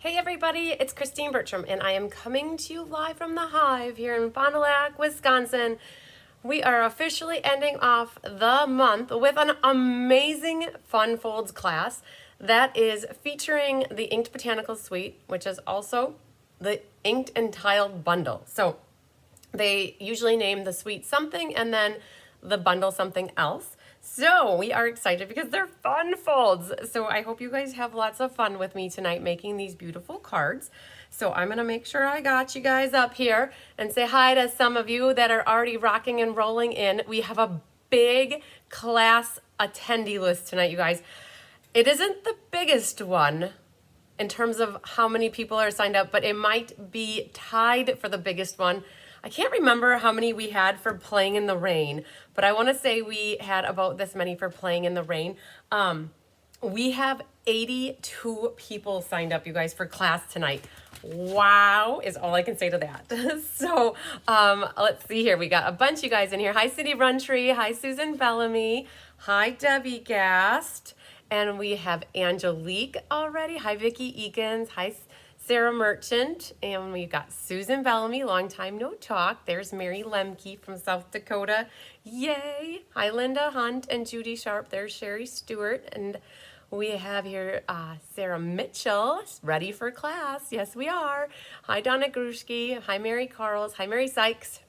Hey everybody, it's Christine Bertram, and I am coming to you live from the Hive here in Fond du Lac, Wisconsin. We are officially ending off the month with an amazing Fun Folds class that is featuring the Inked Botanicals Suite, which is also the Inked and Tiled Bundle. So they usually name the suite something and then the bundle something else. So we are excited because they're fun folds. So I hope you guys have lots of fun with me tonight making these beautiful cards. So I'm gonna make sure I got you guys up here and say hi to some of you that are already rocking and rolling in. We have a big class attendee list tonight, you guys. It isn't the biggest one in terms of how many people are signed up, but it might be tied for the biggest one. I can't remember how many we had for playing in the rain, but I want to say we had about this many for playing in the rain. We have 82 people signed up, you guys, for class tonight. Wow, is all I can say to that. So let's see here. We got a bunch of you guys in here. Hi, Cindy Runtree. Hi, Susan Bellamy. Hi, Debbie Gast. And we have Angelique already. Hi, Vicki Eakins. Hi, Sarah Merchant. And we've got Susan Bellamy, long time no talk. There's Mary Lemke from South Dakota. Yay. Hi, Linda Hunt and Judy Sharp. There's Sherry Stewart. And we have here Sarah Mitchell, ready for class. Yes, we are. Hi, Donna Grushke. Hi, Mary Carls. Hi, Mary Sykes.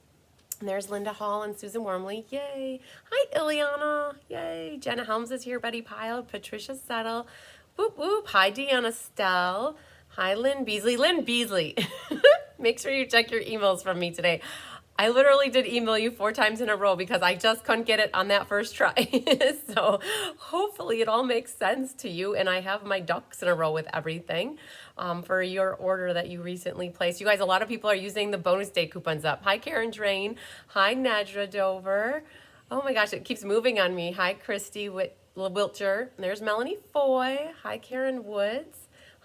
And there's Linda Hall and Susan Wormley. Yay. Hi, Ileana. Yay. Jenna Helms is here. Betty Pyle. Patricia Settle. Whoop, whoop. Hi, Deanna Stell. Hi, Lynn Beasley. Lynn Beasley. Make sure you check your emails from me today. I literally did email you 4 times in a row because I just couldn't get it on that first try. So hopefully it all makes sense to you, and I have my ducks in a row with everything for your order that you recently placed. You guys, a lot of people are using the bonus day coupons up. Hi, Karen Drain. Hi, Nadra Dover. Oh my gosh, it keeps moving on me. Hi, Christy Wiltshire. There's Melanie Foy. Hi, Karen Woods.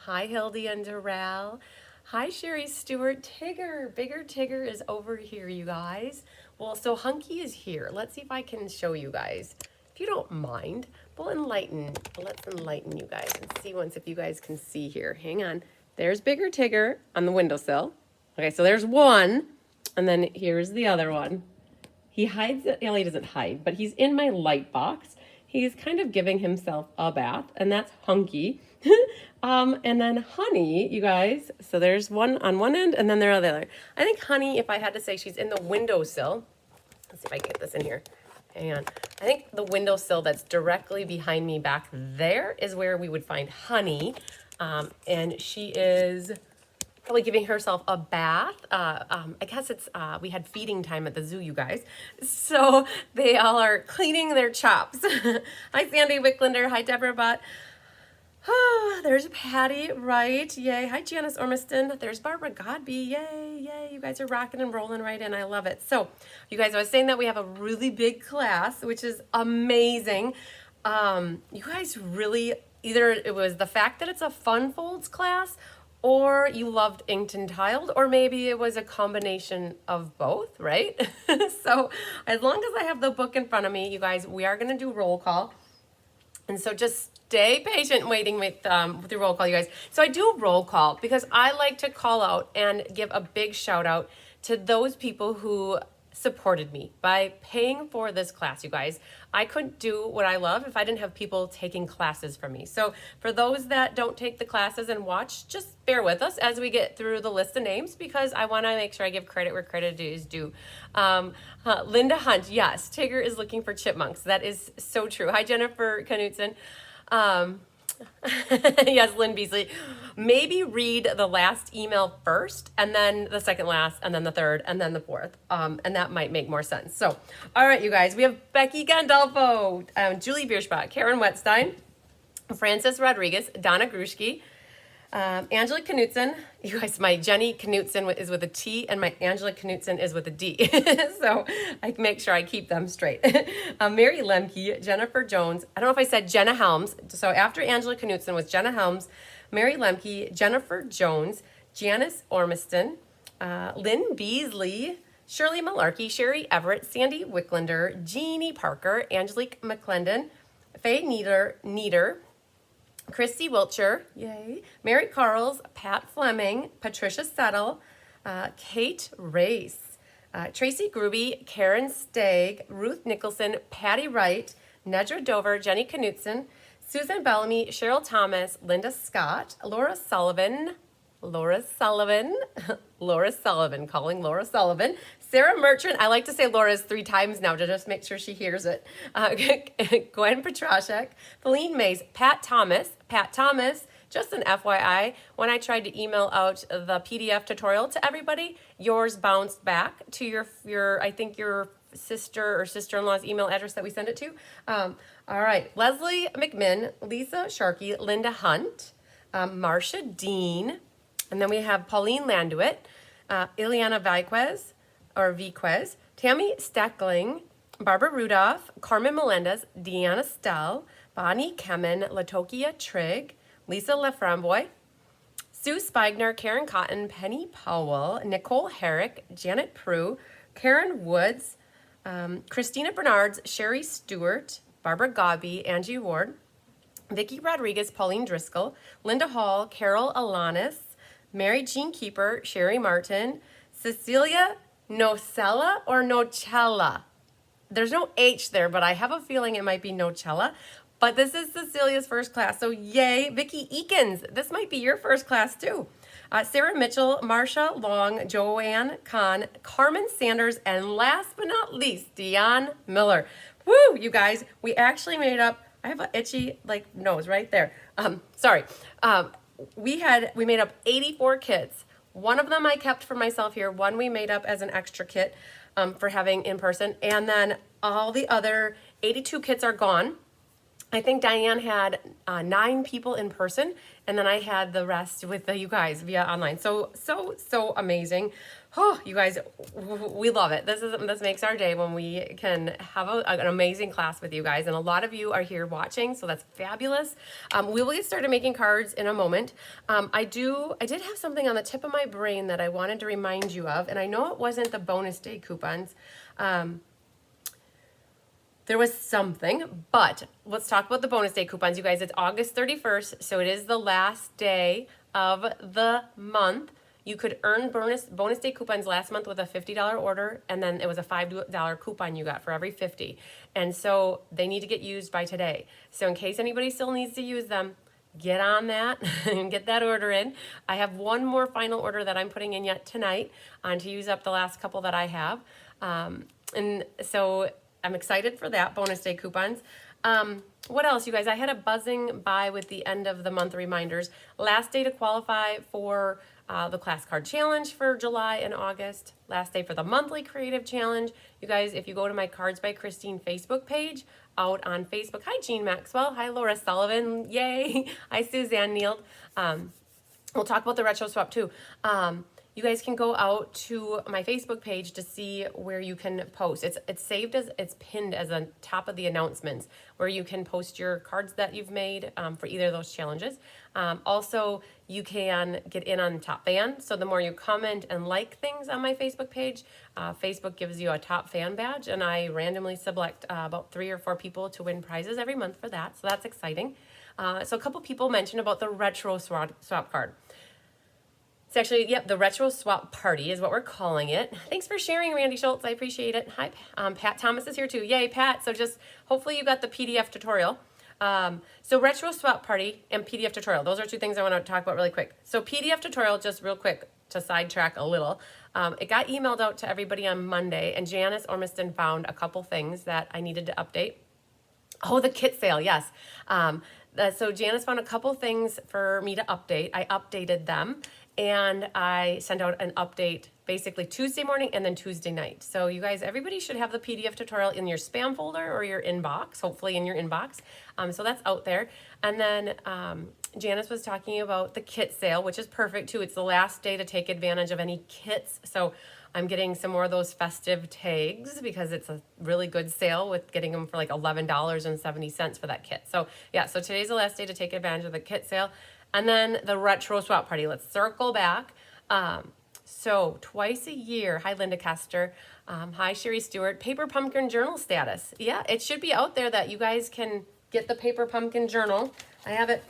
Hi, Hildy and Durrell. Hi, Sherry Stewart. Tigger. Bigger Tigger is over here, you guys. Well, so Hunky is here. Let's see if I can show you guys. If you don't mind, let's enlighten you guys and see once if you guys can see here. Hang on. There's Bigger Tigger on the windowsill. Okay, so there's one, and then here's the other one. He hides, well, he doesn't hide, but he's in my light box. He's kind of giving himself a bath, and that's Hunky. And then Honey, you guys, so there's one on one end and then there are the other. I think Honey, if I had to say, she's in the windowsill. Let's see if I can get this in here. Hang on. I think the windowsill that's directly behind me back there is where we would find Honey. And she is probably giving herself a bath. I guess it's, we had feeding time at the zoo, you guys. So they all are cleaning their chops. Hi, Sandy Wicklander. Hi, Deborah Butt. Oh, there's Patty, right? Yay. Hi, Janice Ormiston. There's Barbara Godby. Yay, yay. You guys are rocking and rolling right in. I love it. So, you guys, I was saying that we have a really big class, which is amazing. You guys really, either it was the fact that it's a Fun Folds class, or you loved Inked and Tiled, or maybe it was a combination of both, right? So, as long as I have the book in front of me, you guys, we are going to do roll call. And so just stay patient waiting with the roll call, you guys. So I do roll call because I like to call out and give a big shout out to those people who supported me by paying for this class, you guys. I couldn't do what I love if I didn't have people taking classes from me. So for those that don't take the classes and watch, just bear with us as we get through the list of names because I want to make sure I give credit where credit is due. Linda Hunt, yes, Tigger is looking for chipmunks. That is so true. Hi, Jennifer Knutson. Yes, Lynn Beasley. Maybe read the last email first, and then the second last, and then the third, and then the fourth. And that might make more sense. So, all right, you guys, we have Becky Gandolfo, Julie Bierspach, Karen Wetstein, Frances Rodriguez, Donna Grushke, Angela Knutson. You guys, my Jenny Knutson is with a T and my Angela Knutson is with a D. So I make sure I keep them straight. Mary Lemke, Jennifer Jones. I don't know if I said Jenna Helms. So after Angela Knutson was Jenna Helms, Mary Lemke, Jennifer Jones, Janice Ormiston, Lynn Beasley, Shirley Malarkey, Sherry Everett, Sandy Wicklander, Jeannie Parker, Angelique McClendon, Faye Nieder, Christy Wiltshire, yay. Mary Carls, Pat Fleming, Patricia Settle, Kate Race, Tracy Gruby, Karen Stagg, Ruth Nicholson, Patty Wright, Nedra Dover, Jenny Knutson, Susan Bellamy, Cheryl Thomas, Linda Scott, Laura Sullivan, calling Laura Sullivan. Sarah Merchant, I like to say Laura's 3 times now to just make sure she hears it. Gwen Petrashek, Feline Mays, Pat Thomas, just an FYI, when I tried to email out the PDF tutorial to everybody, yours bounced back to your I think your sister or sister-in-law's email address that we sent it to. All right, Leslie McMinn, Lisa Sharkey, Linda Hunt, Marcia Dean, and then we have Pauline Landuit, Ileana Viquez, Tammy Steckling, Barbara Rudolph, Carmen Melendez, Deanna Stell, Bonnie Kemen, Latokia Trigg, Lisa Leframboy, Sue Spigner, Karen Cotton, Penny Powell, Nicole Herrick, Janet Prue, Karen Woods, Christina Bernards, Sherry Stewart, Barbara Gobby, Angie Ward, Vicki Rodriguez, Pauline Driscoll, Linda Hall, Carol Alanis, Mary Jean Keeper, Sherry Martin, Cecilia Nocella or Nocella. There's no H there, but I have a feeling it might be Nocella. But this is Cecilia's first class, so yay. Vicki Eakins, this might be your first class too. Sarah Mitchell, Marsha Long, Joanne Kahn, Carmen Sanders, and last but not least, Dion Miller. Woo, you guys, we actually made up, I have an itchy nose right there. Sorry. We made up 84 kits. One of them I kept for myself here. One we made up as an extra kit for having in person. And then all the other 82 kits are gone. I think Diane had 9 people in person, and then I had the rest with you guys via online. So amazing. Oh, you guys, we love it. This makes our day when we can have an amazing class with you guys, and a lot of you are here watching, so that's fabulous. We will get started making cards in a moment. I did have something on the tip of my brain that I wanted to remind you of, and I know it wasn't the bonus day coupons. There was something, but let's talk about the bonus day coupons. You guys, it's August 31st, so it is the last day of the month. You could earn bonus day coupons last month with a $50 order, and then it was a $5 coupon you got for every 50. And so they need to get used by today. So in case anybody still needs to use them, get on that and get that order in. I have one more final order that I'm putting in yet tonight to use up the last couple that I have. And so I'm excited for that, bonus day coupons. What else, you guys? I had a buzzing by with the end of the month reminders. Last day to qualify for the class card challenge for July and August. Last day for the monthly creative challenge. You guys, if you go to my Cards by Christine Facebook page out on Facebook. Hi, Jean Maxwell. Hi, Laura Sullivan. Yay. Hi, Suzanne Neild. We'll talk about the retro swap too. You guys can go out to my Facebook page to see where you can post. It's saved as, it's pinned as a top of the announcements where you can post your cards that you've made for either of those challenges. Also, you can get in on top fan. So the more you comment and like things on my Facebook page, Facebook gives you a top fan badge, and I randomly select about 3 or 4 people to win prizes every month for that. So that's exciting. So a couple people mentioned about the retro swap card. It's actually, yep, the retro swap party is what we're calling it. Thanks for sharing, Randy Schultz. I appreciate it. Hi, Pat Thomas is here too. Yay, Pat. So just hopefully you got the PDF tutorial. So retro swap party and PDF tutorial. Those are 2 things I want to talk about really quick. So PDF tutorial, just real quick to sidetrack a little. It got emailed out to everybody on Monday, and Janice Ormiston found a couple things that I needed to update. Oh, the kit sale, yes. So Janice found a couple things for me to update. I updated them. And I sent out an update basically Tuesday morning and then Tuesday night. So you guys, everybody should have the PDF tutorial in your spam folder or your inbox, hopefully in your inbox. So that's out there. And then Janice was talking about the kit sale, which is perfect too. It's the last day to take advantage of any kits. So I'm getting some more of those festive tags because it's a really good sale with getting them for like $11.70 for that kit. So yeah, so today's the last day to take advantage of the kit sale. And then the retro swap party. Let's circle back. So twice a year. Hi, Linda Kester. Hi, Sherry Stewart. Paper Pumpkin Journal status. Yeah, it should be out there that you guys can get the Paper Pumpkin Journal. I have it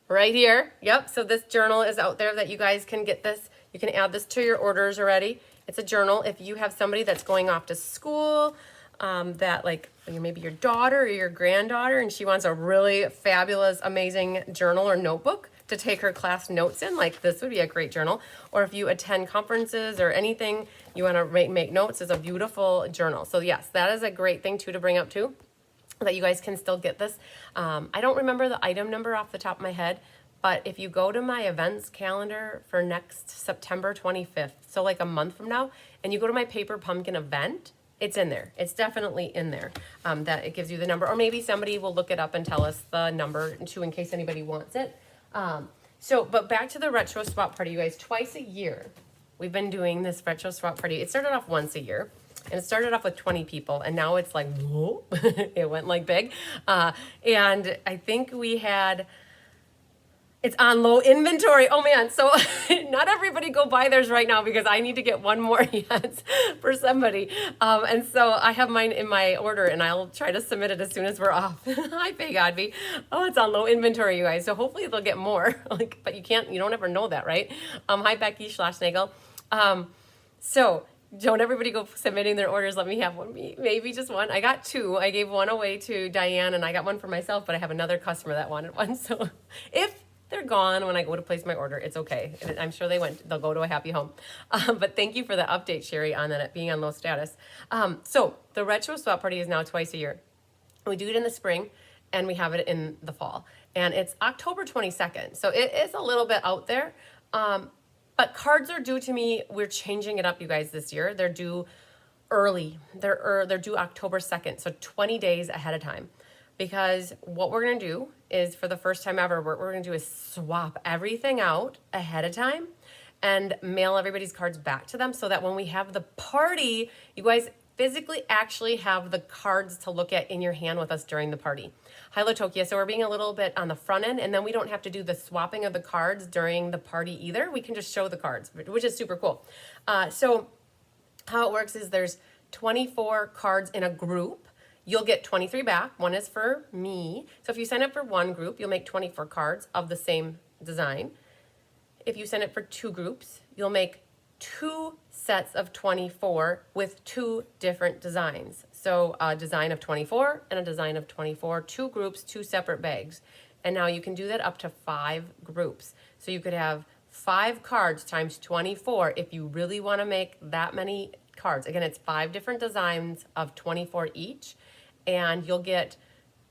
right here. Yep, so this journal is out there that you guys can get this. You can add this to your orders already. It's a journal. If you have somebody that's going off to school, that like maybe your daughter or your granddaughter, and she wants a really fabulous, amazing journal or notebook to take her class notes in, like this would be a great journal. Or if you attend conferences or anything, you want to make notes, is a beautiful journal. So yes, that is a great thing too to bring up too, that you guys can still get this. I don't remember the item number off the top of my head, but if you go to my events calendar for next September 25th, so like a month from now, and you go to my paper pumpkin event, it's in there. It's definitely in there. That it gives you the number, or maybe somebody will look it up and tell us the number too, in case anybody wants it. But back to the retro swap party, you guys. Twice a year, we've been doing this retro swap party. It started off once a year, and it started off with 20 people, and now it's like, whoa, it went like big. And I think we had. It's on low inventory. Oh man, so not everybody go buy theirs right now because I need to get one more yes for somebody. And so I have mine in my order and I'll try to submit it as soon as we're off. Hi, Faye Godby. Oh, it's on low inventory, you guys. So hopefully they'll get more. But you don't ever know that, right? Hi, Becky Schlossnagel. So don't everybody go submitting their orders. Let me have one, maybe just one. I got two. I gave one away to Diane and I got one for myself, but I have another customer that wanted one. So if they're gone when I go to place my order, it's okay. I'm sure they'll go to a happy home. But thank you for the update, Sherry, on that being on low status. So the retro swap party is now twice a year. We do it in the spring and we have it in the fall. And it's October 22nd. So it is a little bit out there. But cards are due to me. We're changing it up, you guys, this year. They're due early. They're due October 2nd. So 20 days ahead of time. Because what we're going to do is, for the first time ever, what we're going to do is swap everything out ahead of time and mail everybody's cards back to them so that when we have the party, you guys physically actually have the cards to look at in your hand with us during the party. Hi, Latokia. So we're being a little bit on the front end, and then we don't have to do the swapping of the cards during the party either. We can just show the cards, which is super cool. So how it works is there's 24 cards in a group. You'll get 23 back. One is for me. So if you sign up for one group, you'll make 24 cards of the same design. If you sign up for two groups, you'll make two sets of 24 with two different designs. So a design of 24 and a design of 24, two groups, two separate bags. And now you can do that up to 5 groups. So you could have 5 cards times 24 if you really want to make that many cards. Again, it's 5 different designs of 24 each. And you'll get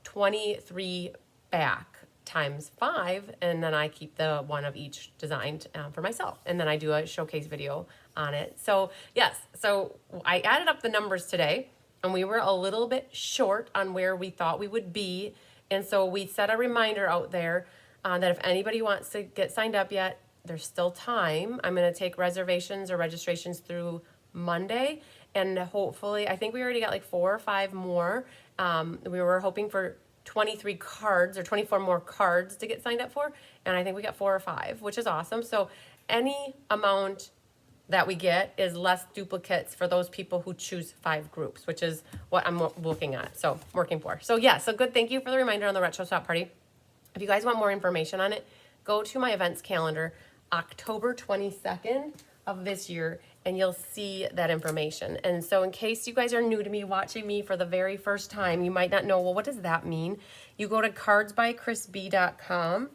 23 back times 5, and then I keep the one of each designed for myself. And then I do a showcase video on it. So yes, so I added up the numbers today, and we were a little bit short on where we thought we would be. And so we set a reminder out there that if anybody wants to get signed up yet, there's still time. I'm going to take reservations or registrations through Monday. And hopefully, I think we already got like 4 or 5 more. We were hoping for 23 cards or 24 more cards to get signed up for. And I think we got 4 or 5, which is awesome. So any amount that we get is less duplicates for those people who choose 5 groups, which is what I'm looking at. So working for. So yeah, so good. Thank you for the reminder on the retro swap party. If you guys want more information on it, go to my events calendar, October 22nd of this year, and you'll see that information. And so in case you guys are new to me, watching me for the very first time, you might not know, well, what does that mean? You go to cardsbychrisb.com,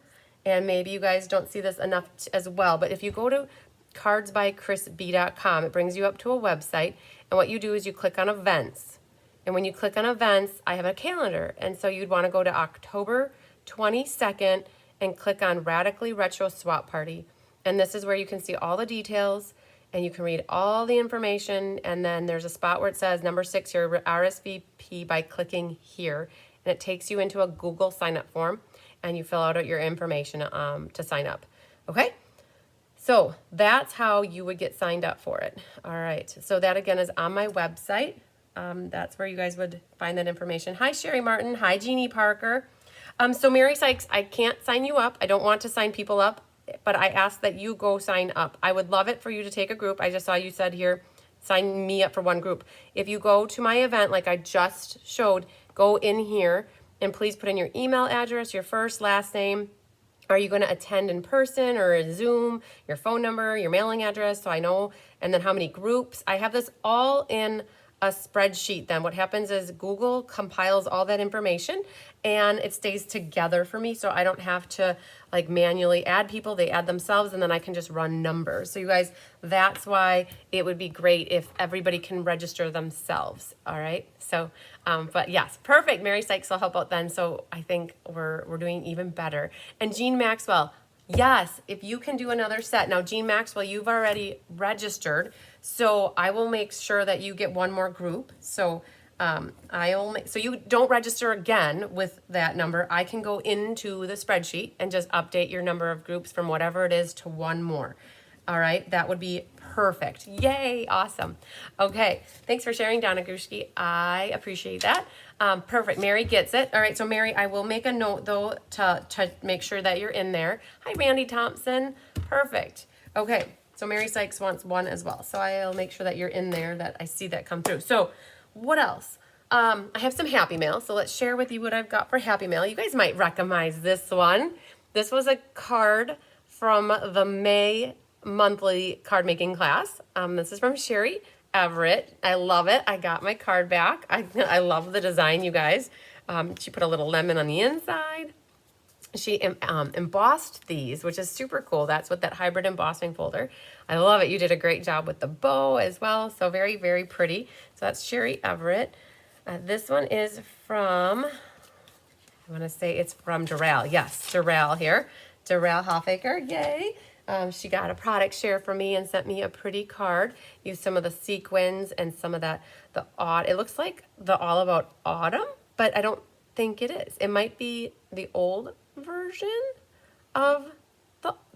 and maybe you guys don't see this enough as well, but if you go to cardsbychrisb.com, it brings you up to a website, and what you do is you click on events. And when you click on events, I have a calendar, and so you'd want to go to October 22nd and click on Radically Retro Swap Party. And this is where you can see all the details and you can read all the information. And then there's a spot where it says number 6 here, RSVP by clicking here. And it takes you into a Google sign up form and you fill out your information to sign up. Okay? So that's how you would get signed up for it. All right. So that again is on my website. That's where you guys would find that information. Hi, Sherry Martin. Hi, Jeannie Parker. So Mary Sykes, I can't sign you up. I don't want to sign people up, but I ask that you go sign up. I would love it for you to take a group. I just saw you said here, sign me up for one group. If you go to my event, like I just showed, go in here and please put in your email address, your first, last name, Are you going to attend in person or a Zoom, your phone number, your mailing address, so I know, and then how many groups. I have this all in a spreadsheet. Then what happens is Google compiles all that information and it stays together for me, so I don't have to like manually add people. They add themselves and then I can just run numbers. So you guys, that's why it would be great if everybody can register themselves. All right. So but yes, perfect. Mary Sykes will help out then. So I think we're doing even better. And Jean Maxwell, yes, if you can do another set. Now, Jean Maxwell, you've already registered, so I will make sure that you get one more group. So so you don't register again with that number. I can go into the spreadsheet and just update your number of groups from whatever it is to one more. All right, that would be perfect. Yay, awesome. Okay, thanks for sharing, Donna Grushki. I appreciate that. Perfect, Mary gets it. All right, so Mary, I will make a note though to make sure that you're in there. Hi, Randy Thompson. Perfect. Okay, so Mary Sykes wants one as well. So I'll make sure that you're in there, that I see that come through. So what else? I have some Happy Mail, so let's share with you what I've got for Happy Mail. You guys might recognize this one. This was a card from the May monthly card making class. This is from Sherry Everett. I love it. I got my card back. I love the design, you guys. She put a little lemon on the inside. She embossed these, which is super cool. That's what that hybrid embossing folder. I love it. You did a great job with the bow as well. So very, very pretty. So that's Sherry Everett. This one is from, I want to say it's from Doral. Yes, Doral here. Doral Hoffaker. Yay. She got a product share for me and sent me a pretty card. Used some of the sequins and some of that, it looks like the All About Autumn, but I don't think it is. It might be the old version of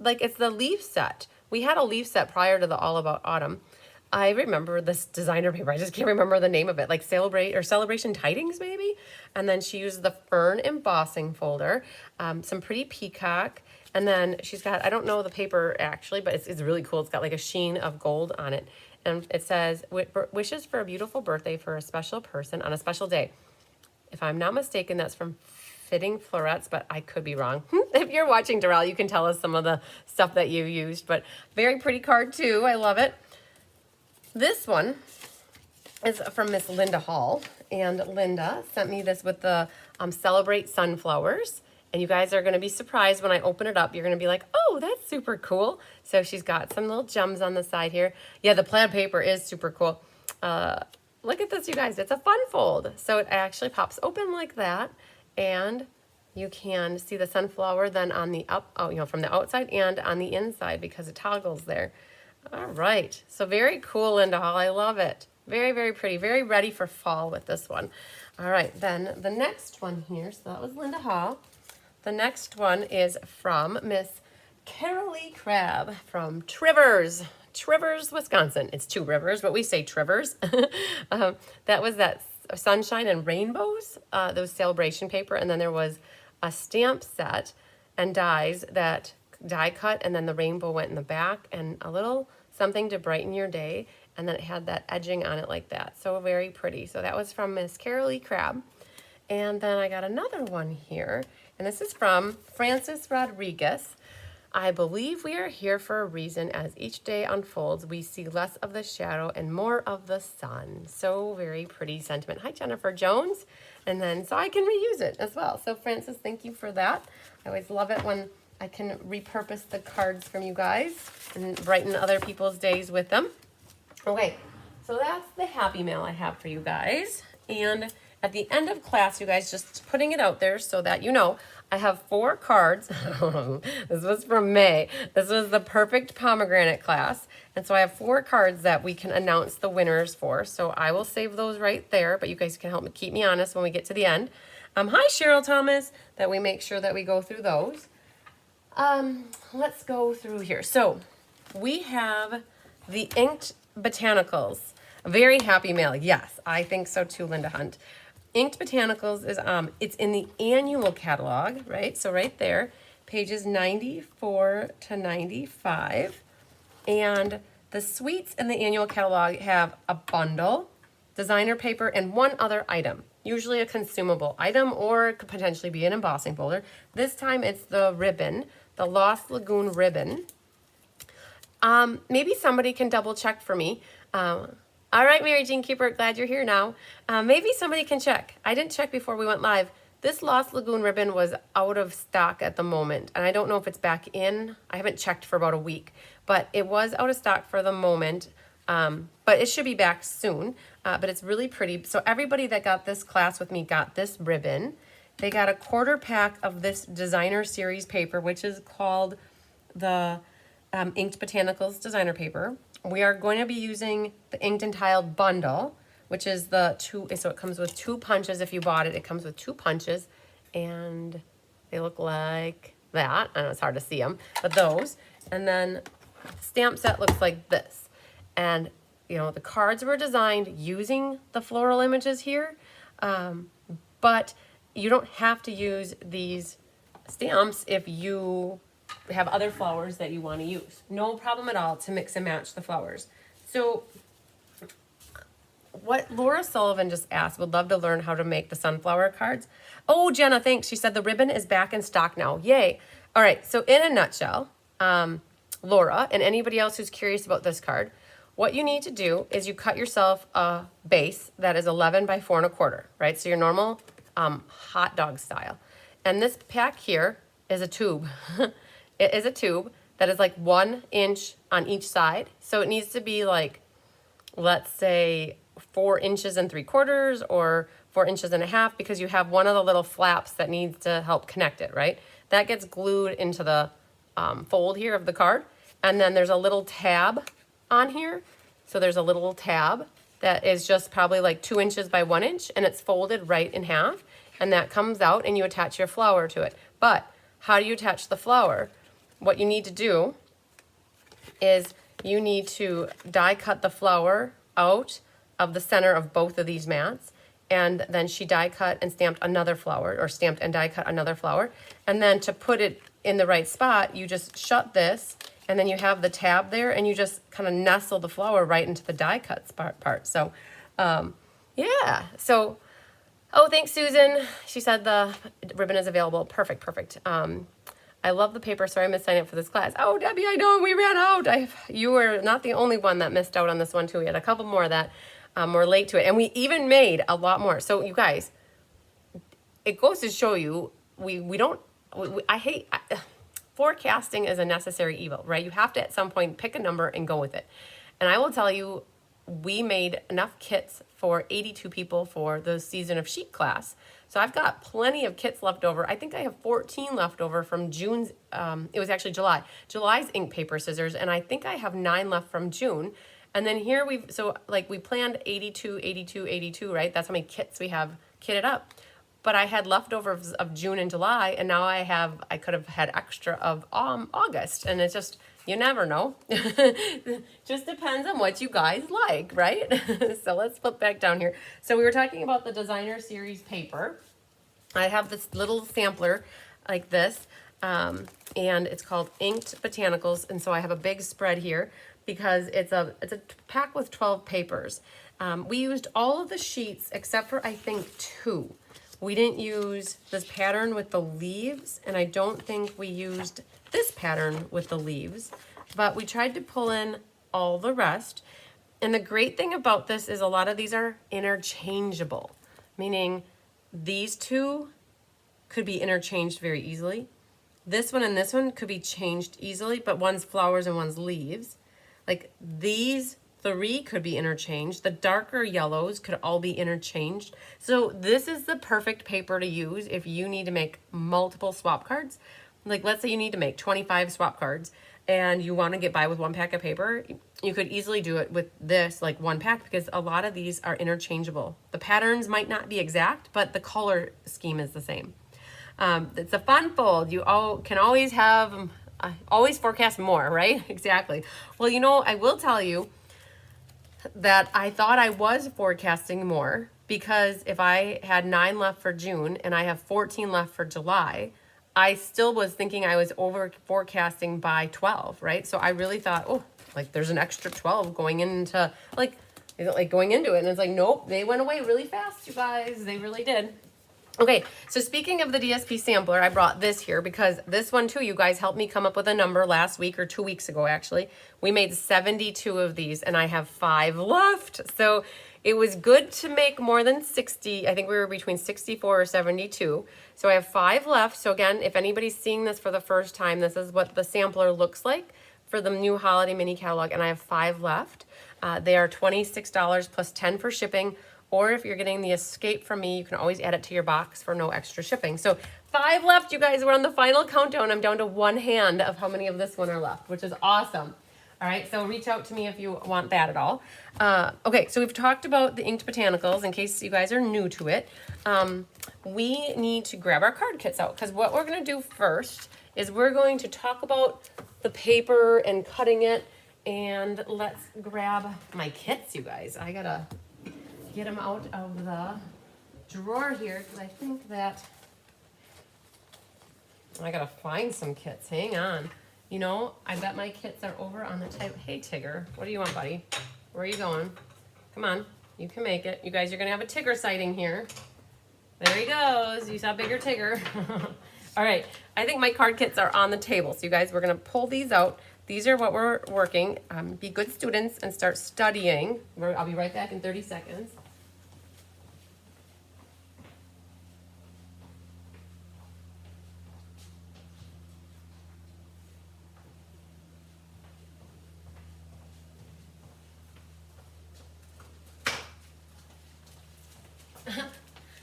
it's the leaf set. We had a leaf set prior to the All About Autumn. I remember this designer paper. I just can't remember the name of it, like Celebration Tidings maybe. And then she used the fern embossing folder, some pretty peacock. And then she's got, I don't know the paper actually, but it's really cool. It's got like a sheen of gold on it. And it says, wishes for a beautiful birthday for a special person on a special day. If I'm not mistaken, that's from Fitting Florets, but I could be wrong. If you're watching, Doral, you can tell us some of the stuff that you used. But very pretty card too. I love it. This one is from Miss Linda Hall. And Linda sent me this with the Celebrate Sunflowers. And you guys are going to be surprised when I open it up. You're going to be like, oh, that's super cool. So she's got some little gems on the side here. Yeah, the plaid paper is super cool. Look at this, you guys. It's a fun fold. So it actually pops open like that. And you can see the sunflower then on the from the outside and on the inside because it toggles there. All right. So very cool, Linda Hall. I love it. Very, very pretty. Very ready for fall with this one. All right. Then the next one here. So that was Linda Hall. The next one is from Miss Carolee Crabb from Trivers, Wisconsin. It's two rivers, but we say Trivers. That was that Sunshine and Rainbows, those sale-a-bration paper. And then there was a stamp set and dies that die cut. And then the rainbow went in the back and a little something to brighten your day. And then it had that edging on it like that. So very pretty. So that was from Miss Carolee Crabb. And then I got another one here. And this is from Francis Rodriguez. I believe we are here for a reason. As each day unfolds, we see less of the shadow and more of the sun. So very pretty sentiment. Hi, Jennifer Jones. And then, so I can reuse it as well. So Francis, thank you for that. I always love it when I can repurpose the cards from you guys and brighten other people's days with them. Okay, so that's the Happy Mail I have for you guys. And at the end of class, you guys, just putting it out there so that you know, I have 4 cards. This was from May. This was the Perfect Pomegranate class. And so I have 4 cards that we can announce the winners for. So I will save those right there, but you guys can help me keep me honest when we get to the end. Hi, Cheryl Thomas, that we make sure that we go through those. Let's go through here. So we have the Inked Botanicals. A very Happy Mail. Yes, I think so too, Linda Hunt. Inked Botanicals is it's in the annual catalog, right? So right there, pages 94 to 95. And the suites in the annual catalog have a bundle, designer paper, and one other item. usually a consumable item or it could potentially be an embossing folder. This time it's the ribbon, the Lost Lagoon ribbon. Maybe somebody can double check for me. All right, Mary Jean Keeper, glad you're here now. Maybe somebody can check. I didn't check before we went live. This Lost Lagoon ribbon was out of stock at the moment, and I don't know if it's back in. I haven't checked for about a week, but it was out of stock for the moment. But it should be back soon, but it's really pretty. So everybody that got this class with me got this ribbon. They got a quarter pack of this designer series paper, which is called the Inked Botanicals designer paper. We are going to be using the Inked and Tiled bundle, which is the two, so it comes with 2 punches. If you bought it, it comes with 2 punches, and they look like that. I know it's hard to see them, but those. And then the stamp set looks like this. And, you know, the cards were designed using the floral images here, but you don't have to use these stamps if you have other flowers that you want to use. No problem at all to mix and match the flowers. So what Laura Sullivan just asked, would love to learn how to make the sunflower cards. Oh, Jenna, thanks. She said the ribbon is back in stock now. Yay. All right, so in a nutshell, Laura and anybody else who's curious about this card, what you need to do is you cut yourself a base that is 11 by 4 1/4, right? So your normal hot dog style. And this pack here is a tube. It is a tube that is like 1 inch on each side. So it needs to be like, let's say 4 inches and 3/4 or 4 inches and a half, because you have one of the little flaps that needs to help connect it, right? That gets glued into the fold here of the card. And then there's a little tab on here. So there's a little tab that is just probably like 2 inches by 1 inch, and it's folded right in half. And that comes out and you attach your flower to it. But how do you attach the flower? What you need to do is you need to die cut the flower out of the center of both of these mats, and then she die cut and stamped another flower, or stamped and die cut another flower. And then to put it in the right spot, you just shut this, and then you have the tab there, and you just kind of nestle the flower right into the die cut part. So yeah, so oh, thanks, Susan. She said the ribbon is available. Perfect. I love the paper. Sorry I missed signing up for this class. Oh, Debbie, I know we ran out. You were not the only one that missed out on this one too. We had a couple more that were late to it, and we even made a lot more. So you guys, it goes to show you, I hate forecasting is a necessary evil, right? You have to at some point pick a number and go with it. And I will tell you, we made enough kits for 82 people for the Season of Chic class. So I've got plenty of kits left over. I think I have 14 left over from June's, it was actually July's ink, paper, scissors, and I think I have 9 left from June. And then here we planned 82, right? That's how many kits we have kitted up. But I had leftovers of June and July, and now I could have had extra of August, and it's just, you never know. Just depends on what you guys like, right? So let's flip back down here. So we were talking about the designer series paper. I have this little sampler like this, and it's called Inked Botanicals, and so I have a big spread here because it's a pack with 12 papers. We used all of the sheets except for I think 2. We didn't use this pattern with the leaves, and I don't think we used this pattern with the leaves, but we tried to pull in all the rest. And the great thing about this is a lot of these are interchangeable, meaning these 2 could be interchanged very easily. This one and this one could be changed easily, but one's flowers and one's leaves. Like these 3 could be interchanged. The darker yellows could all be interchanged. So this is the perfect paper to use if you need to make multiple swap cards. Like let's say you need to make 25 swap cards and you want to get by with 1 pack of paper. You could easily do it with this, like 1 pack, because a lot of these are interchangeable. The patterns might not be exact, but the color scheme is the same. It's a fun fold. You can always have, always forecast more, right? Exactly. Well, you know, I will tell you that I thought I was forecasting more, because if I had 9 left for June and I have 14 left for July, I still was thinking I was over forecasting by 12, right? So I really thought, oh, like there's an extra 12 going into, like like going into it. And it's like, nope, they went away really fast, you guys. They really did. Okay, so speaking of the DSP sampler, I brought this here because this one too, you guys helped me come up with a number last week or 2 weeks ago, actually. We made 72 of these and I have 5 left. So it was good to make more than 60. I think we were between 64 or 72. So I have 5 left. So again, if anybody's seeing this for the first time, this is what the sampler looks like for the new holiday mini catalog, and I have 5 left. They are $26 plus 10 for shipping. Or if you're getting the Escape from me, you can always add it to your box for no extra shipping. So 5 left, you guys. We're on the final countdown. I'm down to 1 hand of how many of this one are left, which is awesome. All right, so reach out to me if you want that at all. Okay, so we've talked about the inked botanicals in case you guys are new to it. We need to grab our card kits out because what we're going to do first is we're going to talk about the paper and cutting it. And let's grab my kits, you guys. I got to get them out of the drawer here because I think that I gotta find some kits. Hang on. You know, I bet my kits are over on the type. Hey, Tigger, what do you want, buddy? Where are you going? Come on, you can make it. You guys are gonna have a Tigger sighting here. There he goes. You saw bigger Tigger. All right, I think my card kits are on the table. So you guys, we're gonna pull these out. These are what we're working. Be good students and start studying. I'll be right back in 30 seconds.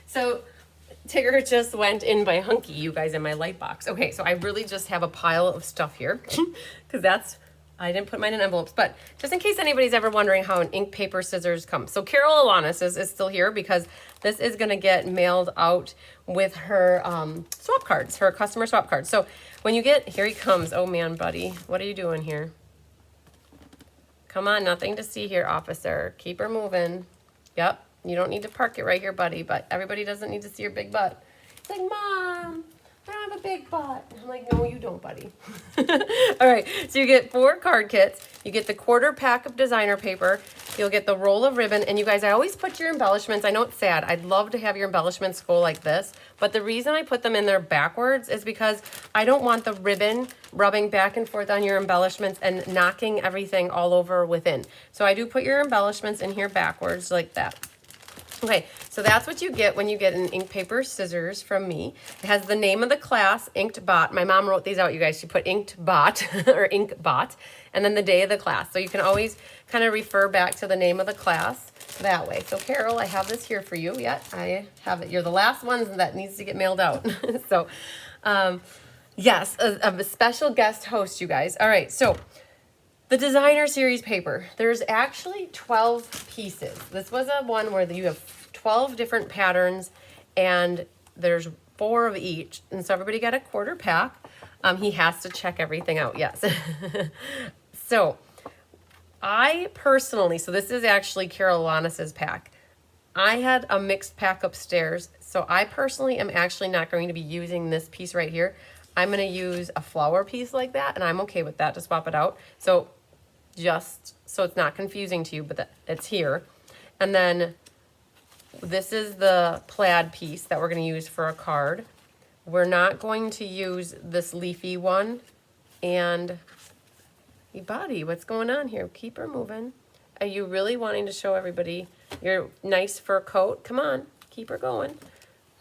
So Tigger just went in by Hunky, you guys, in my light box. Okay, so I really just have a pile of stuff here because I didn't put mine in envelopes, but just in case anybody's ever wondering how an ink, paper, scissors comes. So Carol Alanis is still here because this is going to get mailed out with her swap cards, her customer swap cards. So when you get, here he comes. Oh man, buddy, what are you doing here? Come on, nothing to see here, officer. Keep her moving. Yep. You don't need to park it right here, buddy, but everybody doesn't need to see your big butt. It's like, Mom, I don't have a big butt. I'm like, no, you don't, buddy. All right, so you get 4 card kits. You get the quarter pack of designer paper. You'll get the roll of ribbon. And you guys, I always put your embellishments. I know it's sad. I'd love to have your embellishments go like this. But the reason I put them in there backwards is because I don't want the ribbon rubbing back and forth on your embellishments and knocking everything all over within. So I do put your embellishments in here backwards like that. Okay, so that's what you get when you get an ink, paper, scissors from me. It has the name of the class, Inked Bot. My mom wrote these out, you guys. She put Inked Bot or Ink Bot, and then the day of the class. So you can always kind of refer back to the name of the class that way. So Carol, I have this here for you. Yeah, I have it. You're the last ones that needs to get mailed out. So, yes, a special guest host, you guys. All right, so the designer series paper, there's actually 12 pieces. This was a one where you have 12 different patterns and there's 4 of each. And so everybody got a quarter pack. He has to check everything out, yes. So I personally, so this is actually Carol Alanis's pack. I had a mixed pack upstairs. So I personally am actually not going to be using this piece right here. I'm going to use a flower piece like that, and I'm okay with that to swap it out. So just so it's not confusing to you, but it's here. And then this is the plaid piece that we're going to use for a card. We're not going to use this leafy one. And hey, buddy, what's going on here? Keep her moving. Are you really wanting to show everybody your nice fur coat? Come on, keep her going.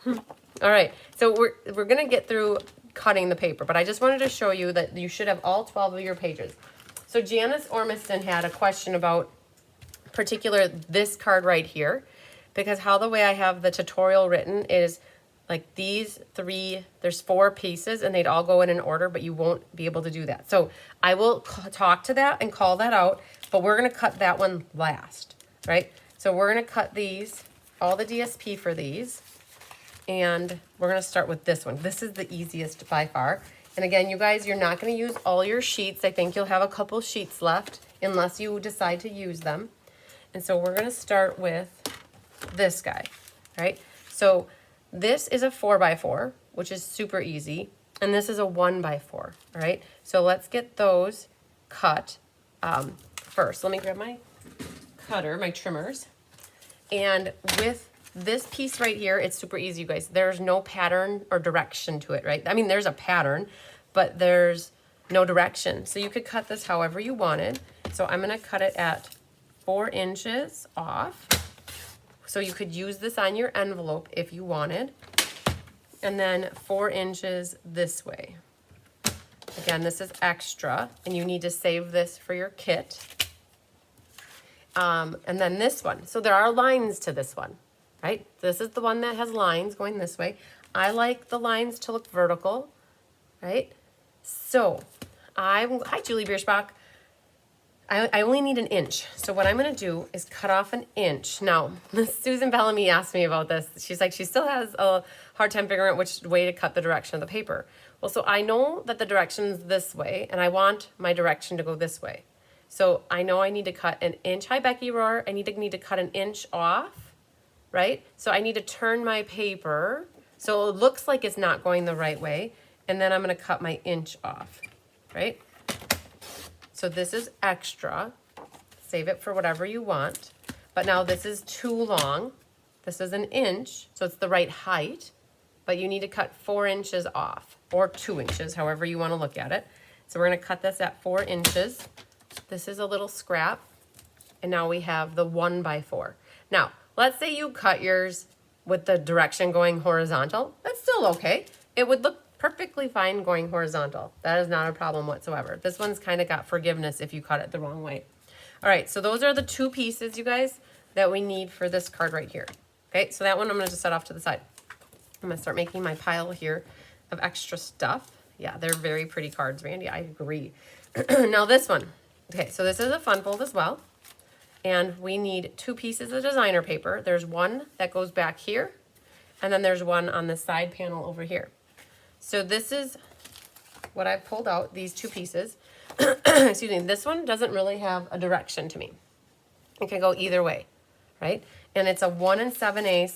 All right, so we're going to get through cutting the paper, but I just wanted to show you that you should have all 12 of your pages. So Janice Ormiston had a question about particular this card right here, because how the way I have the tutorial written is like these 3, there's 4 pieces and they'd all go in an order, but you won't be able to do that. So I will talk to that and call that out, but we're going to cut that one last, right? So we're going to cut these, all the DSP for these, and we're going to start with this one. This is the easiest by far. And again, you guys, you're not going to use all your sheets. I think you'll have a couple sheets left unless you decide to use them. And so we're going to start with this guy, right? So this is a 4x4, which is super easy. And this is a 1x4, all right? So let's get those cut first. Let me grab my cutter, my trimmers. And with this piece right here, it's super easy, you guys. There's no pattern or direction to it, right? I mean, there's a pattern, but there's no direction. So you could cut this however you wanted. So I'm gonna cut it at 4 inches off. So you could use this on your envelope if you wanted. And then 4 inches this way. Again, this is extra, and you need to save this for your kit. And then this one. So there are lines to this one, right? This is the one that has lines going this way. I like the lines to look vertical, right? So hi, Julie Bierschbach. I only need an inch. So what I'm going to do is cut off an inch. Now, Susan Bellamy asked me about this. She's like, she still has a hard time figuring out which way to cut the direction of the paper. Well, so I know that the direction's this way, and I want my direction to go this way. So I know I need to cut an inch. Hi, Becky Rohr. I need to cut an inch off, right? So I need to turn my paper so it looks like it's not going the right way, and then I'm going to cut my inch off, right? So this is extra. Save it for whatever you want. But now this is too long. This is an inch, so it's the right height, but you need to cut 4 inches off, or 2 inches, however you want to look at it. So we're going to cut this at 4 inches. This is a little scrap, and now we have the 1x4. Now, let's say you cut yours with the direction going horizontal. That's still okay. It would look perfectly fine going horizontal. That is not a problem whatsoever. This one's kind of got forgiveness if you cut it the wrong way. All right, so those are the 2 pieces, you guys, that we need for this card right here. Okay, so that one I'm going to just set off to the side. I'm going to start making my pile here of extra stuff. Yeah, they're very pretty cards, Randy. I agree. Now this one. Okay, so this is a fun fold as well. And we need 2 pieces of designer paper. There's one that goes back here, and then there's one on the side panel over here. So this is what I've pulled out, these 2 pieces. Excuse me, this one doesn't really have a direction to me. It can go either way, right? And it's a 1 7/8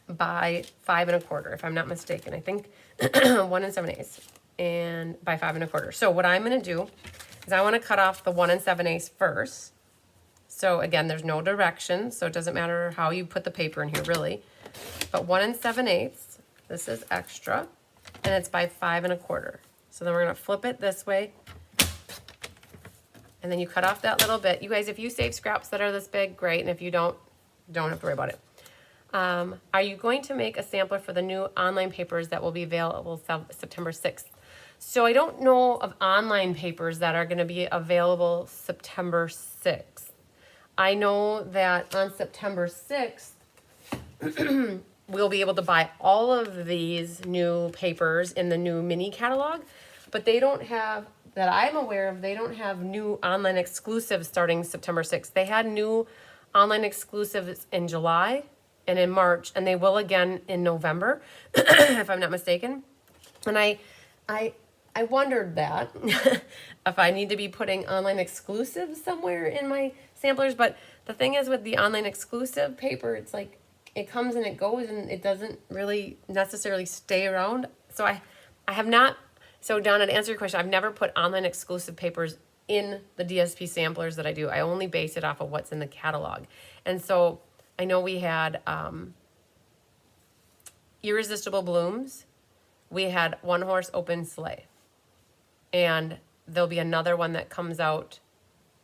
by 5 1/4, if I'm not mistaken. I think 1 7/8 and by 5 1/4. So what I'm gonna do is I wanna cut off the 1 7/8 first. So again, there's no direction, so it doesn't matter how you put the paper in here, really. But 1 7/8, this is extra, and it's by 5 1/4. So then we're gonna flip it this way, and then you cut off that little bit. You guys, if you save scraps that are this big, great, and if you don't have to worry about it. Are you going to make a sampler for the new online papers that will be available September 6th? So I don't know of online papers that are gonna be available September 6th. I know that on September 6th, we'll be able to buy all of these new papers in the new mini catalog, but they don't have, that I'm aware of, they don't have new online exclusives starting September 6th. They had new online exclusives in July and in March, and they will again in November, if I'm not mistaken. And I wondered that, if I need to be putting online exclusives somewhere in my samplers, but the thing is with the online exclusive paper, it's like, it comes and it goes and it doesn't really necessarily stay around. So I have not, so Donna, to answer your question, I've never put online exclusive papers in the DSP samplers that I do. I only base it off of what's in the catalog. And so I know we had Irresistible Blooms. We had One Horse Open Sleigh. And there'll be another one that comes out,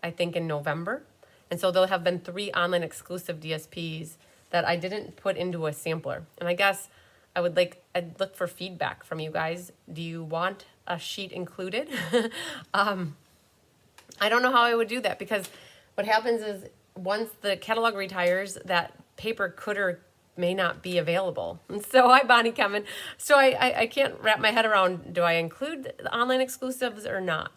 I think, in November. And so there'll have been 3 online exclusive DSPs that I didn't put into a sampler. And I guess I'd look for feedback from you guys. Do you want a sheet included? I don't know how I would do that, because what happens is once the catalog retires, that paper could or may not be available. And so hi, Bonnie Kevin. So I can't wrap my head around, do I include the online exclusives or not?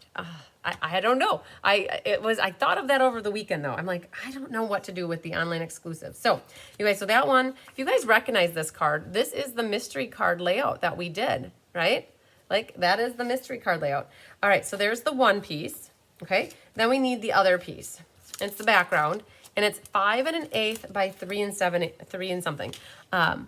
I don't know. I thought of that over the weekend though. I'm like, I don't know what to do with the online exclusives. So you guys, so that one, if you guys recognize this card, this is the mystery card layout that we did, right? Like that is the mystery card layout. All right, so there's the one piece, okay? Then we need the other piece. It's the background, and it's 5 1/8 by 3 and something. Let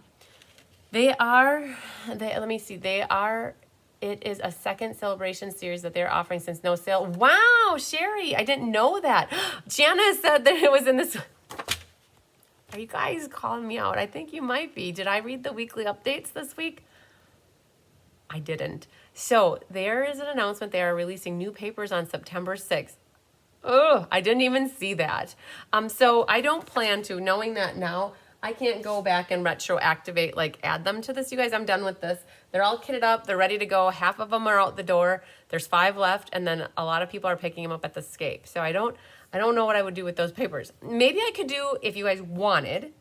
me see, they are it is a second celebration series that they're offering since no sale. Wow, Sherry, I didn't know that. Jana said that it was in this. Are you guys calling me out? I think you might be. Did I read the weekly updates this week? I didn't. So there is an announcement. They are releasing new papers on September 6th. Oh, I didn't even see that. So I don't plan to, knowing that now, I can't go back and retroactivate, like add them to this. You guys, I'm done with this. They're all kitted up. They're ready to go. Half of them are out the door. There's 5 left. And then a lot of people are picking them up at the Scape. So I don't know what I would do with those papers. Maybe I could do, if you guys wanted,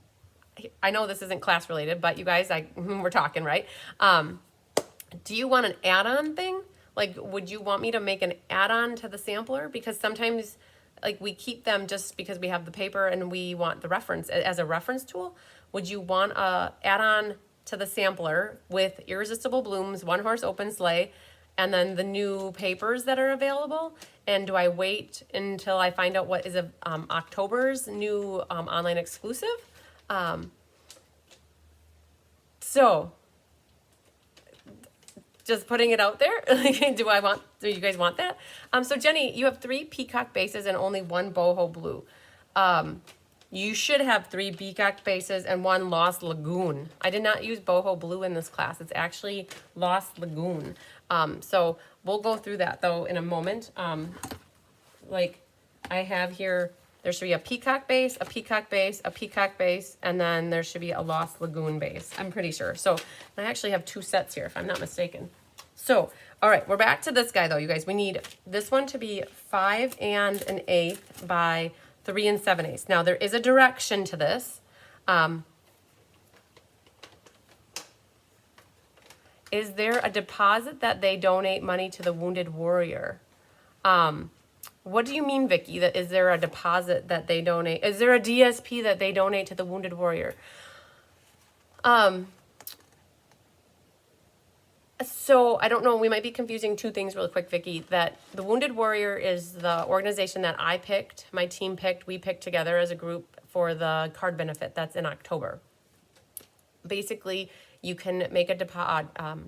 I know this isn't class related, but you guys, we're talking, right? Do you want an add-on thing? Like, would you want me to make an add-on to the sampler? Because sometimes, like, we keep them just because we have the paper and we want the reference as a reference tool. Would you want a add-on to the sampler with Irresistible Blooms, One Horse Open Sleigh, and then the new papers that are available? And do I wait until I find out what is October's new online exclusive? So just putting it out there. Do you guys want that? So Jenny, you have 3 peacock bases and only 1 boho blue. You should have 3 peacock bases and 1 Lost Lagoon. I did not use boho blue in this class. It's actually Lost Lagoon. So we'll go through that though in a moment. Like I have here, there should be a peacock base, a peacock base, a peacock base, and then there should be a Lost Lagoon base. I'm pretty sure. So I actually have 2 sets here, if I'm not mistaken. So, all right, we're back to this guy though, you guys. We need this one to be 5 1/8 by 3 7/8. Now there is a direction to this. Is there a deposit that they donate money to the Wounded Warrior? What do you mean, Vicki? That is there a deposit that they donate? Is there a DSP that they donate to the Wounded Warrior? So I don't know. We might be confusing 2 things really quick, Vicki. That the Wounded Warrior is the organization that I picked, my team picked, we picked together as a group for the card benefit that's in October. Basically, you can make a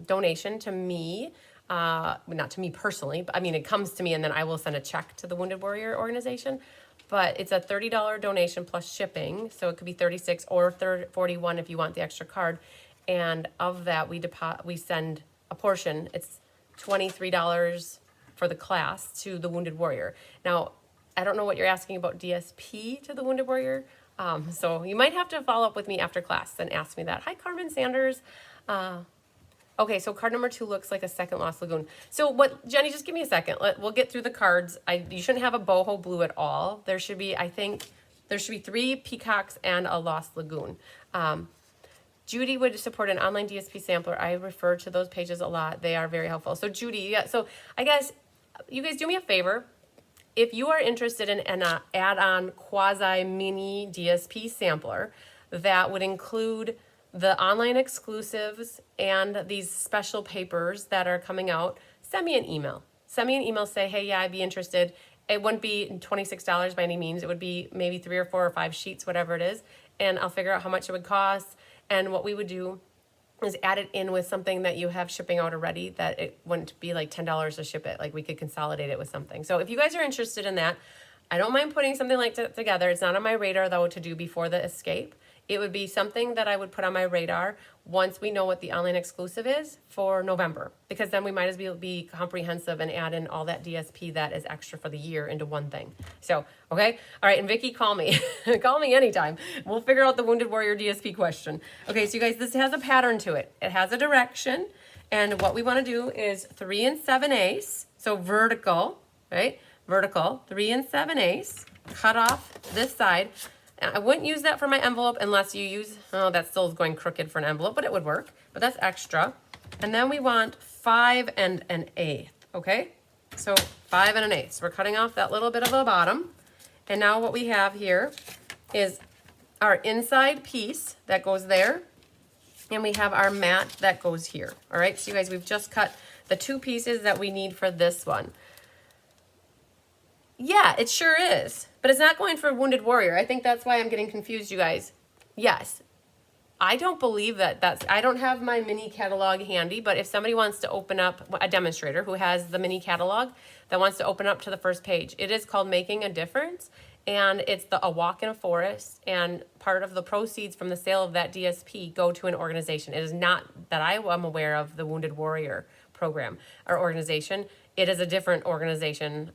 donation to me. Not to me personally, but I mean, it comes to me and then I will send a check to the Wounded Warrior organization. But it's a $30 donation plus shipping. So it could be $36 or $41 if you want the extra card. And of that, we send a portion. It's $23 for the class to the Wounded Warrior. Now, I don't know what you're asking about DSP to the Wounded Warrior. So you might have to follow up with me after class and ask me that. Hi, Carmen Sanders. Okay, so card number 2 looks like a second Lost Lagoon. So what, Jenny, just give me a second. We'll get through the cards. You shouldn't have a boho blue at all. There should be, I think, there should be 3 peacocks and a Lost Lagoon. Judy would support an online DSP sampler. I refer to those pages a lot. They are very helpful. So Judy, yeah, so I guess you guys do me a favor. If you are interested in an add-on quasi-mini DSP sampler that would include the online exclusives and these special papers that are coming out, send me an email. Send me an email, say, hey, yeah, I'd be interested. It wouldn't be $26 by any means. It would be maybe 3 or 4 or 5 sheets, whatever it is. And I'll figure out how much it would cost. And what we would do is add it in with something that you have shipping out already, that it wouldn't be like $10 to ship it. Like we could consolidate it with something. So if you guys are interested in that, I don't mind putting something like that together. It's not on my radar though to do before the escape. It would be something that I would put on my radar once we know what the online exclusive is for November, because then we might as well be comprehensive and add in all that DSP that is extra for the year into one thing. So, okay. All right. And Vicki, call me, call me anytime. We'll figure out the Wounded Warrior DSP question. Okay. So you guys, this has a pattern to it. It has a direction. And what we want to do is 3 7/8. So vertical, right? Vertical, 3 7/8, cut off this side. I wouldn't use that for my envelope unless you use, oh, that still is going crooked for an envelope, but it would work. But that's extra. And then we want 5 1/8, okay? So 5 1/8. So we're cutting off that little bit of a bottom. And now what we have here is our inside piece that goes there. And we have our mat that goes here. All right, so you guys, we've just cut the 2 pieces that we need for this one. Yeah, it sure is. But it's not going for Wounded Warrior. I think that's why I'm getting confused, you guys. Yes. I don't believe I don't have my mini catalog handy, but if somebody wants to open up, a demonstrator who has the mini catalog that wants to open up to the first page, it is called Making a Difference. And it's a walk in a forest, and part of the proceeds from the sale of that DSP go to an organization. It is not that I am aware of the Wounded Warrior program or organization. It is a different organization.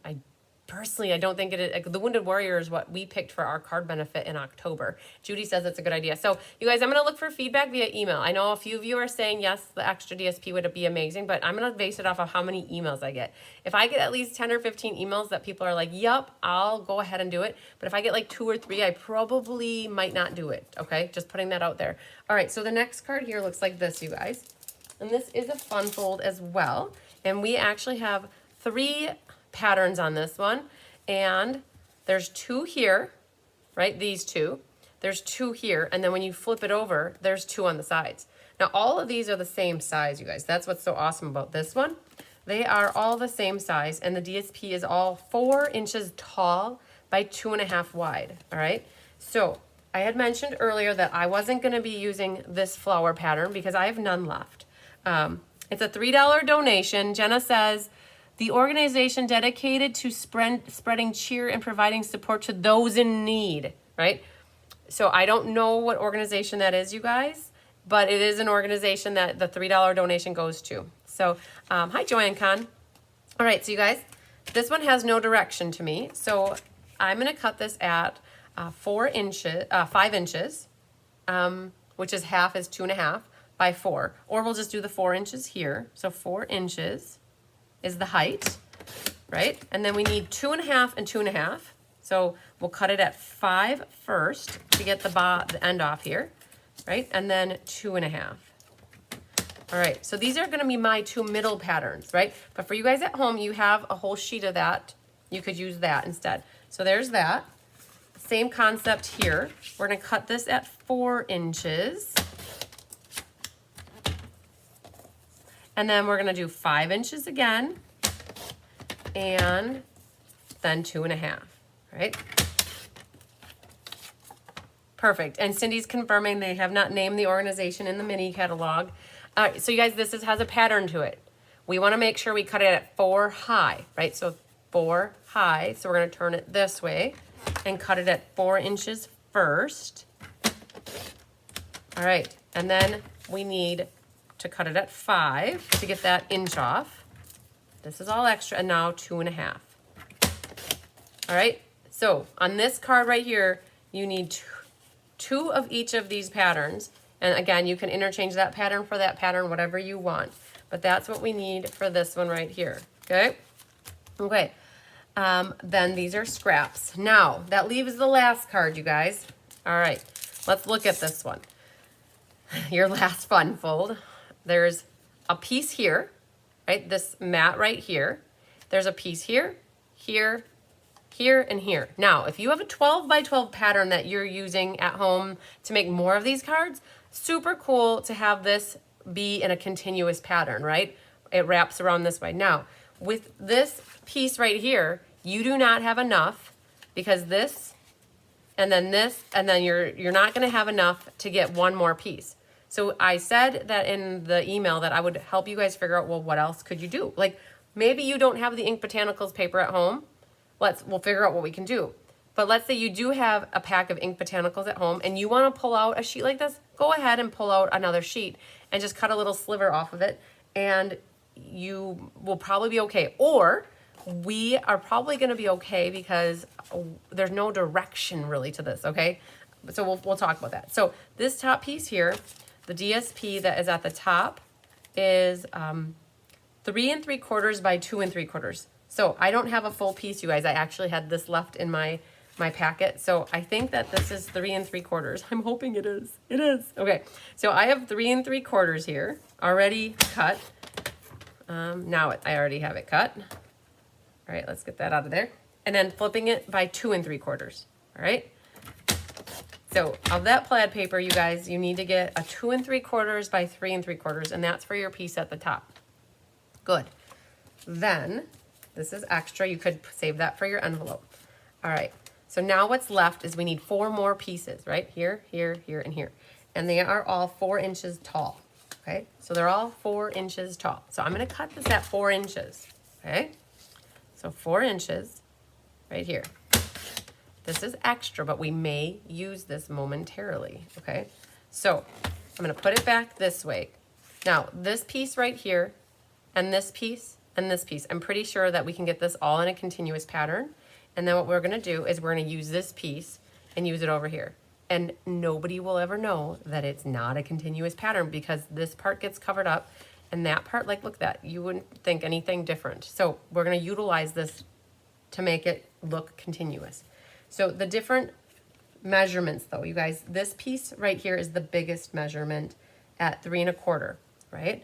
Personally, I don't think it is. The Wounded Warrior is what we picked for our card benefit in October. Judy says it's a good idea. So you guys, I'm going to look for feedback via email. I know a few of you are saying, yes, the extra DSP would be amazing, but I'm going to base it off of how many emails I get. If I get at least 10 or 15 emails that people are like, yup, I'll go ahead and do it. But if I get like 2 or 3, I probably might not do it. Okay, just putting that out there. All right, so the next card here looks like this, you guys. And this is a fun fold as well. And we actually have 3 patterns on this one, and there's 2 here, right? These 2. There's 2 here, and then when you flip it over, there's 2 on the sides. Now all of these are the same size, you guys. That's what's so awesome about this one. They are all the same size, and the DSP is all 4 inches tall by 2.5 wide. All right. So I had mentioned earlier that I wasn't going to be using this flower pattern because I have none left. It's a $3 donation. Jenna says, the organization dedicated to spreading cheer and providing support to those in need, right? So I don't know what organization that is, you guys, but it is an organization that the $3 donation goes to. So, hi, Joanne Kahn. All right, so you guys, this one has no direction to me. So I'm going to cut this at 5 inches, which is half is 2.5 by 4. Or we'll just do the 4 inches here. So 4 inches is the height, right? And then we need 2.5 and 2.5. So we'll cut it at 5 first to get the end off here, right? And then 2.5. All right, so these are gonna be my 2 middle patterns, right? But for you guys at home, you have a whole sheet of that. You could use that instead. So there's that. Same concept here. We're gonna cut this at 4 inches. And then we're gonna do 5 inches again, and then 2.5, right? Perfect. And Cindy's confirming they have not named the organization in the mini catalog. All right, so you guys, this has a pattern to it. We wanna make sure we cut it at 4 high, right? So 4 high, so we're gonna turn it this way and cut it at 4 inches first. All right, and then we need to cut it at 5 to get that inch off. This is all extra, and now 2.5. All right, so on this card right here, you need two of each of these patterns. And again, you can interchange that pattern for that pattern, whatever you want. But that's what we need for this one right here, okay? Okay, then these are scraps. Now, that leaves the last card, you guys. All right, let's look at this one. Your last fun fold. There's a piece here, right? This mat right here. There's a piece here, here, here, and here. Now, if you have a 12 by 12 pattern that you're using at home to make more of these cards, super cool to have this be in a continuous pattern, right? It wraps around this way. Now, with this piece right here, you do not have enough because this, and then you're not gonna have enough to get one more piece. So I said that in the email that I would help you guys figure out, well, what else could you do? Like maybe you don't have the Ink Botanicals paper at home. We'll figure out what we can do. But let's say you do have a pack of Ink Botanicals at home and you want to pull out a sheet like this, go ahead and pull out another sheet and just cut a little sliver off of it and you will probably be okay. Or we are probably going to be okay because there's no direction really to this, okay? So we'll talk about that. So this top piece here, the DSP that is at the top is 3 3/4 by 2 3/4. So I don't have a full piece, you guys. I actually had this left in my packet. So I think that this is 3 3/4. I'm hoping it is. It is. Okay. So I have 3 3/4 here already cut. Now I already have it cut. All right, let's get that out of there. And then flipping it by 2 3/4. All right. So of that plaid paper, you guys, you need to get a 2 3/4 by 3 3/4, and that's for your piece at the top. Good. Then this is extra. You could save that for your envelope. All right. So now what's left is we need 4 more pieces, right? Here, here, here, and here. and they are all 4 inches tall. Okay, so they're all 4 inches tall. So I'm going to cut this at 4 inches. Okay, so 4 inches right here. This is extra, but we may use this momentarily. Okay, so I'm going to put it back this way. Now, this piece right here, and this piece, and this piece, I'm pretty sure that we can get this all in a continuous pattern. And then what we're going to do is we're going to use this piece and use it over here. And nobody will ever know that it's not a continuous pattern because this part gets covered up and that part, like, look at that. You wouldn't think anything different. So we're going to utilize this to make it look continuous. So the different measurements though, you guys, this piece right here is the biggest measurement at 3 1/4, right?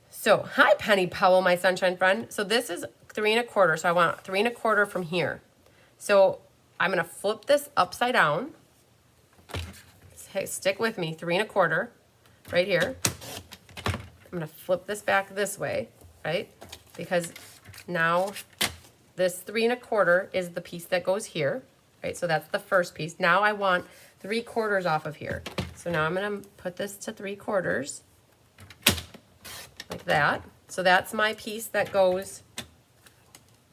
So, hi Penny Powell, my sunshine friend. So this is 3 1/4, so I want 3 1/4 from here. So I'm gonna flip this upside down. Hey, stick with me, 3 1/4, right here. I'm gonna flip this back this way, right? Because now this 3 1/4 is the piece that goes here, right? So that's the first piece. Now I want 3/4 off of here. So now I'm gonna put this to 3/4, like that. So that's my piece that goes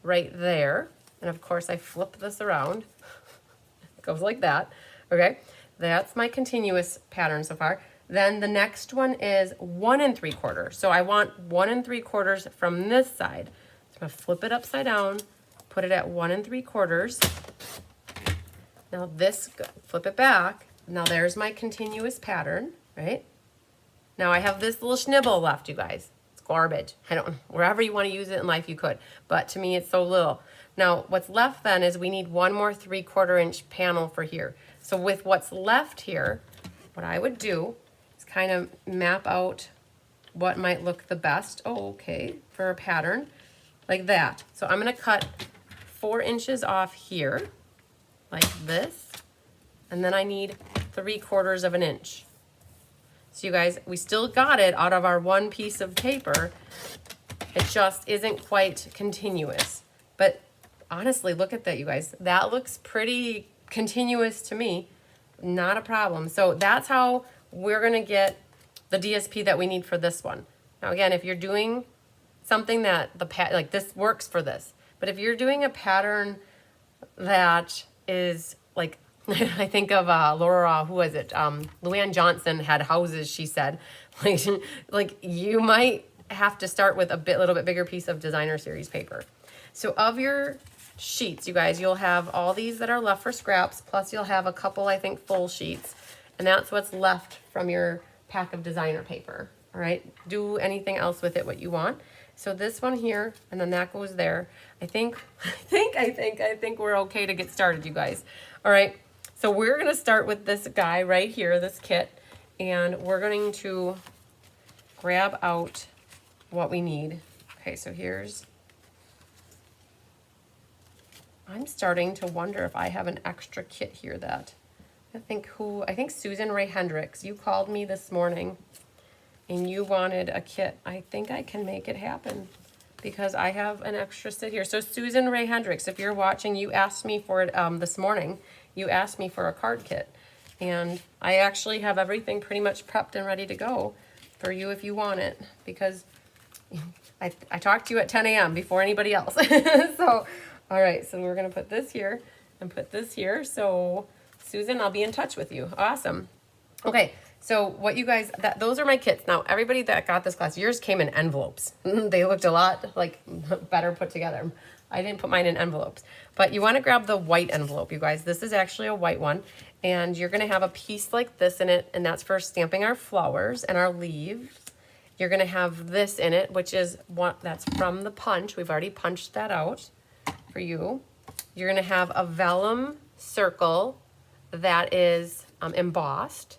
right there. And of course I flip this around. It goes like that, okay? That's my continuous pattern so far. Then the next one is 1 3/4. So I want 1 3/4 from this side. So I'm gonna flip it upside down, put it at 1 3/4. Now this, flip it back. Now there's my continuous pattern, right? Now I have this little schnibble left, you guys. It's garbage. I don't, wherever you want to use it in life, you could. But to me, it's so little. Now what's left then is we need 1 more 3/4 inch panel for here. So with what's left here, what I would do is kind of map out what might look the best. Oh, okay, for a pattern like that. So I'm going to cut 4 inches off here like this. And then I need 3/4 of an inch. So you guys, we still got it out of our one piece of paper. It just isn't quite continuous. But honestly, look at that, you guys. That looks pretty continuous to me. Not a problem. So that's how we're gonna get the DSP that we need for this one. Now again, if you're doing something that like this works for this, but if you're doing a pattern that is like, I think of Laura, who was it? Luann Johnson had houses, she said. Like you might have to start with a little bit bigger piece of designer series paper. So of your sheets, you guys, you'll have all these that are left for scraps, plus you'll have a couple, I think, full sheets. And that's what's left from your pack of designer paper. All right, do anything else with it what you want. So this one here, and then that goes there. I think we're okay to get started, you guys. All right. So we're going to start with this guy right here, this kit, and we're going to grab out what we need. Okay, so I'm starting to wonder if I have an extra kit here that, I think Susan Ray Hendricks, you called me this morning and you wanted a kit. I think I can make it happen because I have an extra sit here. So Susan Ray Hendricks, if you're watching, you asked me for it this morning. You asked me for a card kit, and I actually have everything pretty much prepped and ready to go for you if you want it, because I talked to you at 10 a.m. before anybody else. So, all right, so we're gonna put this here and put this here. So Susan, I'll be in touch with you. Awesome. Okay, so what you guys, those are my kits. Now, everybody that got this class, yours came in envelopes. They looked a lot like better put together. I didn't put mine in envelopes, but you want to grab the white envelope, you guys. This is actually a white one, and you're going to have a piece like this in it, and that's for stamping our flowers and our leaves. You're going to have this in it, which is that's from the punch. We've already punched that out for you. You're going to have a vellum circle that is embossed.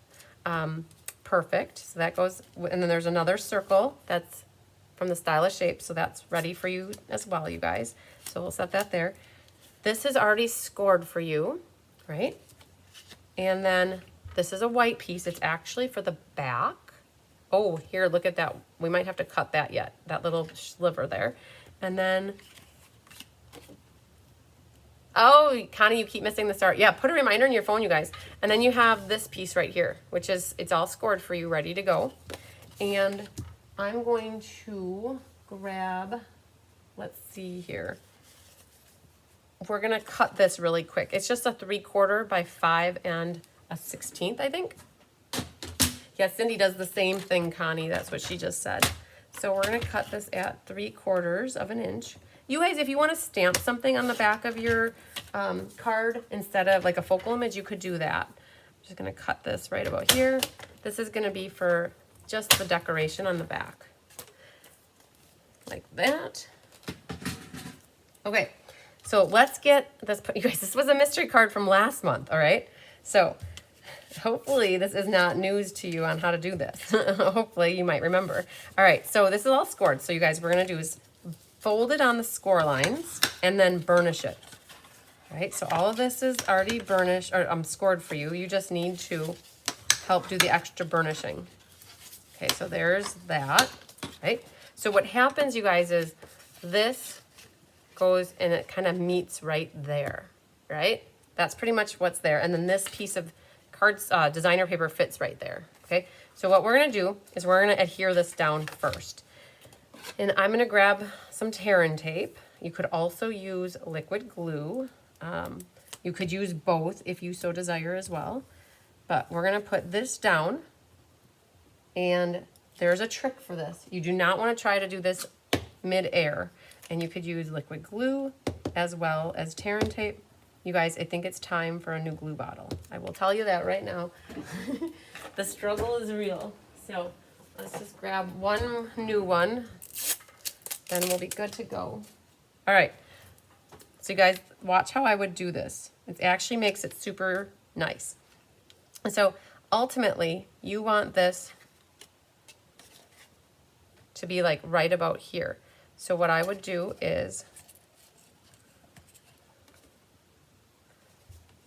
Perfect. So that goes, and then there's another circle that's from the Stylish Shape, so that's ready for you as well, you guys. So we'll set that there. This is already scored for you, right? And then this is a white piece. It's actually for the back. Oh, here, look at that. We might have to cut that yet, that little sliver there. And then Oh, Connie, you keep missing the start. Yeah, put a reminder in your phone, you guys. And then you have this piece right here, which is, it's all scored for you, ready to go. And I'm going to grab, let's see here. We're gonna cut this really quick. It's just a 3/4 by 5 1/16, I think. Yeah, Cindy does the same thing, Connie. That's what she just said. So we're gonna cut this at 3/4 of an inch. You guys, if you want to stamp something on the back of your card instead of like a focal image, you could do that. I'm just going to cut this right about here. This is going to be for just the decoration on the back. Like that. Okay, so let's get this. You guys, this was a mystery card from last month, all right? So hopefully this is not news to you on how to do this. Hopefully you might remember. All right, so this is all scored. So you guys, we're going to do is fold it on the score lines and then burnish it. All right, so all of this is already burnished or scored for you. You just need to help do the extra burnishing. Okay, so there's that, right? So what happens, you guys, is this goes and it kind of meets right there, right? That's pretty much what's there. And then this piece of cards, designer paper fits right there, okay? So what we're gonna do is we're gonna adhere this down first. And I'm gonna grab some tear-in tape. You could also use liquid glue. You could use both if you so desire as well. But we're gonna put this down, and there's a trick for this. You do not wanna try to do this mid-air, and you could use liquid glue as well as tear-in tape. You guys, I think it's time for a new glue bottle. I will tell you that right now. The struggle is real. So let's just grab one new one, then we'll be good to go. All right, so you guys, watch how I would do this. It actually makes it super nice. And so ultimately, you want this to be like right about here. So what I would do is,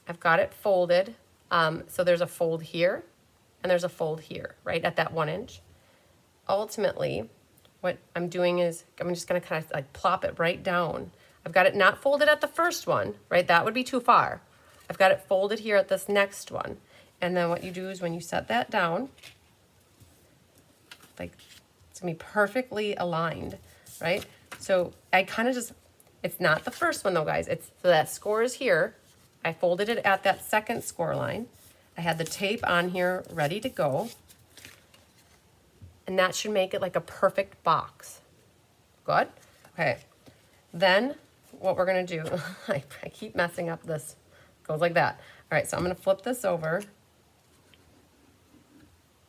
I've got it folded. So there's a fold here and there's a fold here, right at that 1 inch. Ultimately, what I'm doing is I'm just gonna kind of like plop it right down. I've got it not folded at the first one, right? That would be too far. I've got it folded here at this next one. And then what you do is when you set that down, like it's gonna be perfectly aligned, right? So I kind of just, it's not the first one though, guys. It's, so that score is here. I folded it at that second score line. I had the tape on here ready to go. And that should make it like a perfect box. Good? Okay. Then what we're gonna do, I keep messing up this. Goes like that. All right, so I'm gonna flip this over.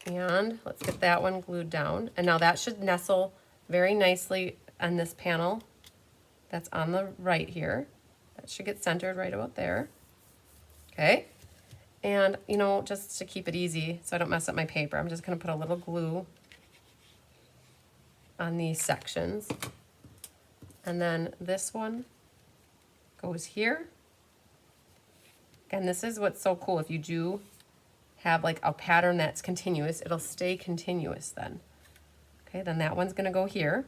And let's get that one glued down. And now that should nestle very nicely on this panel that's on the right here. That should get centered right about there. Okay. And you know, just to keep it easy so I don't mess up my paper, I'm just gonna put a little glue on these sections. And then this one goes here. Again, this is what's so cool. If you do have like a pattern that's continuous, it'll stay continuous then. Okay, then that one's gonna go here,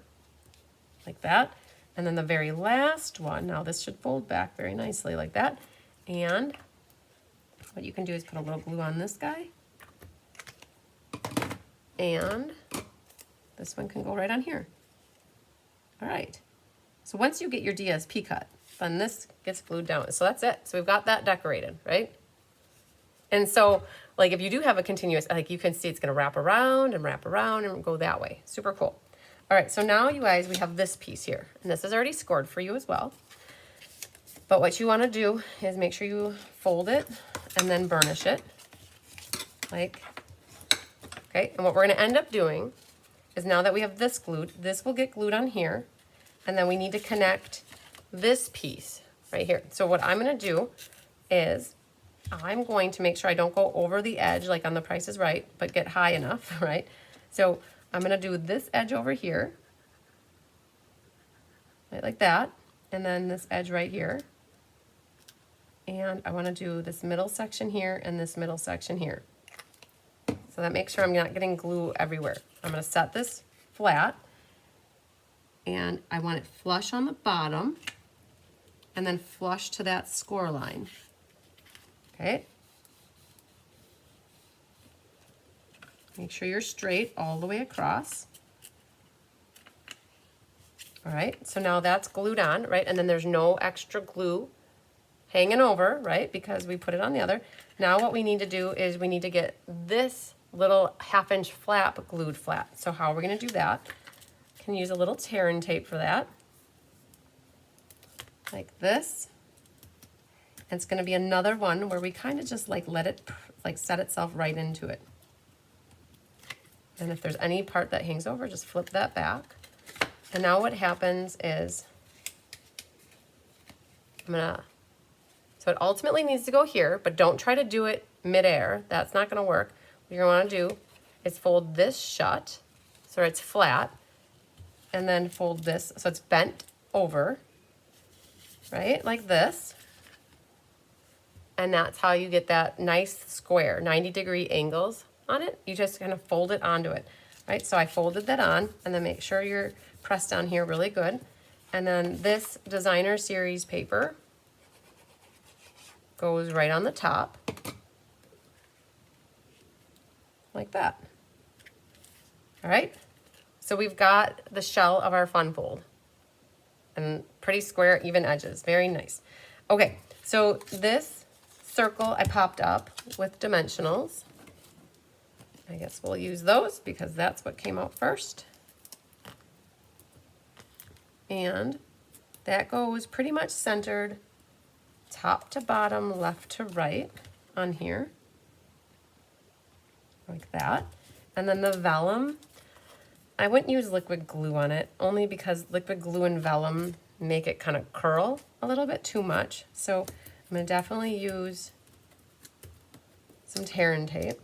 like that. And then the very last one, now this should fold back very nicely like that. And what you can do is put a little glue on this guy. And this one can go right on here. All right. So once you get your DSP cut, then this gets glued down. So that's it. So we've got that decorated, right? And so like if you do have a continuous, like you can see it's gonna wrap around and go that way. Super cool. All right, so now you guys, we have this piece here. And this is already scored for you as well. But what you wanna do is make sure you fold it and then burnish it. Like, okay, and what we're gonna end up doing is now that we have this glued, this will get glued on here. And then we need to connect this piece right here. So what I'm gonna do is I'm going to make sure I don't go over the edge like on The Price is Right, but get high enough, right? So I'm gonna do this edge over here, right, like that. And then this edge right here. And I wanna do this middle section here and this middle section here. So that makes sure I'm not getting glue everywhere. I'm gonna set this flat and I want it flush on the bottom. and then flush to that score line. Okay. Make sure you're straight all the way across. All right, so now that's glued on, right? And then there's no extra glue hanging over, right? Because we put it on the other. Now what we need to do is we need to get this little 1/2 inch flap glued flat. So how are we gonna do that? Can use a little tear and tape for that. Like this. And it's gonna be another one where we kind of just like let it like set itself right into it. And if there's any part that hangs over, just flip that back. And now what happens is, so it ultimately needs to go here, but don't try to do it midair. That's not gonna work. What you're gonna wanna do is fold this shut, so it's flat, and then fold this, so it's bent over, right, like this. And that's how you get that nice square, 90-degree angles on it. You just kind of fold it onto it, right? So I folded that on, and then make sure you're pressed down here really good. And then this designer series paper goes right on the top, like that. All right, so we've got the shell of our fun fold, and pretty square, even edges, very nice. Okay, so this circle I popped up with dimensionals. I guess we'll use those because that's what came out first. And that goes pretty much centered top to bottom, left to right on here, like that. And then the vellum, I wouldn't use liquid glue on it, only because liquid glue and vellum make it kind of curl a little bit too much. So I'm gonna definitely use some tear and tape.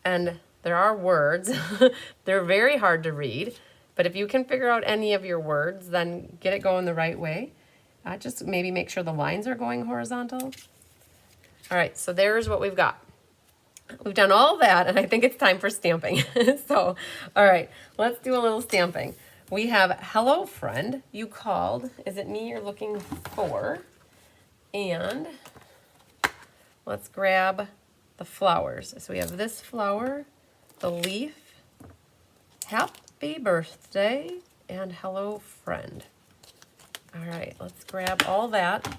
And there are words, they're very hard to read, but if you can figure out any of your words, then get it going the right way. Just maybe make sure the lines are going horizontal. All right, so there's what we've got. We've done all that, and I think it's time for stamping. So, all right, let's do a little stamping. We have hello friend, you called. Is it me you're looking for? And let's grab the flowers. So we have this flower, the leaf, happy birthday, and hello friend. All right, let's grab all that.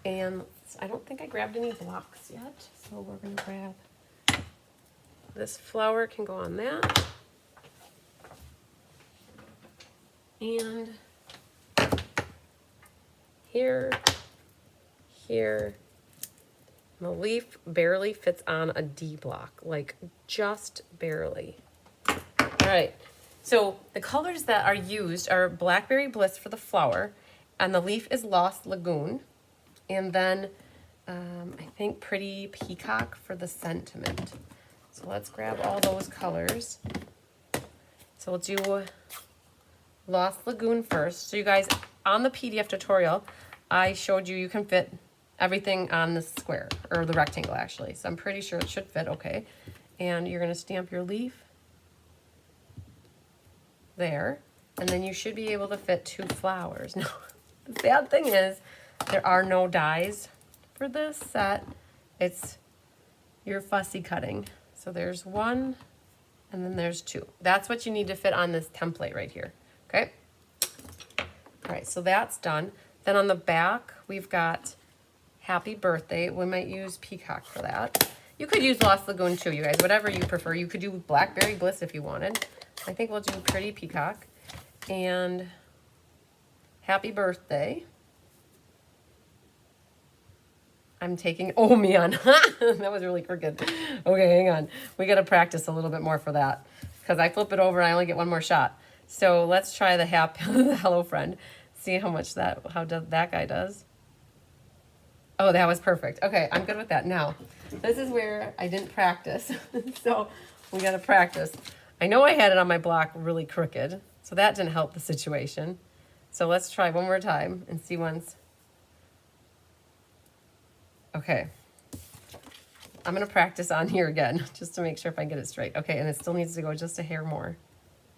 And I don't think I grabbed any blocks yet, so we're gonna grab this flower, can go on that. And here, here. The leaf barely fits on a D block, like just barely. All right, so the colors that are used are Blackberry Bliss for the flower, and the leaf is Lost Lagoon, and then I think Pretty Peacock for the sentiment. So let's grab all those colors. So we'll do Lost Lagoon first. So you guys, on the PDF tutorial, I showed you can fit everything on the square, or the rectangle actually. So I'm pretty sure it should fit okay. And you're gonna stamp your leaf there, and then you should be able to fit 2 flowers. Now, the sad thing is, there are no dies for this set. It's your fussy cutting. So there's 1, and then there's 2. That's what you need to fit on this template right here, okay? All right, so that's done. Then on the back, we've got happy birthday. We might use Peacock for that. You could use Lost Lagoon too, you guys, whatever you prefer. You could do Blackberry Bliss if you wanted. I think we'll do Pretty Peacock. And happy birthday. I'm taking, oh man, that was really crooked. Okay, hang on. We gotta practice a little bit more for that, because I flip it over, I only get 1 more shot. So let's try the the hello friend. See how that guy does. Oh, that was perfect. Okay, I'm good with that. Now, this is where I didn't practice. So we gotta practice. I know I had it on my block really crooked, so that didn't help the situation. So let's try one more time and see once. Okay. I'm gonna practice on here again, just to make sure if I get it straight. Okay, and it still needs to go just a hair more.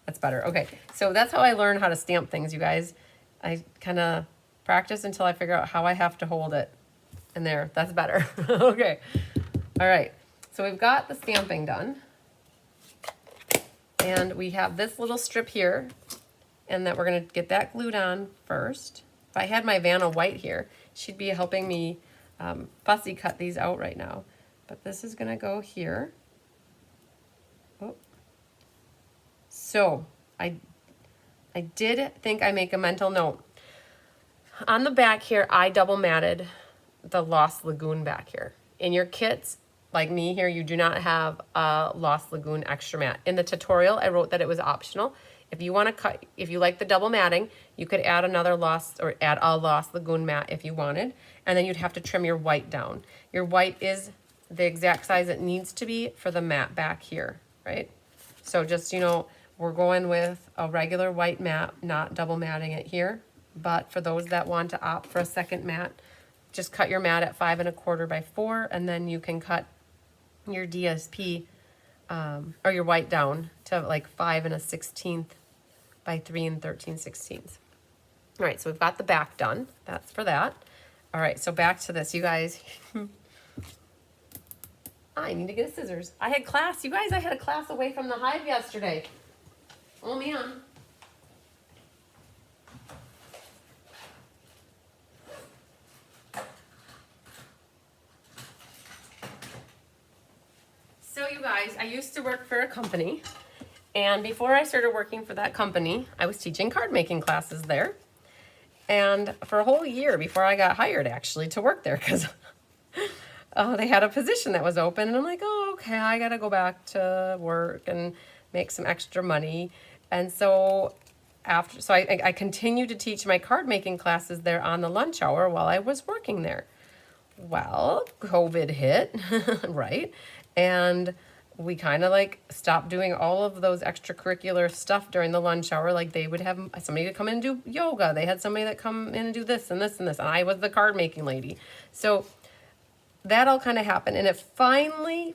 That's better. Okay, so that's how I learn how to stamp things, you guys. I kind of Practice until I figure out how I have to hold it. And there, that's better. Okay. All right. So we've got the stamping done. And we have this little strip here, and that we're going to get that glued on first. If I had my Vanna White here, she'd be helping me fussy cut these out right now. But this is going to go here. Oh. So I did think I make a mental note. On the back here, I double matted the Lost Lagoon back here. In your kits, like me here, you do not have a Lost Lagoon extra mat. In the tutorial, I wrote that it was optional. If you want to cut, if you like the double matting, you could add another add a Lost Lagoon mat if you wanted, and then you'd have to trim your white down. Your white is the exact size it needs to be for the mat back here, right? So just, you know, we're going with a regular white mat, not double matting it here. But for those that want to opt for a second mat, just cut your mat at 5 1/4 by 4, and then you can cut your DSP or your white down to like 5 1/16 by 3 13/16. All right, so we've got the back done. That's for that. All right, so back to this, you guys. I need to get a scissors. I had class, you guys. I had a class away from the hive yesterday. Oh man. So you guys, I used to work for a company, and before I started working for that company, I was teaching card making classes there. And for a whole year before I got hired actually to work there, because they had a position that was open, and I'm like, oh, okay, I gotta go back to work and make some extra money. And so I continued to teach my card making classes there on the lunch hour while I was working there. Well, COVID hit, right? And we kind of like stopped doing all of those extracurricular stuff during the lunch hour. Like they would have somebody to come in and do yoga. They had somebody that come in and do this and this and this. And I was the card making lady. So that all kind of happened. And it finally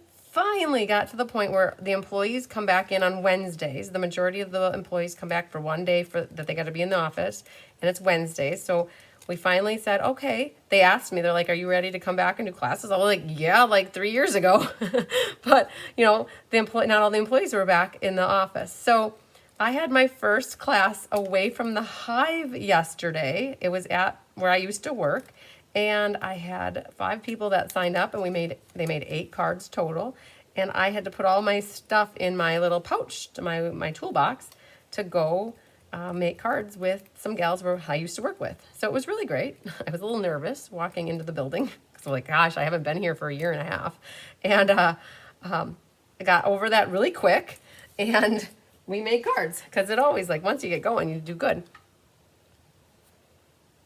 got to the point where the employees come back in on Wednesdays. The majority of the employees come back for one day that they got to be in the office. And it's Wednesdays. So we finally said, okay. They asked me, they're like, are you ready to come back and do classes? I was like, yeah, like 3 years ago. But, you know, not all the employees were back in the office. So I had my first class away from the hive yesterday. It was at where I used to work. And I had 5 people that signed up, and they made 8 cards total. And I had to put all my stuff in my little pouch, to my toolbox, to go make cards with some gals where I used to work with. So it was really great. I was a little nervous walking into the building because I'm like, gosh, I haven't been here for a year and a half. And I got over that really quick, and we made cards because it always, like, once you get going, you do good.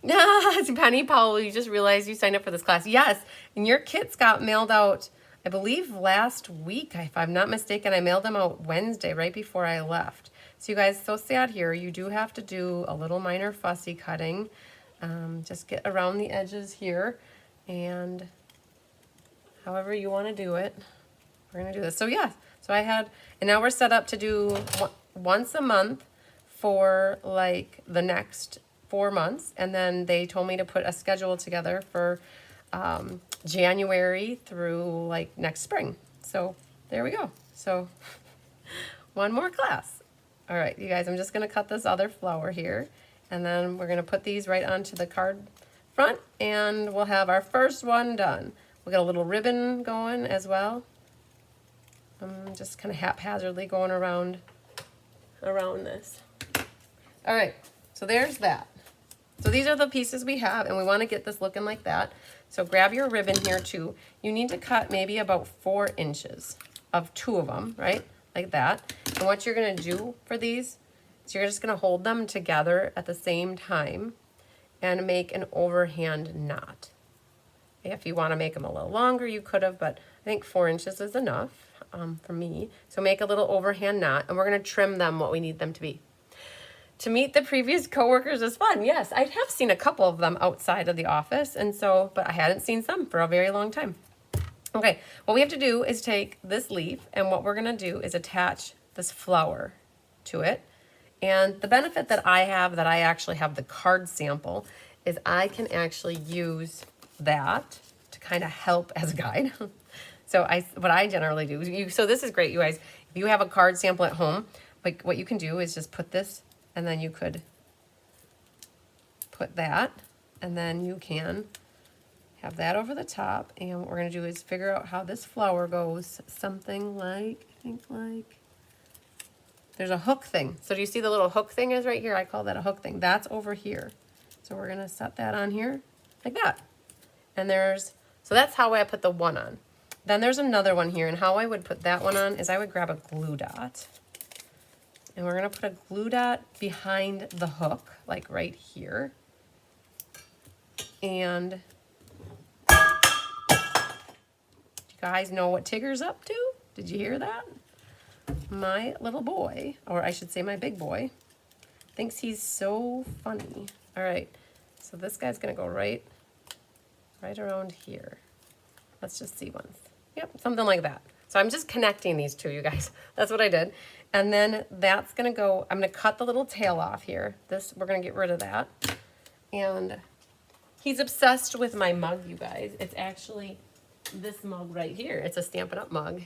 Penny Powell, you just realized you signed up for this class. Yes, and your kits got mailed out, I believe, last week. If I'm not mistaken, I mailed them out Wednesday, right before I left. So you guys, so sad here. You do have to do a little minor fussy cutting. Just get around the edges here, and however you want to do it, we're going to do this. So yeah, so and now we're set up to do once a month for like the next 4 months, and then they told me to put a schedule together for January through like next spring. So there we go. So one more class. All right, you guys, I'm just going to cut this other flower here, and then we're going to put these right onto the card front, and we'll have our first one done. We'll get a little ribbon going as well. I'm just kind of haphazardly going around this. All right, so there's that. So these are the pieces we have, and we want to get this looking like that. So grab your ribbon here too. You need to cut maybe about 4 inches of 2 of them, right? Like that. And what you're going to do for these is you're just going to hold them together at the same time and make an overhand knot. If you want to make them a little longer, you could have, but I think 4 inches is enough for me. So make a little overhand knot, and we're going to trim them what we need them to be. To meet the previous coworkers is fun. Yes, I have seen a couple of them outside of the office, but I hadn't seen some for a very long time. Okay, what we have to do is take this leaf, and what we're going to do is attach this flower to it. And the benefit that I actually have the card sample, is I can actually use that to kind of help as a guide. So what I generally do, so this is great, you guys. If you have a card sample at home, like what you can do is just put this, and then you could put that, and then you can have that over the top. And what we're gonna do is figure out how this flower goes. Something like, I think like, there's a hook thing. So do you see the little hook thing is right here? I call that a hook thing. That's over here. So we're gonna set that on here like that. And so that's how I put the one on. Then there's another one here, and how I would put that one on is I would grab a glue dot. And we're gonna put a glue dot behind the hook, like right here. And you guys know what Tigger's up to? Did you hear that? My little boy, or I should say my big boy, thinks he's so funny. All right, so this guy's gonna go right around here. Let's just see once. Yep, something like that. So I'm just connecting these two, you guys. That's what I did. And then that's gonna go, I'm gonna cut the little tail off here. We're gonna get rid of that. And he's obsessed with my mug, you guys. It's actually this mug right here. It's a Stampin' Up mug.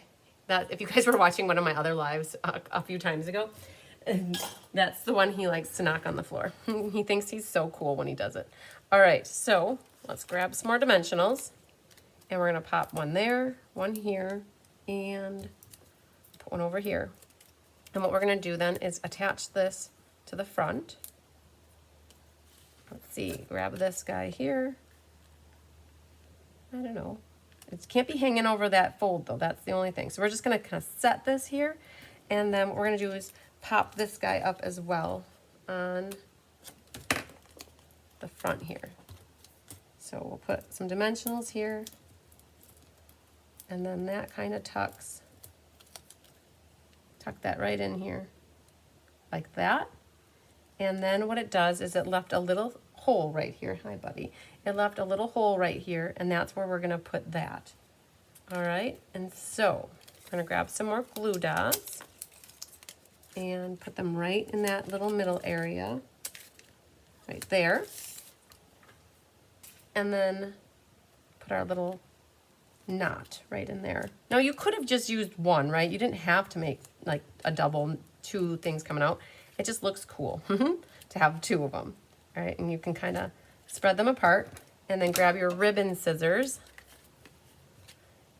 That, if you guys were watching one of my other lives a few times ago, and that's the one he likes to knock on the floor. He thinks he's so cool when he does it. All right, so let's grab some more dimensionals. And we're gonna pop one there, one here, and put one over here. And what we're gonna do then is attach this to the front. Let's see, grab this guy here. I don't know. It can't be hanging over that fold though, that's the only thing. So we're just gonna kind of set this here, and then what we're gonna do is pop this guy up as well on the front here. So we'll put some dimensionals here, and then that kind of tuck that right in here, like that. And then what it does is it left a little hole right here. Hi, buddy. It left a little hole right here, and that's where we're gonna put that. All right, and so we're gonna grab some more glue dots and put them right in that little middle area, right there. And then put our little knot right in there. Now you could have just used one, right? You didn't have to make like a double, two things coming out. It just looks cool to have two of them. All right, and you can kind of spread them apart, and then grab your ribbon scissors.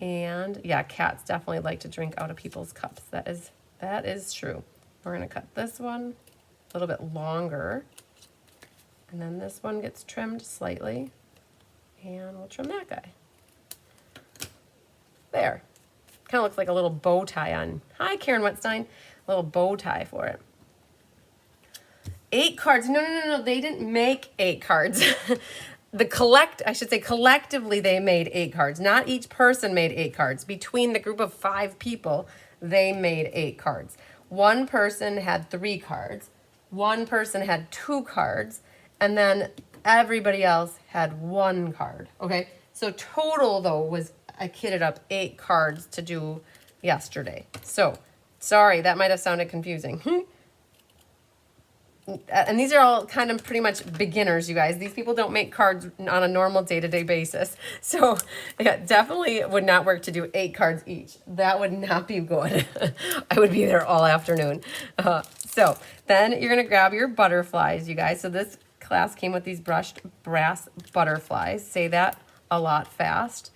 And yeah, cats definitely like to drink out of people's cups. That is true. We're gonna cut this one a little bit longer, and then this one gets trimmed slightly, and we'll trim that guy. There. Kind of looks like a little bow tie on. Hi, Karen Wetstein. A little bow tie for it. 8 cards. No. They didn't make 8 cards. I should say collectively they made 8 cards. Not each person made 8 cards. Between the group of 5 people, they made 8 cards. One person had 3 cards. One person had 2 cards. And then everybody else had 1 card. Okay? So total, though, was, I kidded up, 8 cards to do yesterday. So, sorry, that might have sounded confusing. And these are all kind of pretty much beginners, you guys. These people don't make cards on a normal day-to-day basis. So yeah, definitely would not work to do 8 cards each. That would not be good. I would be there all afternoon. So then you're gonna grab your butterflies, you guys. So this class came with these brushed brass butterflies. Say that a lot fast.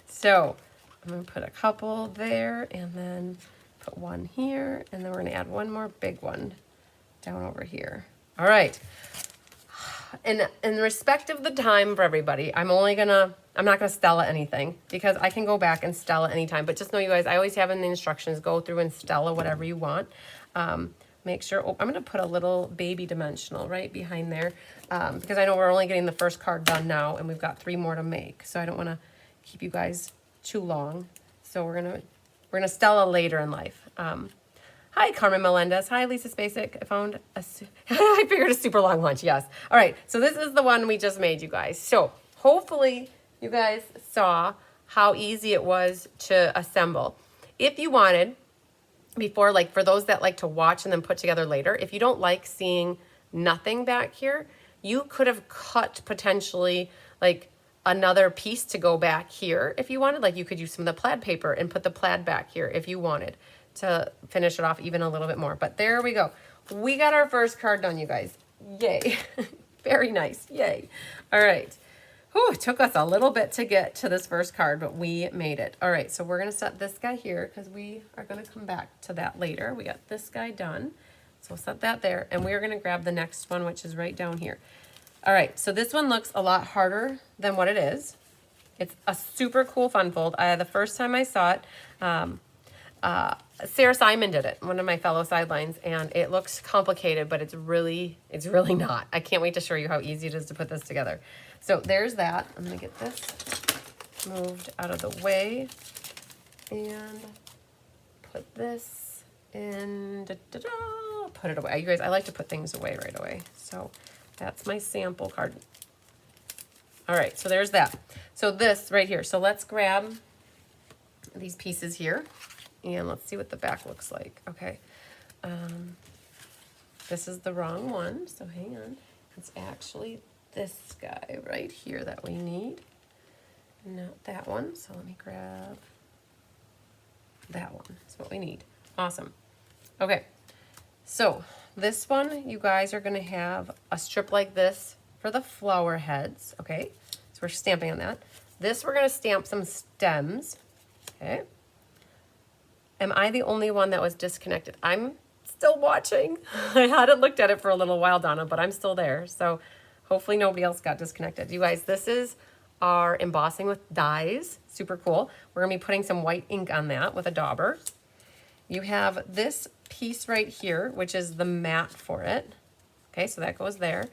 So I'm gonna put a couple there, and then put one here, and then we're gonna add one more big one down over here. All right. And in respect of the time for everybody, I'm not gonna Stella anything, because I can go back and Stella anytime. But just know, you guys, I always have in the instructions, go through and Stella whatever you want. Make sure, I'm gonna put a little baby dimensional right behind there, because I know we're only getting the first card done now, and we've got 3 more to make. So I don't wanna keep you guys too long. So we're gonna Stella later in life. Hi, Carmen Melendez. Hi, Lisa Spacek. I found I figured a super long lunch, yes. All right, so this is the one we just made, you guys. So hopefully you guys saw how easy it was to assemble. If you wanted, before, like for those that like to watch and then put together later, if you don't like seeing nothing back here, You could have cut potentially like another piece to go back here if you wanted. Like you could use some of the plaid paper and put the plaid back here if you wanted to finish it off even a little bit more. But there we go. We got our first card done, you guys. Yay. Very nice. Yay. All right. Whew, it took us a little bit to get to this first card, but we made it. All right, so we're going to set this guy here because we are going to come back to that later. We got this guy done. So we'll set that there, and we are going to grab the next one, which is right down here. All right, so this one looks a lot harder than what it is. It's a super cool fun fold. The first time I saw it, Sarah Simon did it, one of my fellow sidelines, and it looks complicated, but it's really not. I can't wait to show you how easy it is to put this together. So there's that. I'm going to get this moved out of the way and put this in, put it away. You guys, I like to put things away right away. So that's my sample card. All right, so there's that. So this right here. So let's grab these pieces here and let's see what the back looks like. Okay. This is the wrong one, so hang on. It's actually this guy right here that we need, not that one. So let me grab that one. That's what we need. Awesome. Okay, so this one, you guys are going to have a strip like this for the flower heads. Okay, so we're stamping on that. This we're going to stamp some stems. Okay. Am I the only one that was disconnected? I'm still watching. I hadn't looked at it for a little while, Donna, but I'm still there. So hopefully nobody else got disconnected. You guys, this is our embossing with dies. Super cool. We're going to be putting some white ink on that with a dauber. You have this piece right here, which is the mat for it. Okay, so that goes there.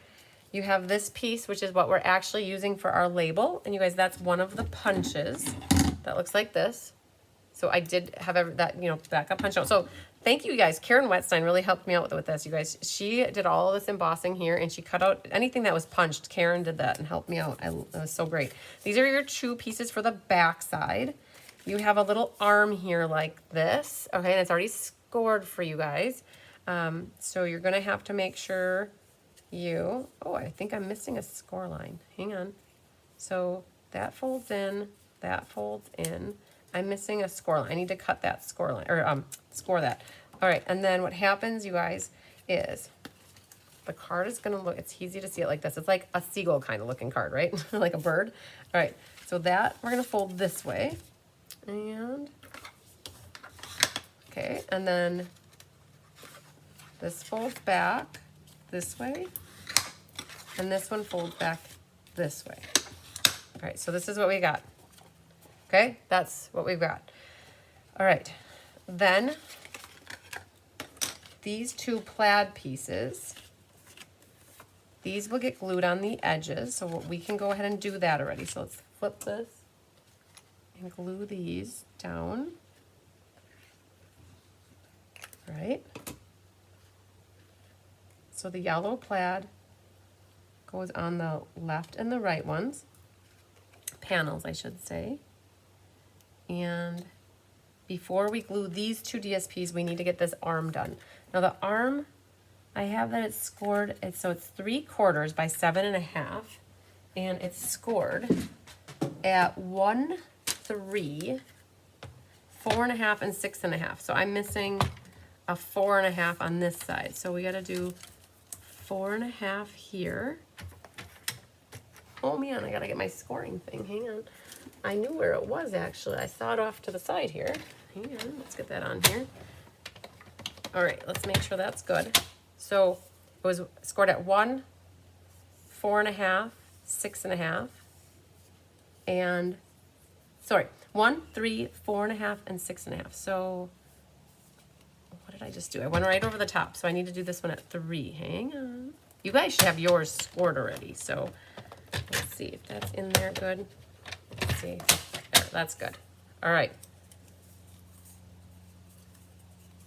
You have this piece, which is what we're actually using for our label. And you guys, that's one of the punches that looks like this. So I did have that, backup punch out. So thank you guys. Karen Wetstein really helped me out with this, you guys. She did all of this embossing here, and she cut out anything that was punched. Karen did that and helped me out. It was so great. These are your two pieces for the back side. You have a little arm here like this. Okay, and it's already scored for you guys. So you're going to have to make sure I think I'm missing a score line. Hang on. So that folds in, that folds in. I'm missing a score line. I need to cut that score line, or score that. All right, and then what happens, you guys, is the card is gonna look, it's easy to see it like this. It's like a seagull kind of looking card, right? Like a bird. All right, so that we're gonna fold this way. And, okay, and then this folds back this way, and this one folds back this way. All right, so this is what we got. Okay, that's what we've got. All right, then these two plaid pieces, these will get glued on the edges, so we can go ahead and do that already. So let's flip this and glue these down. All right. So the yellow plaid goes on the left and the right ones, panels, I should say. And before we glue these two DSPs, we need to get this arm done. Now the arm, I have that it's scored, so it's 3/4 by 7.5, and it's scored at 1, 3, 4.5, and 6.5. So I'm missing a 4.5 on this side. So we gotta do 4.5 here. Oh man, I gotta get my scoring thing, hang on. I knew where it was actually. I saw it off to the side here. Hang on, let's get that on here. All right, let's make sure that's good. So it was scored at 1, 4.5, 6.5, and 1, 3, 4.5, and 6.5. So what did I just do? I went right over the top, so I need to do this one at 3. Hang on. You guys should have yours scored already, so let's see if that's in there good. Let's see. There, that's good. All right.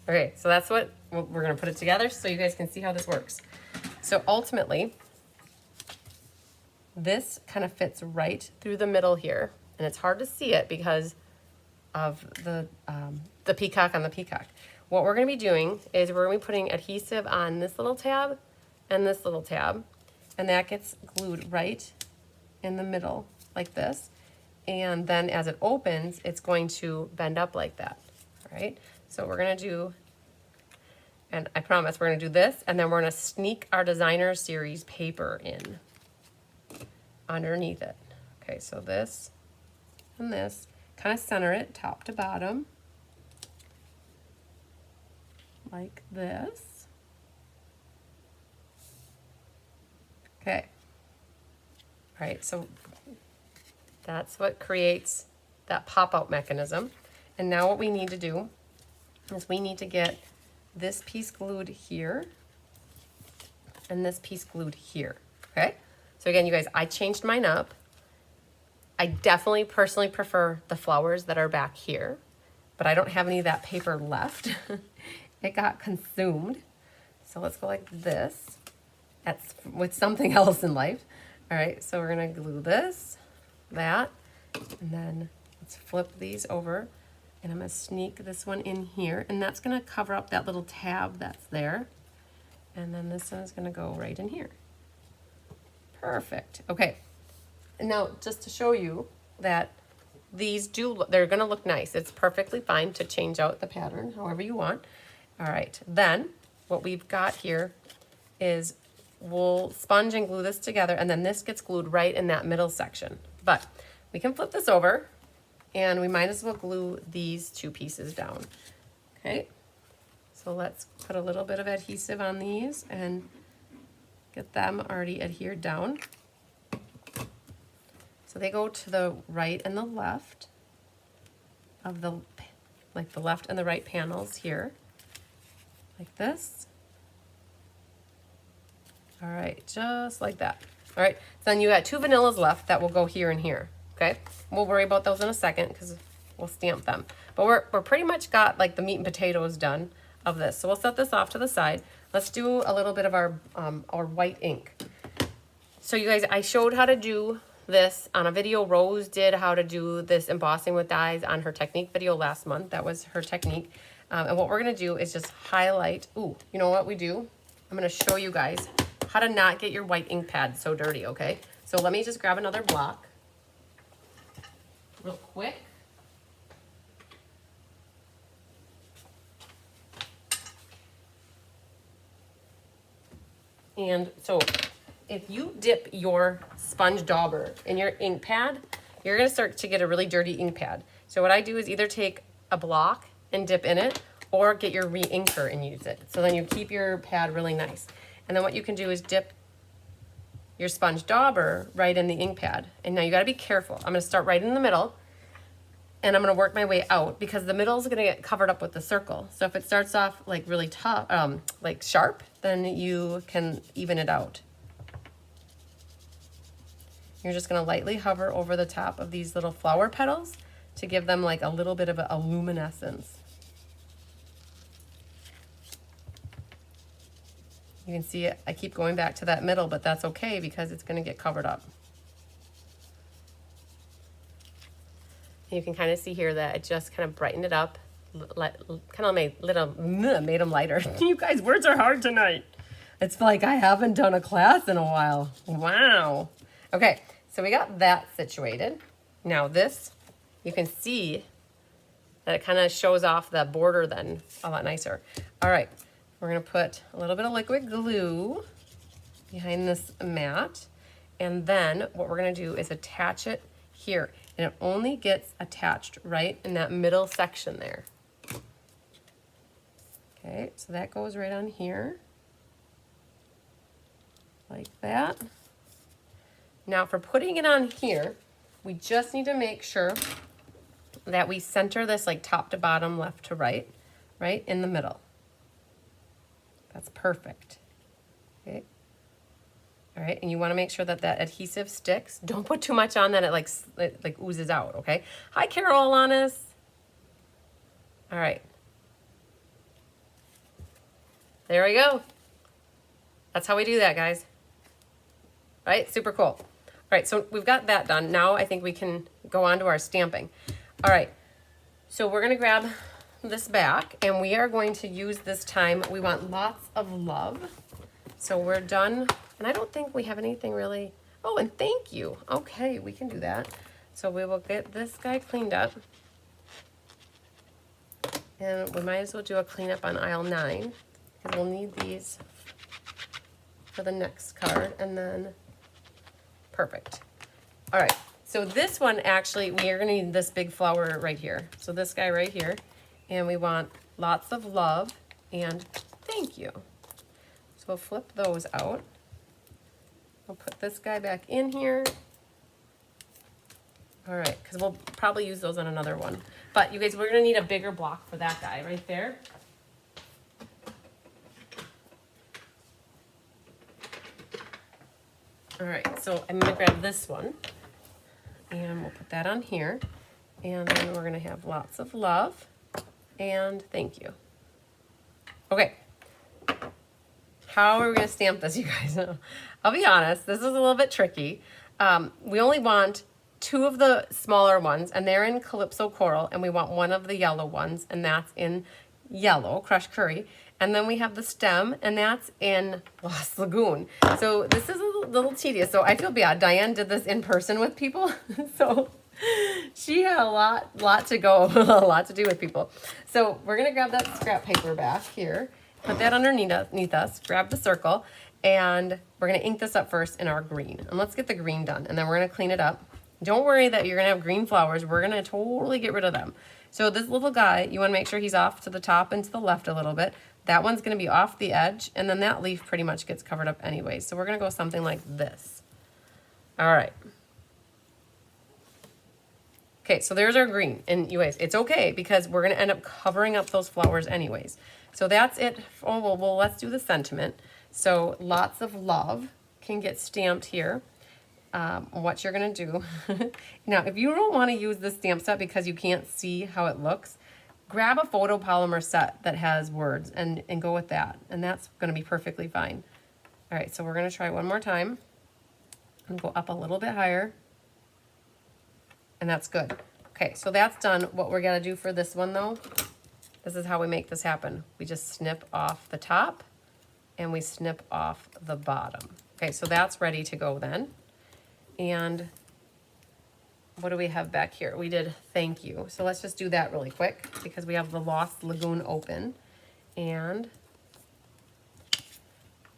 Okay, so that's what we're going to put it together so you guys can see how this works. So ultimately, this kind of fits right through the middle here, and it's hard to see it because of the peacock on the peacock. What we're going to be doing is we're going to be putting adhesive on this little tab and this little tab, and that gets glued right in the middle like this. And then as it opens, it's going to bend up like that, all right? So we're gonna do, and I promise we're gonna do this, and then we're gonna sneak our designer series paper in underneath it. Okay, so this and this, kind of center it top to bottom, like this. Okay, all right, so that's what creates that pop-out mechanism. And now what we need to do is we need to get this piece glued here and this piece glued here, okay? So again, you guys, I changed mine up. I definitely personally prefer the flowers that are back here, but I don't have any of that paper left. It got consumed. So let's go like this. That's with something else in life. All right, so we're gonna glue this, that, and then let's flip these over, and I'm gonna sneak this one in here, and that's gonna cover up that little tab that's there. And then this one is gonna go right in here. Perfect, okay. And now just to show you that these they're gonna look nice. It's perfectly fine to change out the pattern however you want. All right, then what we've got here is we'll sponge and glue this together, and then this gets glued right in that middle section. But we can flip this over, and we might as well glue these two pieces down. Okay, so let's put a little bit of adhesive on these and get them already adhered down. So they go to the right and the left of the, like the left and the right panels here, like this. All right, just like that. All right, so then you got 2 vanillas left that will go here and here, okay? We'll worry about those in a second because we'll stamp them. But we're pretty much got like the meat and potatoes done of this. So we'll set this off to the side. Let's do a little bit of our white ink. So you guys, I showed how to do this on a video. Rose did how to do this embossing with dyes on her technique video last month. That was her technique. And what we're gonna do is just highlight. Ooh, you know what we do? I'm gonna show you guys how to not get your white ink pad so dirty, okay? So let me just grab another block real quick. And so if you dip your sponge dauber in your ink pad, you're gonna start to get a really dirty ink pad. So what I do is either take a block and dip in it, or get your re-inker and use it. So then you keep your pad really nice. And then what you can do is dip your sponge dauber right in the ink pad. And now you gotta be careful. I'm gonna start right in the middle, and I'm gonna work my way out because the middle is gonna get covered up with the circle. So if it starts off like really tough, like sharp, then you can even it out. You're just gonna lightly hover over the top of these little flower petals to give them like a little bit of a luminescence. You can see it, I keep going back to that middle, but that's okay because it's gonna get covered up. And you can kind of see here that it just kind of brightened it up, kind of made them lighter. You guys, words are hard tonight. It's like I haven't done a class in a while. Wow. Okay, so we got that situated. Now this, you can see that it kind of shows off the border then a lot nicer. All right. We're gonna put a little bit of liquid glue behind this mat, and then what we're gonna do is attach it here, and it only gets attached right in that middle section there. Okay, so that goes right on here, like that. Now for putting it on here, we just need to make sure that we center this like top to bottom, left to right, right in the middle. That's perfect. Okay. All right, and you want to make sure that that adhesive sticks. Don't put too much on that it like oozes out, okay? Hi, Carol Alanis. All right. There we go. That's how we do that, guys. Right? Super cool. All right, so we've got that done. Now I think we can go on to our stamping. All right, so we're gonna grab this back, and we are going to use this time, we want lots of love. So we're done And I don't think we have anything really. Oh, and thank you. Okay, we can do that. So we will get this guy cleaned up. And we might as well do a cleanup on aisle 9, because we'll need these for the next card. And then, perfect. All right, so this one actually, we are gonna need this big flower right here. So this guy right here, and we want lots of love and thank you. So we'll flip those out. We'll put this guy back in here. All right, because we'll probably use those on another one. But you guys, we're gonna need a bigger block for that guy right there. All right, so I'm gonna grab this one and we'll put that on here. And then we're gonna have lots of love and thank you. Okay, how are we gonna stamp this, you guys? I'll be honest, this is a little bit tricky. We only want 2 of the smaller ones, and they're in Calypso Coral, and we want 1 of the yellow ones, and that's in yellow, crushed curry. And then we have the stem, and that's in Lost Lagoon. So this is a little tedious, so I feel bad. Diane did this in person with people, so she had a lot to go, a lot to do with people. So we're gonna grab that scrap paper back here, put that underneath us, grab the circle, and we're gonna ink this up first in our green. And let's get the green done, and then we're gonna clean it up. Don't worry that you're gonna have green flowers. We're gonna totally get rid of them. So this little guy, you wanna make sure he's off to the top and to the left a little bit. That one's gonna be off the edge, and then that leaf pretty much gets covered up anyway. So we're gonna go something like this. All right. Okay, so there's our green. And you guys, it's okay because we're gonna end up covering up those flowers anyways. So that's it. Oh, well, let's do the sentiment. So lots of love can get stamped here. What you're gonna do. Now, if you don't wanna use this stamp set because you can't see how it looks, grab a photopolymer set that has words and go with that. And that's gonna be perfectly fine. All right, so we're gonna try one more time and go up a little bit higher. And that's good. Okay, so that's done. What we're gonna do for this one though, this is how we make this happen. We just snip off the top and we snip off the bottom. Okay, so that's ready to go then. And what do we have back here? We did thank you. So let's just do that really quick because we have the Lost Lagoon open. And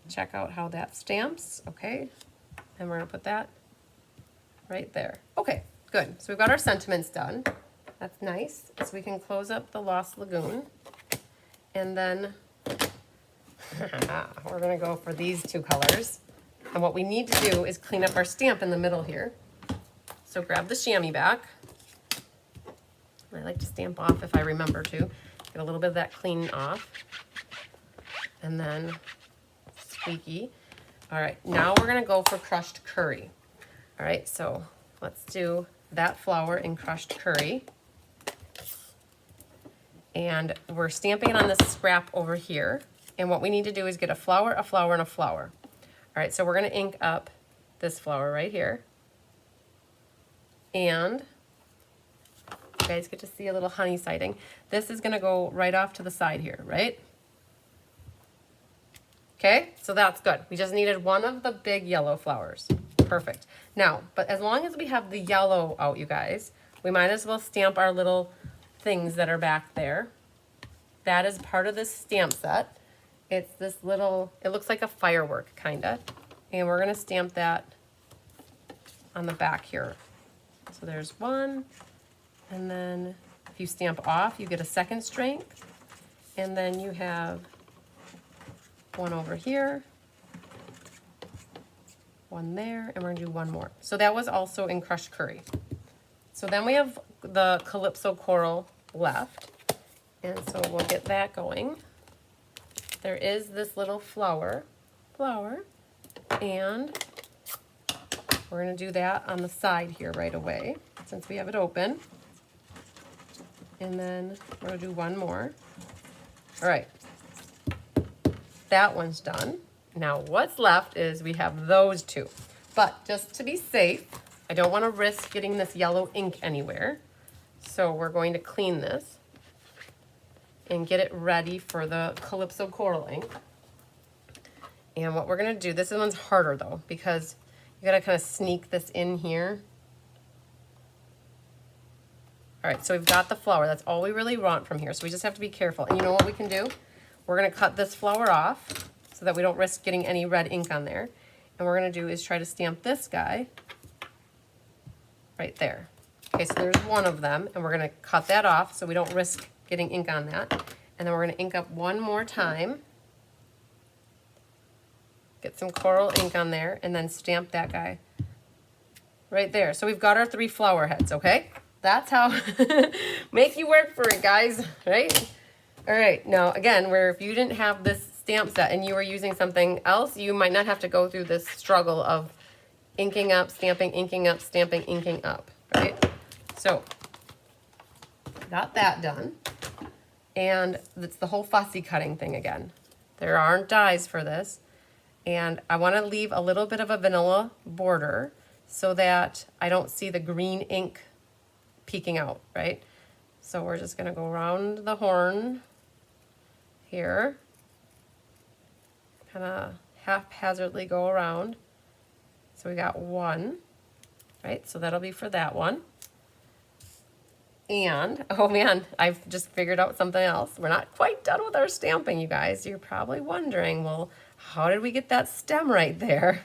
check out how that stamps. Okay, and we're gonna put that right there. Okay, good. So we've got our sentiments done. That's nice. So we can close up the Lost Lagoon. And then we're gonna go for these 2 colors. And what we need to do is clean up our stamp in the middle here. So grab the chamois back. I like to stamp off if I remember to. Get a little bit of that clean off. And then squeaky. All right, now we're gonna go for crushed curry. All right, so let's do that flower in crushed curry. And we're stamping it on this scrap over here. And what we need to do is get a flower, and a flower. All right, so we're gonna ink up this flower right here. And you guys get to see a little honey siding. This is gonna go right off to the side here, right? Okay, so that's good. We just needed 1 of the big yellow flowers. Perfect. Now, but as long as we have the yellow out, you guys, we might as well stamp our little things that are back there. That is part of this stamp set. It's this little, it looks like a firework kinda. And we're gonna stamp that on the back here. So there's 1, and then if you stamp off, you get a second strength. And then you have 1 over here, 1 there, and we're gonna do 1 more. So that was also in crushed curry. So then we have the Calypso Coral left. And so we'll get that going. There is this little flower, and we're gonna do that on the side here right away, since we have it open. And then we're gonna do 1 more. All right, that one's done. Now what's left is we have those 2. But just to be safe, I don't wanna risk getting this yellow ink anywhere. So we're going to clean this and get it ready for the Calypso Coral ink. And what we're gonna do, this one's harder though, because you gotta kind of sneak this in here. All right, so we've got the flower. That's all we really want from here. So we just have to be careful. And you know what we can do? We're gonna cut this flower off so that we don't risk getting any red ink on there. And what we're gonna do is try to stamp this guy right there. Okay, so there's one of them, and we're gonna cut that off so we don't risk getting ink on that. And then we're gonna ink up one more time. Get some coral ink on there, and then stamp that guy right there. So we've got our 3 flower heads, okay? That's how, make you work for it, guys, right? All right, now again, where if you didn't have this stamp set and you were using something else, you might not have to go through this struggle of inking up, stamping, inking up, stamping, inking up, right? So, got that done. And it's the whole fussy cutting thing again. There aren't dies for this. And I want to leave a little bit of a vanilla border so that I don't see the green ink peeking out, right? So we're just going to go around the horn here. Kind of haphazardly go around. So we got 1, right? So that'll be for that one. And, oh man, I've just figured out something else. We're not quite done with our stamping, you guys. You're probably wondering, well, how did we get that stem right there?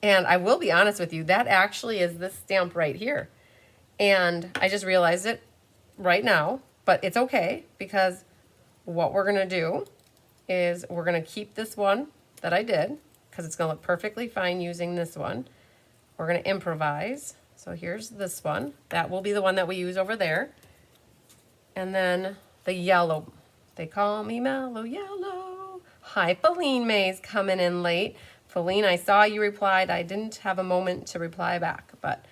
And I will be honest with you, that actually is this stamp right here. And I just realized it right now, but it's okay, because what we're gonna do is we're gonna keep this one that I did, because it's gonna look perfectly fine using this one. We're gonna improvise. So here's this one. That will be the one that we use over there. And then the yellow. They call me Mellow Yellow. Hi, Feline May's coming in late. Feline, I saw you replied. I didn't have a moment to reply back, but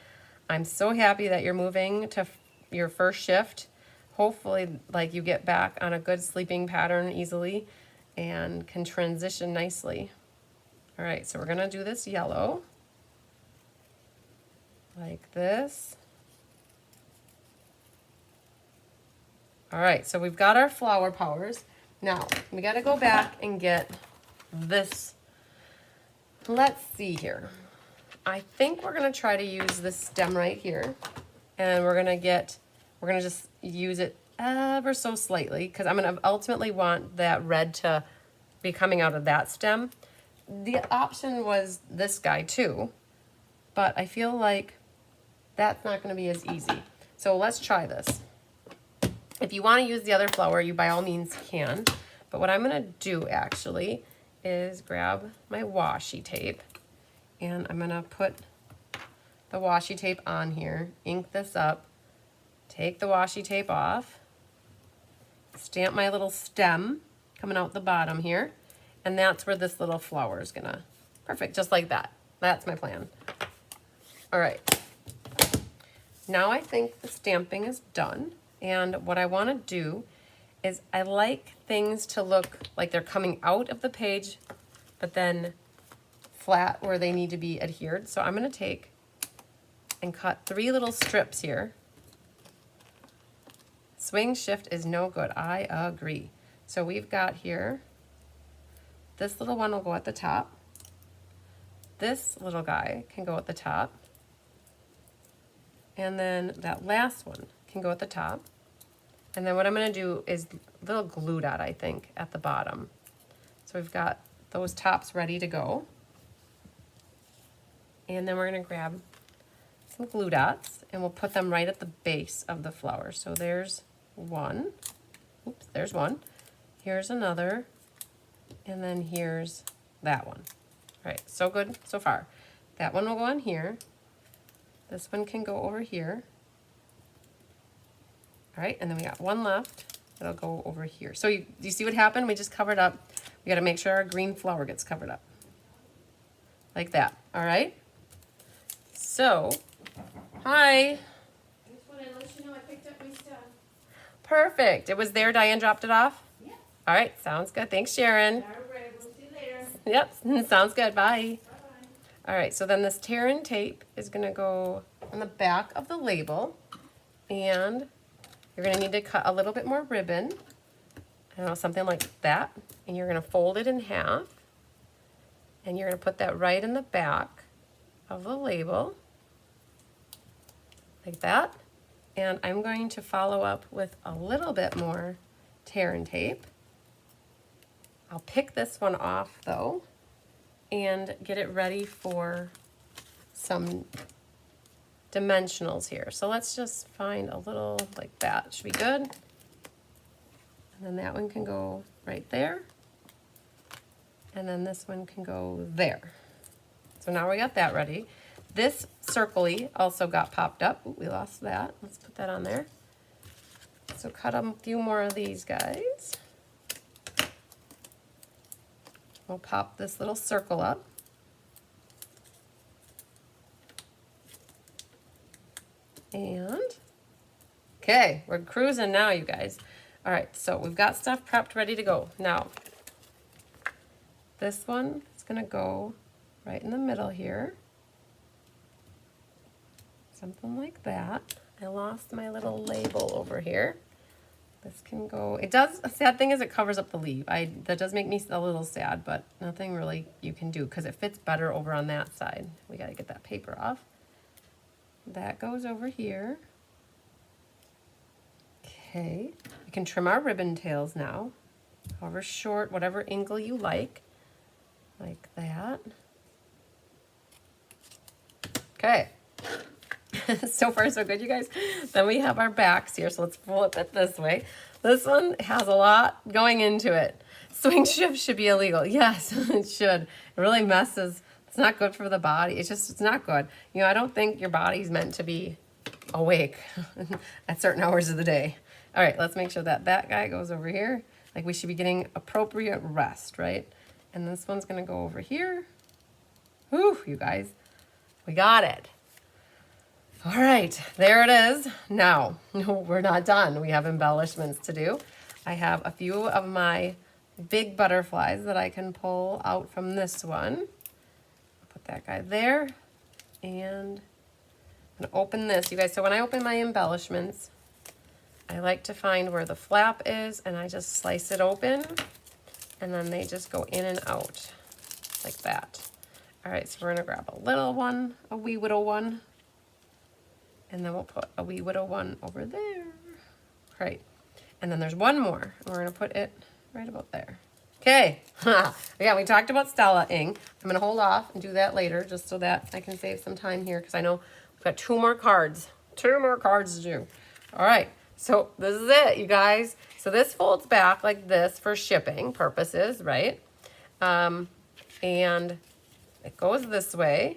I'm so happy that you're moving to your first shift. Hopefully, like, you get back on a good sleeping pattern easily and can transition nicely. All right, so we're gonna do this yellow. Like this. All right, so we've got our flower powers. Now, we gotta go back and get this. Let's see here. I think we're gonna try to use this stem right here, and we're gonna just use it ever so slightly, because I'm gonna ultimately want that red to be coming out of that stem. The option was this guy too, but I feel like that's not gonna be as easy. So let's try this. If you wanna use the other flower, you by all means can, but what I'm gonna do actually is grab my washi tape, and I'm gonna put the washi tape on here, ink this up, take the washi tape off, stamp my little stem coming out the bottom here, and that's where this little flower is gonna, perfect, just like that. That's my plan. All right. Now I think the stamping is done, and what I want to do is I like things to look like they're coming out of the page, but then flat where they need to be adhered. So I'm going to take and cut 3 little strips here. Swing shift is no good, I agree. So we've got here, this little one will go at the top. This little guy can go at the top. And then that last one can go at the top. And then what I'm going to do is a little glue dot, I think, at the bottom. So we've got those tops ready to go. And then we're going to grab some glue dots, and we'll put them right at the base of the flower. So there's one. Oops, there's one. Here's another. And then here's that one. All right, so good so far. That one will go on here. This one can go over here. All right, and then we got one left. It'll go over here. So you see what happened? We just covered up. We got to make sure our green flower gets covered up. Like that, all right? So, hi. I just want to let you know I picked up my stuff. Perfect. It was there, Diane dropped it off? Yeah. All right, sounds good. Thanks, Sharon. All right, we'll see you later. Yep, sounds good. Bye. Bye-bye. All right, so then this tear-in tape is going to go on the back of the label, and you're going to need to cut a little bit more ribbon. I don't know, something like that. And you're going to fold it in half. And you're going to put that right in the back of the label. Like that. And I'm going to follow up with a little bit more tear and tape. I'll pick this one off though and get it ready for some dimensionals here. So let's just find a little like that. Should be good. And then that one can go right there. And then this one can go there. So now we got that ready. This circle-y also got popped up. Ooh, we lost that. Let's put that on there. So cut a few more of these guys. We'll pop this little circle up. And, okay, we're cruising now, you guys. All right, so we've got stuff prepped, ready to go. Now, this one is gonna go right in the middle here. Something like that. I lost my little label over here. This can go, it does, a sad thing is it covers up the leaf. That does make me a little sad, but nothing really you can do because it fits better over on that side. We gotta get that paper off. That goes over here. Okay, we can trim our ribbon tails now. However short, whatever angle you like that. Okay. So far so good, you guys. Then we have our backs here, so let's flip it this way. This one has a lot going into it. Swing shift should be illegal. Yes, it should. It really messes. It's not good for the body. It's not good. You know, I don't think your body's meant to be awake at certain hours of the day. All right, let's make sure that that guy goes over here. Like we should be getting appropriate rest, right? And this one's gonna go over here. Whew, you guys, we got it. All right, there it is. Now, we're not done. We have embellishments to do. I have a few of my big butterflies that I can pull out from this one. Put that guy there. And I'm gonna open this, you guys. So when I open my embellishments, I like to find where the flap is and I just slice it open and then they just go in and out like that. All right, so we're gonna grab a little one, a wee little one. And then we'll put a wee little one over there. Right. And then there's one more. And we're going to put it right about there. Okay. Yeah, we talked about Stella-ing. I'm going to hold off and do that later just so that I can save some time here because I know we've got 2 more cards. 2 more cards to do. All right. So this is it, you guys. So this folds back like this for shipping purposes, right? And it goes this way.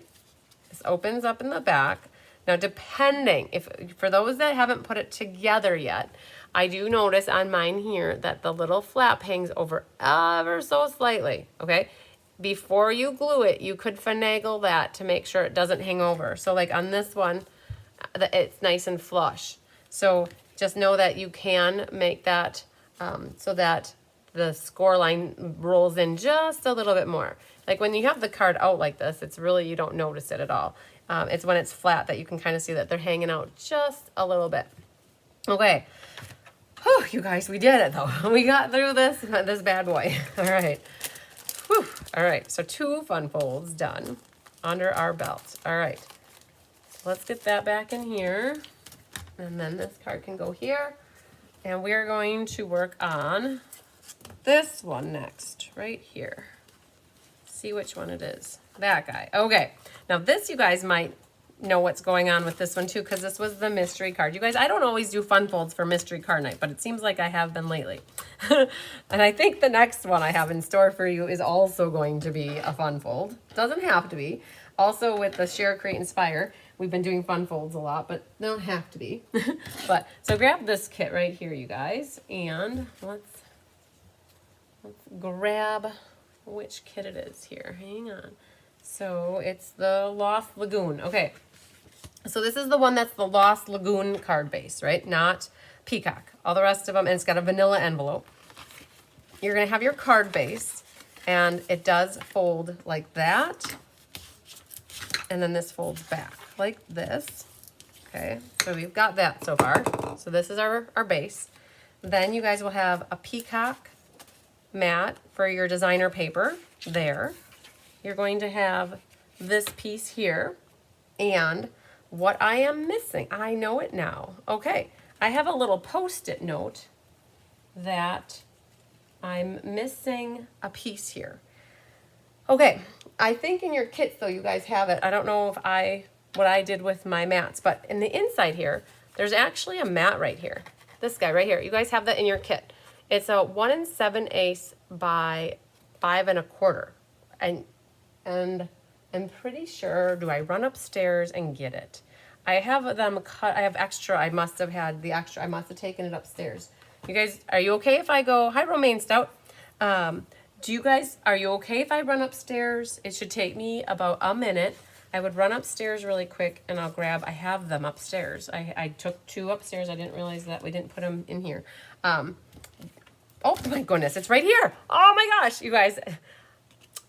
This opens up in the back. Now, depending, for those that haven't put it together yet, I do notice on mine here that the little flap hangs over ever so slightly, okay? Before you glue it, you could finagle that to make sure it doesn't hang over. So like on this one, it's nice and flush. So just know that you can make that so that the score line rolls in just a little bit more. Like when you have the card out like this, it's really, you don't notice it at all. It's when it's flat that you can kind of see that they're hanging out just a little bit. Okay. Whew, you guys, we did it though. We got through this bad boy. All right. Whew. All right, so 2 fun folds done under our belt. All right. Let's get that back in here. And then this card can go here. And we're going to work on this one next, right here. See which one it is. That guy. Okay. Now this, you guys might know what's going on with this one too, because this was the mystery card. You guys, I don't always do fun folds for mystery card night, but it seems like I have been lately. And I think the next one I have in store for you is also going to be a fun fold. Doesn't have to be. Also with the Share, Create, Inspire, we've been doing fun folds a lot, but they don't have to be. But so grab this kit right here, you guys, and let's grab which kit it is here. Hang on. So it's the Lost Lagoon. Okay. So this is the one that's the Lost Lagoon card base, right? Not Peacock. All the rest of them, and it's got a vanilla envelope. You're going to have your card base, and it does fold like that. And then this folds back like this. Okay. So we've got that so far. So this is our base. Then you guys will have a peacock mat for your designer paper there. You're going to have this piece here. And what I am missing, I know it now. Okay, I have a little post-it note that I'm missing a piece here. Okay, I think in your kits though, you guys have it. I don't know if what I did with my mats, but in the inside here, there's actually a mat right here. This guy right here, you guys have that in your kit. It's a 1 7/8 by 5 1/4. And I'm pretty sure, do I run upstairs and get it? I have them cut, I have extra, I must have had the extra, I must have taken it upstairs. You guys, are you okay if I go, hi Romaine Stout, are you okay if I run upstairs? It should take me about a minute. I would run upstairs really quick and I'll grab, I have them upstairs. I took 2 upstairs, I didn't realize that we didn't put them in here. Oh my goodness, it's right here. Oh my gosh, you guys.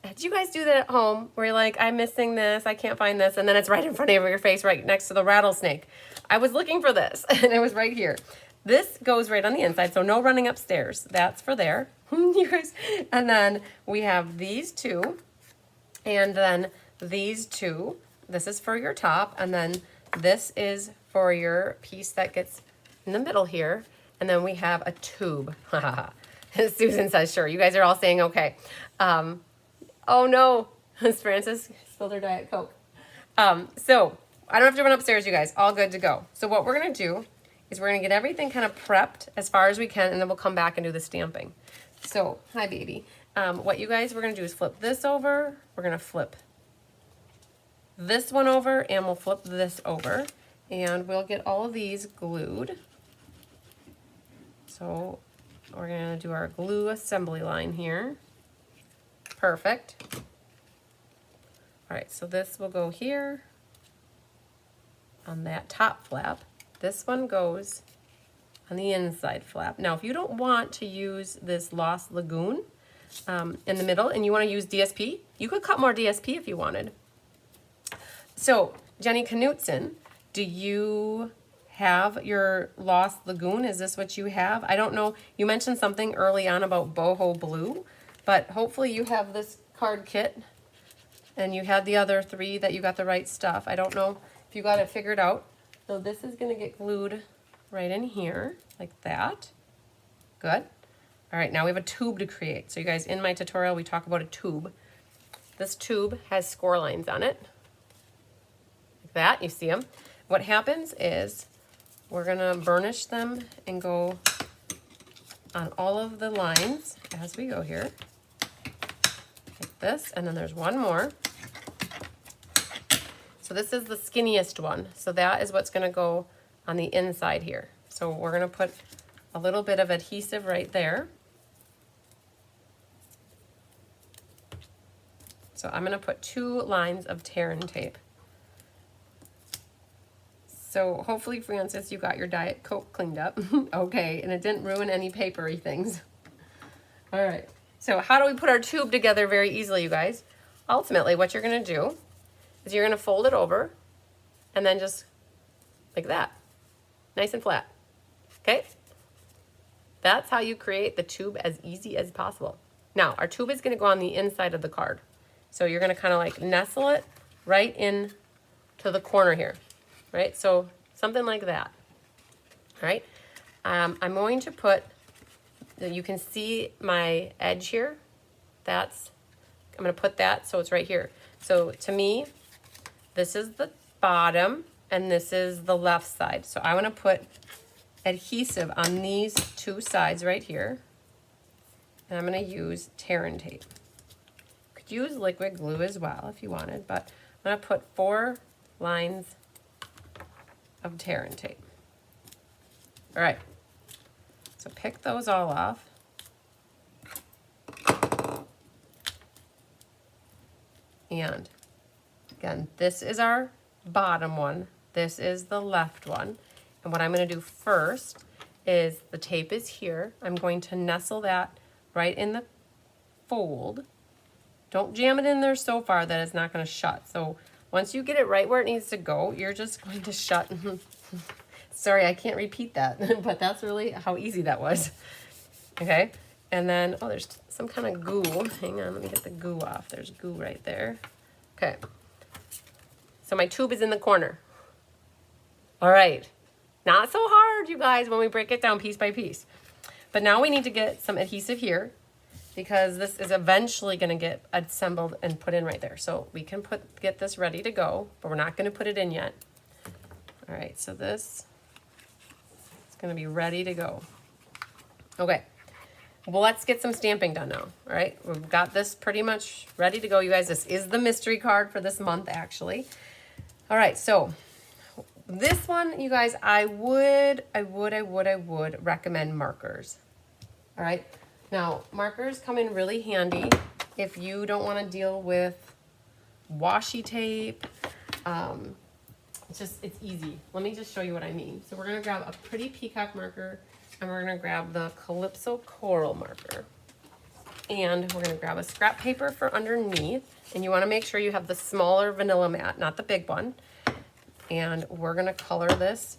Did you guys do that at home where you're like, I'm missing this, I can't find this, and then it's right in front of your face, right next to the rattlesnake? I was looking for this, and it was right here. This goes right on the inside, so no running upstairs. That's for there, you guys. And then we have these 2, and then these 2. This is for your top, and then this is for your piece that gets in the middle here. And then we have a tube. Susan says, sure. You guys are all saying okay. Oh no, Francis spilled her Diet Coke. So I don't have to run upstairs, you guys. All good to go. So what we're going to do is we're going to get everything kind of prepped as far as we can, and then we'll come back and do the stamping. So, hi baby. What you guys, we're going to do is flip this over. We're going to flip this one over, and we'll flip this over. And we'll get all of these glued. So we're going to do our glue assembly line here. Perfect. All right, so this will go here on that top flap. This one goes on the inside flap. Now, if you don't want to use this Lost Lagoon in the middle and you want to use DSP, you could cut more DSP if you wanted. So, Jenny Knutson, do you have your Lost Lagoon? Is this what you have? I don't know. You mentioned something early on about boho blue. But hopefully you have this card kit and you had the other 3 that you got the right stuff. I don't know if you got it figured out. So this is going to get glued right in here like that. Good. All right, now we have a tube to create. So you guys, in my tutorial, we talk about a tube. This tube has score lines on it. Like that, you see them. What happens is we're going to burnish them and go on all of the lines as we go here. Like this, and then there's one more. So this is the skinniest one. So that is what's going to go on the inside here. So we're going to put a little bit of adhesive right there. So I'm going to put 2 lines of tear and tape. So hopefully, Francis, you got your Diet Coke cleaned up. Okay, and it didn't ruin any papery things. All right. So how do we put our tube together very easily, you guys? Ultimately, what you're going to do is you're going to fold it over and then just like that. Nice and flat. Okay? That's how you create the tube as easy as possible. Now, our tube is going to go on the inside of the card. So you're going to kind of like nestle it right in to the corner here. Right? So something like that. All right? I'm going to put, you can see my edge here. I'm going to put that so it's right here. So to me, this is the bottom and this is the left side. So I want to put adhesive on these 2 sides right here. And I'm going to use tear and tape. You could use liquid glue as well if you wanted, but I'm going to put 4 lines of tear and tape. All right. So pick those all off. And again, this is our bottom one. This is the left one. And what I'm going to do first is the tape is here. I'm going to nestle that right in the fold. Don't jam it in there so far that it's not going to shut. So once you get it right where it needs to go, you're just going to shut. Sorry, I can't repeat that, but that's really how easy that was. Okay, and then, oh, there's some kind of goo. Hang on, let me get the goo off. There's goo right there. Okay, so my tube is in the corner. All right, not so hard, you guys, when we break it down piece by piece. But now we need to get some adhesive here because this is eventually going to get assembled and put in right there. So we can get this ready to go, but we're not going to put it in yet. All right, so this is going to be ready to go. Okay, well, let's get some stamping done now. All right, we've got this pretty much ready to go, you guys. This is the mystery card for this month, actually. All right, so this one, you guys, I would recommend markers. All right, now markers come in really handy if you don't want to deal with washi tape. It's easy. Let me just show you what I mean. So we're gonna grab a pretty peacock marker and we're gonna grab the Calypso Coral marker. And we're gonna grab a scrap paper for underneath. And you wanna make sure you have the smaller vanilla mat, not the big one. And we're gonna color this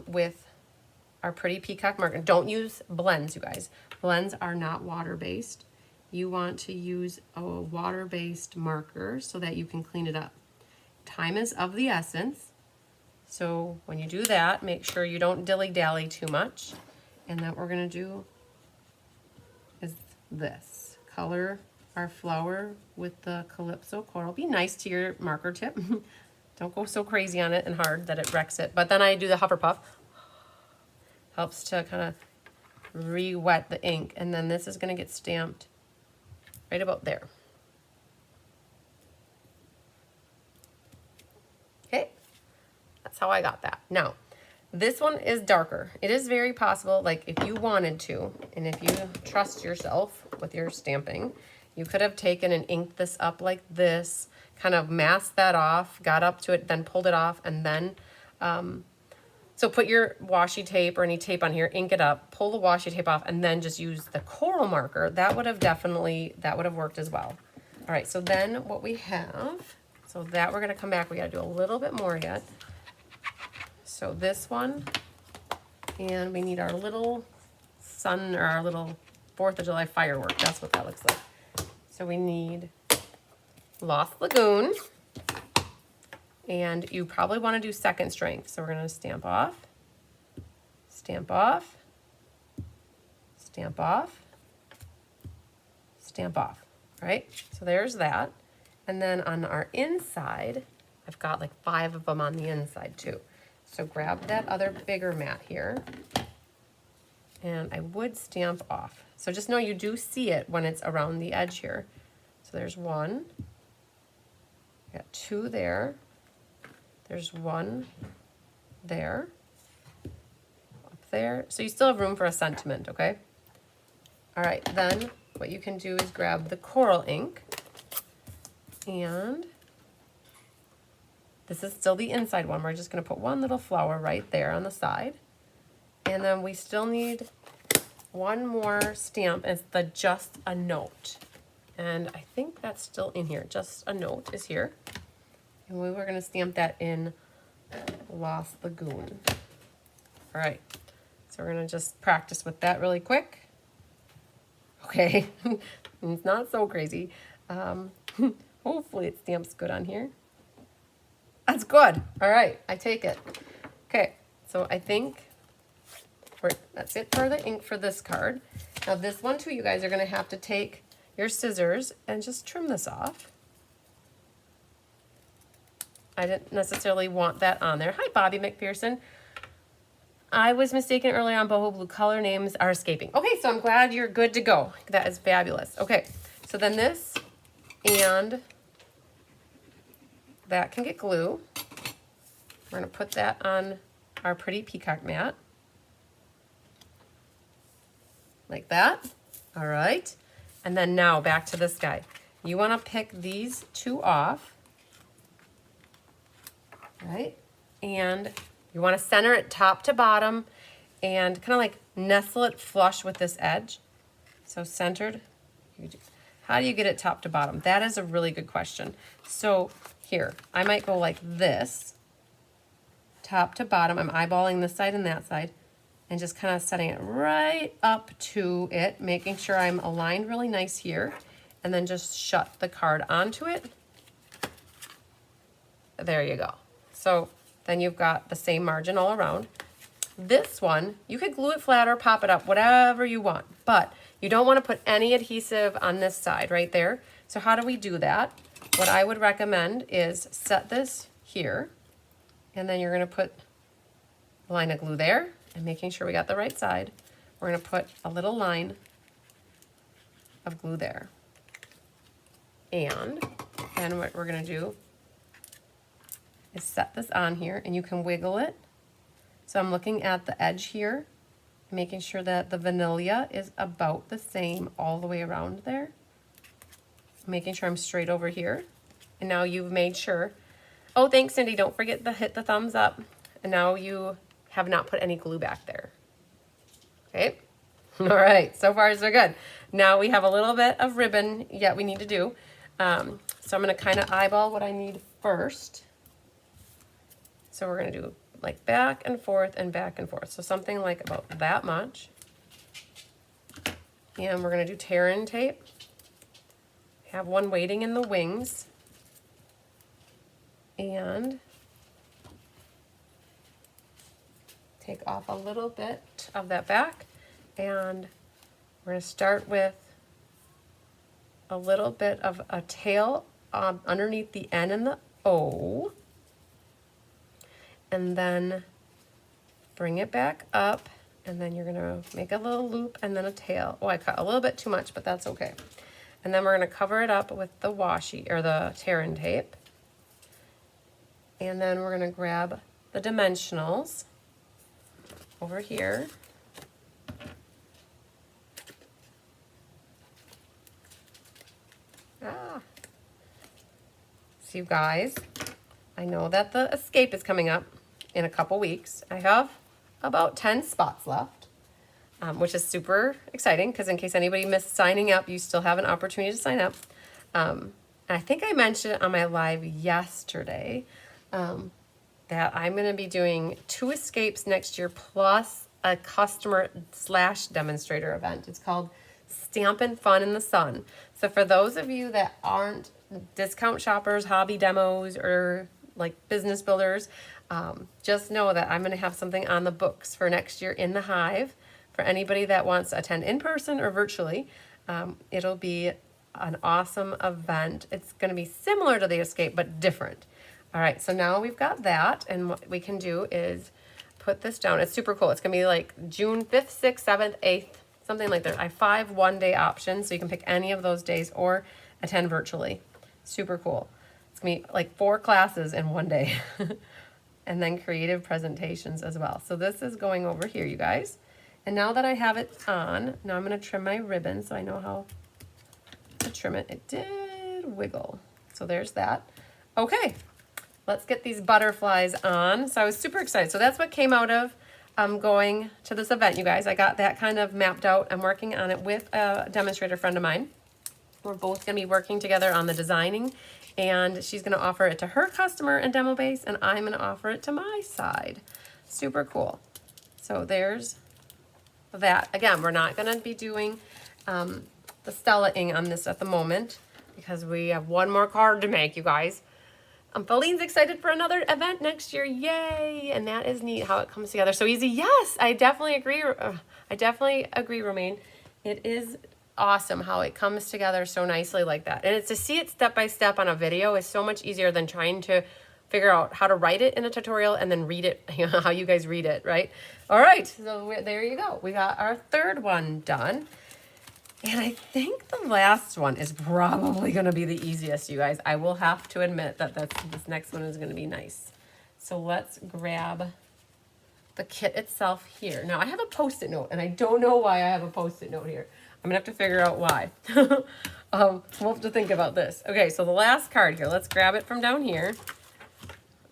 with our pretty peacock marker. Don't use blends, you guys. Blends are not water-based. You want to use a water-based marker so that you can clean it up. Time is of the essence. So when you do that, make sure you don't dilly-dally too much. And what we're gonna do is this. Color our flower with the Calypso Coral. Be nice to your marker tip. Don't go so crazy on it and hard that it wrecks it. But then I do the Hufflepuff. Helps to kind of re-wet the ink. And then this is going to get stamped right about there. Okay, that's how I got that. Now, this one is darker. It is very possible, like if you wanted to, and if you trust yourself with your stamping, you could have taken and inked this up like this, kind of masked that off, got up to it, then pulled it off, and then, so put your washi tape or any tape on here, ink it up, pull the washi tape off, and then just use the coral marker. That would have worked as well. All right, so then what we have, so that we're gonna come back, we gotta do a little bit more yet. So this one, and we need our little sun, or our little 4th of July firework. That's what that looks like. So we need Lost Lagoon, and you probably want to do second strength. So we're going to stamp off, stamp off, stamp off, stamp off, right? So there's that. And then on our inside, I've got like 5 of them on the inside too. So grab that other bigger mat here, and I would stamp off. So just know you do see it when it's around the edge here. So there's 1, got 2 there, there's 1 there, up there. So you still have room for a sentiment, okay? All right, then what you can do is grab the coral ink, and this is still the inside one. We're just gonna put 1 little flower right there on the side. And then we still need 1 more stamp, and it's the Just a Note. And I think that's still in here. Just a Note is here. And we were gonna stamp that in Lost Lagoon. All right, so we're gonna just practice with that really quick. Okay, it's not so crazy. Hopefully it stamps good on here. That's good. All right, I take it. Okay, so I think that's it for the ink for this card. Now this one too, you guys are gonna have to take your scissors and just trim this off. I didn't necessarily want that on there. Hi, Bobby McPherson. I was mistaken earlier on boho blue. Color names are escaping. Okay, so I'm glad you're good to go. That is fabulous. Okay, so then this and that can get glue. We're gonna put that on our pretty peacock mat. Like that. All right. And then now back to this guy. You want to pick these 2 off. Right? And you want to center it top to bottom and kind of like nestle it flush with this edge. So centered. How do you get it top to bottom? That is a really good question. So here, I might go like this top to bottom. I'm eyeballing this side and that side and just kind of setting it right up to it, making sure I'm aligned really nice here, and then just shut the card onto it. There you go. So then you've got the same margin all around. This one, you could glue it flat or pop it up, whatever you want, but you don't want to put any adhesive on this side right there. So how do we do that? What I would recommend is set this here, and then you're going to put a line of glue there, and making sure we got the right side. We're going to put a little line of glue there. And then what we're going to do is set this on here, and you can wiggle it. So I'm looking at the edge here, making sure that the vanilla is about the same all the way around there. Making sure I'm straight over here. And now you've made sure. Oh, thanks, Cindy. Don't forget to hit the thumbs up. And now you have not put any glue back there. Okay. All right. So far, so good. Now we have a little bit of ribbon yet we need to do. So I'm going to kind of eyeball what I need first. So we're going to do like back and forth and back and forth. So something like about that much. And we're going to do tear-in tape. Have one waiting in the wings. And take off a little bit of that back. And we're going to start with a little bit of a tail underneath the N and the O. And then bring it back up, and then you're gonna make a little loop and then a tail. Oh, I cut a little bit too much, but that's okay. And then we're gonna cover it up with the washi, or the tear-in tape. And then we're gonna grab the dimensionals over here. So you guys, I know that the escape is coming up in a couple weeks. I have about 10 spots left, which is super exciting because in case anybody missed signing up, you still have an opportunity to sign up. I think I mentioned it on my live yesterday that I'm going to be doing 2 escapes next year plus a customer/demonstrator event. It's called Stampin' Fun in the Sun. So for those of you that aren't discount shoppers, hobby demos, or like business builders, just know that I'm going to have something on the books for next year in the Hive for anybody that wants to attend in person or virtually. It'll be an awesome event. It's going to be similar to the escape but different. All right, so now we've got that, and what we can do is put this down. It's super cool. It's going to be like June 5th, 6th, 7th, 8th, something like that. I have 5 one-day options, so you can pick any of those days or attend virtually. Super cool. It's going to be like 4 classes in one day. And then creative presentations as well. So this is going over here, you guys. And now that I have it on, now I'm going to trim my ribbon so I know how to trim it. It did wiggle. So there's that. Okay, let's get these butterflies on. So I was super excited. So that's what came out of going to this event, you guys. I got that kind of mapped out. I'm working on it with a demonstrator friend of mine. We're both going to be working together on the designing, and she's going to offer it to her customer and demo base, and I'm going to offer it to my side. Super cool. So there's that. Again, we're not going to be doing the Stella-ing on this at the moment because we have one more card to make, you guys. Feline's excited for another event next year. Yay! And that is neat how it comes together so easy. Yes, I definitely agree. Romaine. It is awesome how it comes together so nicely like that. And it's to see it step by step on a video is so much easier than trying to figure out how to write it in a tutorial and then read it, you know, how you guys read it, right? All right, so there you go. We got our 3rd one done. And I think the last one is probably going to be the easiest, you guys. I will have to admit that this next one is going to be nice. So let's grab the kit itself here. Now, I have a Post-it note, and I don't know why I have a Post-it note here. I'm going to have to figure out why. We'll have to think about this. Okay, so the last card here. Let's grab it from down here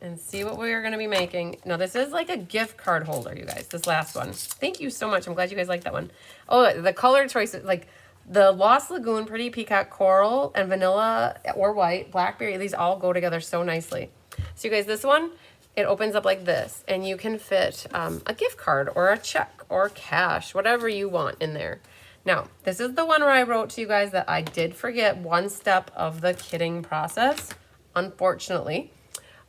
and see what we are going to be making. Now, this is like a gift card holder, you guys, this last one. Thank you so much. I'm glad you guys like that one. Oh, the color choices, like the Lost Lagoon, Pretty Peacock, Coral, and Vanilla or White, Blackberry, these all go together so nicely. So, you guys, this one, it opens up like this, and you can fit a gift card or a check or cash, whatever you want in there. Now, this is the one where I wrote to you guys that I did forget one step of the kitting process, unfortunately.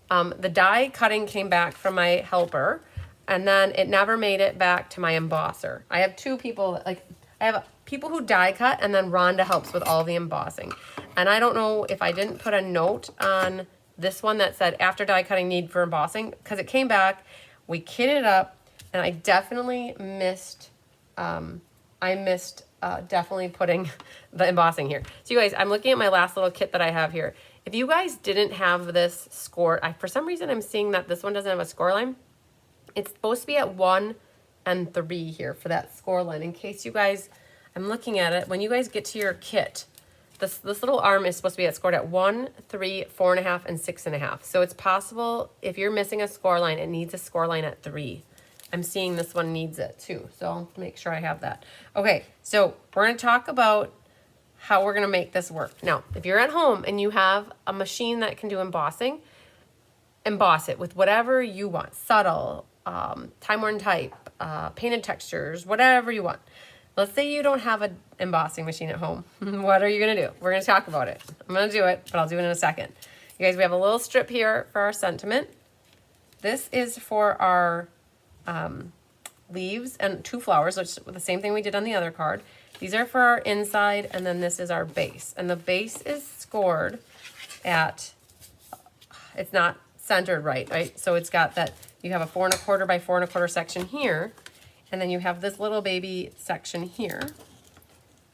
The die cutting came back from my helper, and then it never made it back to my embosser. I have two people, I have people who die cut, and then Rhonda helps with all the embossing. And I don't know if I didn't put a note on this one that said after die cutting need for embossing, because it came back, we kitted it up, and I definitely missed, definitely putting the embossing here. So you guys, I'm looking at my last little kit that I have here. If you guys didn't have this score, for some reason I'm seeing that this one doesn't have a score line. It's supposed to be at 1 and 3 here for that score line. In case you guys, I'm looking at it, when you guys get to your kit, this little arm is supposed to be scored at 1, 3, 4.5, and 6.5. So it's possible if you're missing a score line, it needs a score line at 3. I'm seeing this one needs it too, so I'll make sure I have that. Okay, so we're going to talk about how we're going to make this work. Now, if you're at home and you have a machine that can do embossing, emboss it with whatever you want. Subtle, time-worn type, painted textures, whatever you want. Let's say you don't have an embossing machine at home. What are you going to do? We're going to talk about it. I'm going to do it, but I'll do it in a second. You guys, we have a little strip here for our sentiment. This is for our leaves and 2 flowers, which is the same thing we did on the other card. These are for our inside, and then this is our base. And the base is scored at, it's not centered right? So it's got that, you have a 4 1/4 by 4 1/4 section here, and then you have this little baby section here,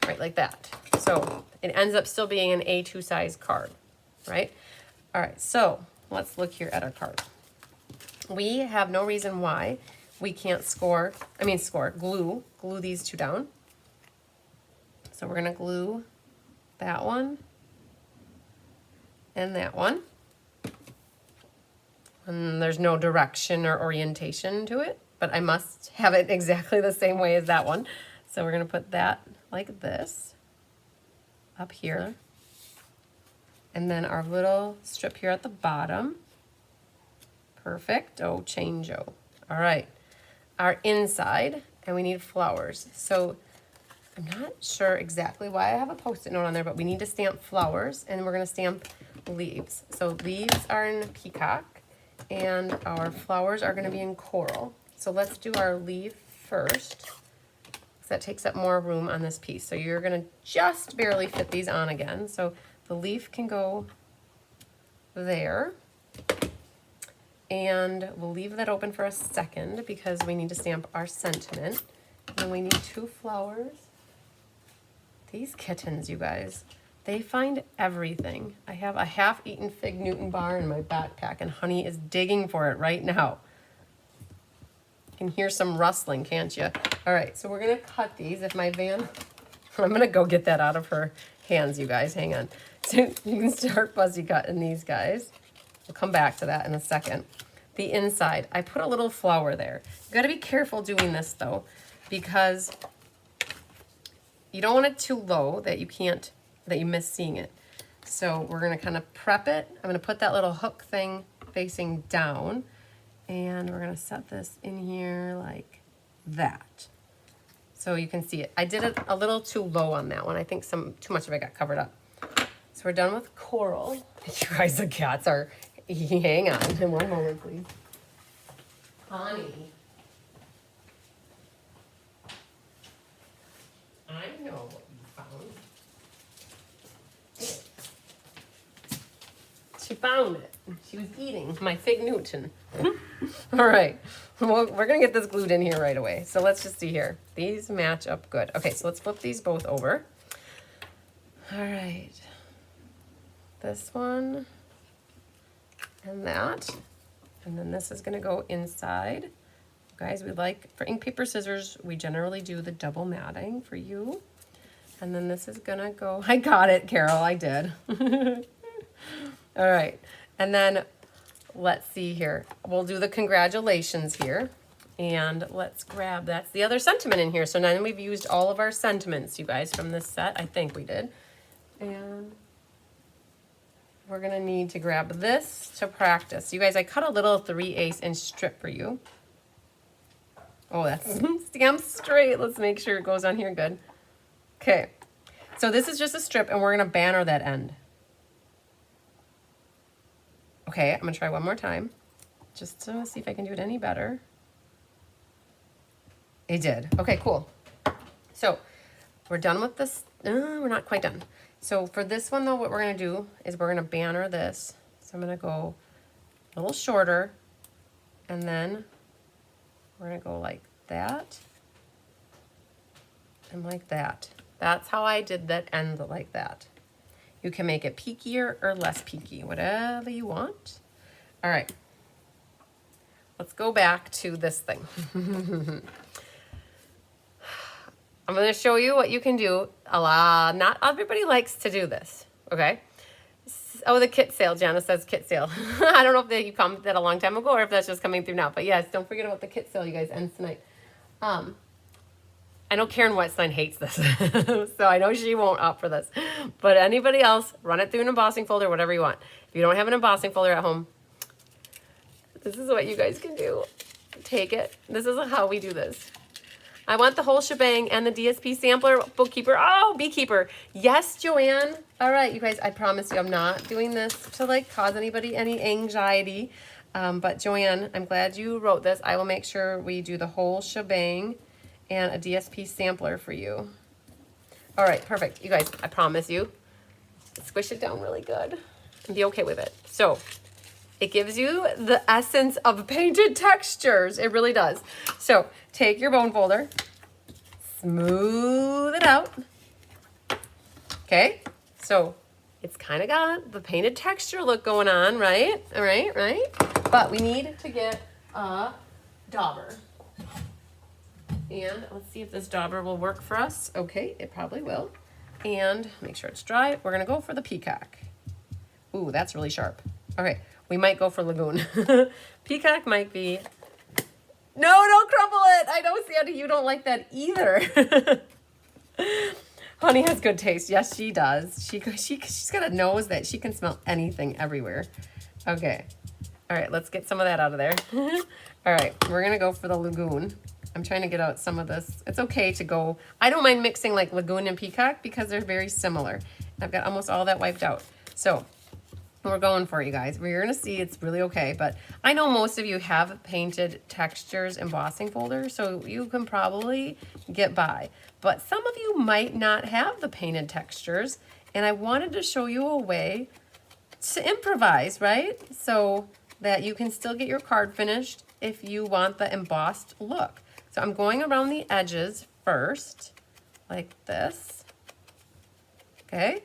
right, like that. So it ends up still being an A2 size card, right? All right, so let's look here at our card. We have no reason why we can't glue these 2 down. So we're gonna glue that one and that one. And there's no direction or orientation to it, but I must have it exactly the same way as that one. So we're gonna put that like this up here. And then our little strip here at the bottom. Perfect, change-o. All right, our inside, and we need flowers. So I'm not sure exactly why I have a Post-it note on there, but we need to stamp flowers, and we're gonna stamp leaves. So leaves are in peacock, and our flowers are gonna be in coral. So let's do our leaf first, because that takes up more room on this piece. So you're gonna just barely fit these on again. So the leaf can go there. And we'll leave that open for a second because we need to stamp our sentiment. And we need 2 flowers. These kittens, you guys, they find everything. I have a half-eaten Fig Newton bar in my backpack, and Honey is digging for it right now. You can hear some rustling, can't you? All right, so we're gonna cut these. If my van, I'm gonna go get that out of her hands, you guys, hang on. So you can start fuzzy cutting these guys. We'll come back to that in a second. The inside, I put a little flower there. You gotta be careful doing this though, because you don't want it too low that you miss seeing it. So we're gonna kind of prep it. I'm gonna put that little hook thing facing down, and we're gonna set this in here like that. So you can see it. I did it a little too low on that one. I think too much of it got covered up. So we're done with coral. You guys, the cats are, hang on, one moment please. Honey. I know what you found. She found it. She was eating my Fig Newton. All right, well, we're gonna get this glued in here right away. So let's just see here. These match up good. Okay, so let's flip these both over. All right. This one and that, and then this is gonna go inside. Guys, we like, for ink, paper, scissors, we generally do the double matting for you. And then this is gonna go, I got it, Carol, I did. All right, and then let's see here. We'll do the congratulations here, and let's grab, that's the other sentiment in here. So now we've used all of our sentiments, you guys, from this set. I think we did. And we're gonna need to grab this to practice. You guys, I cut a little 3/8 inch strip for you. Oh, that's stamped straight. Let's make sure it goes on here good. Okay, so this is just a strip and we're gonna banner that end. Okay, I'm gonna try one more time, just to see if I can do it any better. It did. Okay, cool. So we're done with this. We're not quite done. So for this one though, what we're gonna do is we're gonna banner this. So I'm gonna go a little shorter, and then we're gonna go like that, and like that. That's how I did that end like that. You can make it peakier or less peaky, whatever you want. All right, let's go back to this thing. I'm going to show you what you can do. Not everybody likes to do this, okay? Oh, the kit sale. Jana says kit sale. I don't know if you commented a long time ago or if that's just coming through now. But yes, don't forget about the kit sale, you guys, ends tonight. I know Karen Wetstein hates this, so I know she won't opt for this. But anybody else, run it through an embossing folder, whatever you want. If you don't have an embossing folder at home, this is what you guys can do. Take it. This is how we do this. I want the whole shebang and the DSP sampler, bookkeeper, oh, beekeeper. Yes, Joanne. All right, you guys, I promise you I'm not doing this to like cause anybody any anxiety. But Joanne, I'm glad you wrote this. I will make sure we do the whole shebang and a DSP sampler for you. All right, perfect. You guys, I promise you, squish it down really good and be okay with it. So it gives you the essence of painted textures. It really does. So take your bone folder, smooth it out. Okay, so it's kind of got the painted texture look going on, right? All right, right? But we need to get a dauber. And let's see if this dauber will work for us. Okay, it probably will. And make sure it's dry. We're gonna go for the peacock. Ooh, that's really sharp. Okay, we might go for lagoon. Peacock might be. No, don't crumble it. I know, Sandy, you don't like that either. Honey has good taste. Yes, she does. She's got a nose that she can smell anything everywhere. Okay. All right, let's get some of that out of there. All right, we're gonna go for the lagoon. I'm trying to get out some of this. It's okay to go. I don't mind mixing like lagoon and peacock because they're very similar. I've got almost all that wiped out. So we're going for it, you guys. We're gonna see it's really okay, but I know most of you have painted textures embossing folders, so you can probably get by. But some of you might not have the painted textures, and I wanted to show you a way to improvise, right? So that you can still get your card finished if you want the embossed look. So I'm going around the edges first, like this, okay?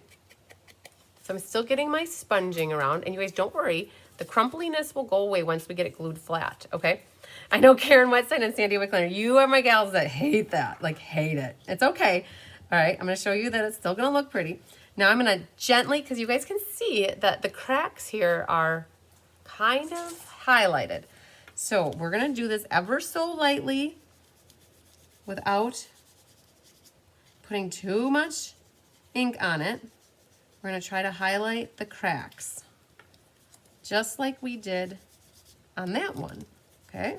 So I'm still getting my sponging around, and you guys don't worry, the crumpliness will go away once we get it glued flat, okay? I know Karen Wetstein and Sandy Wickler, you are my gals that hate that, like hate it. It's okay. All right, I'm gonna show you that it's still gonna look pretty. Now I'm gonna gently, because you guys can see that the cracks here are kind of highlighted. So we're gonna do this ever so lightly without putting too much ink on it. We're gonna try to highlight the cracks, just like we did on that one, okay?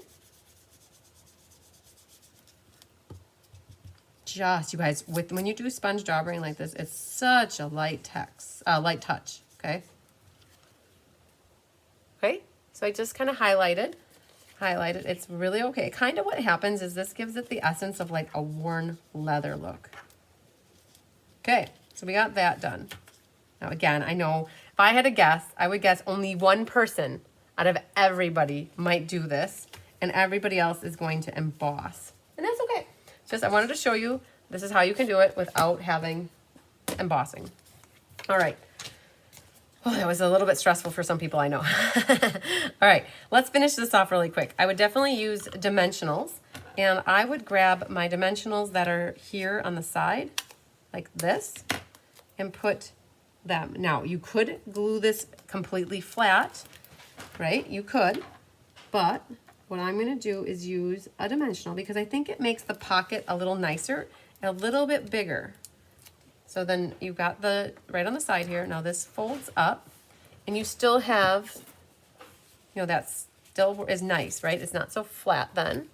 Just, you guys, when you do sponge daubering like this, it's such a light touch, okay? Okay, so I just kind of highlighted. It's really okay. Kind of what happens is this gives it the essence of like a worn leather look. Okay, so we got that done. Now again, I know if I had to guess, I would guess only one person out of everybody might do this, and everybody else is going to emboss. And that's okay. Just I wanted to show you this is how you can do it without having embossing. All right. Oh, that was a little bit stressful for some people, I know. All right, let's finish this off really quick. I would definitely use dimensionals, and I would grab my dimensionals that are here on the side, like this, and put them. Now, you could glue this completely flat, right? You could, but what I'm gonna do is use a dimensional because I think it makes the pocket a little nicer, a little bit bigger. So then you've got the, right on the side here, now this folds up, And you still have, you know, that still is nice, right? It's not so flat then,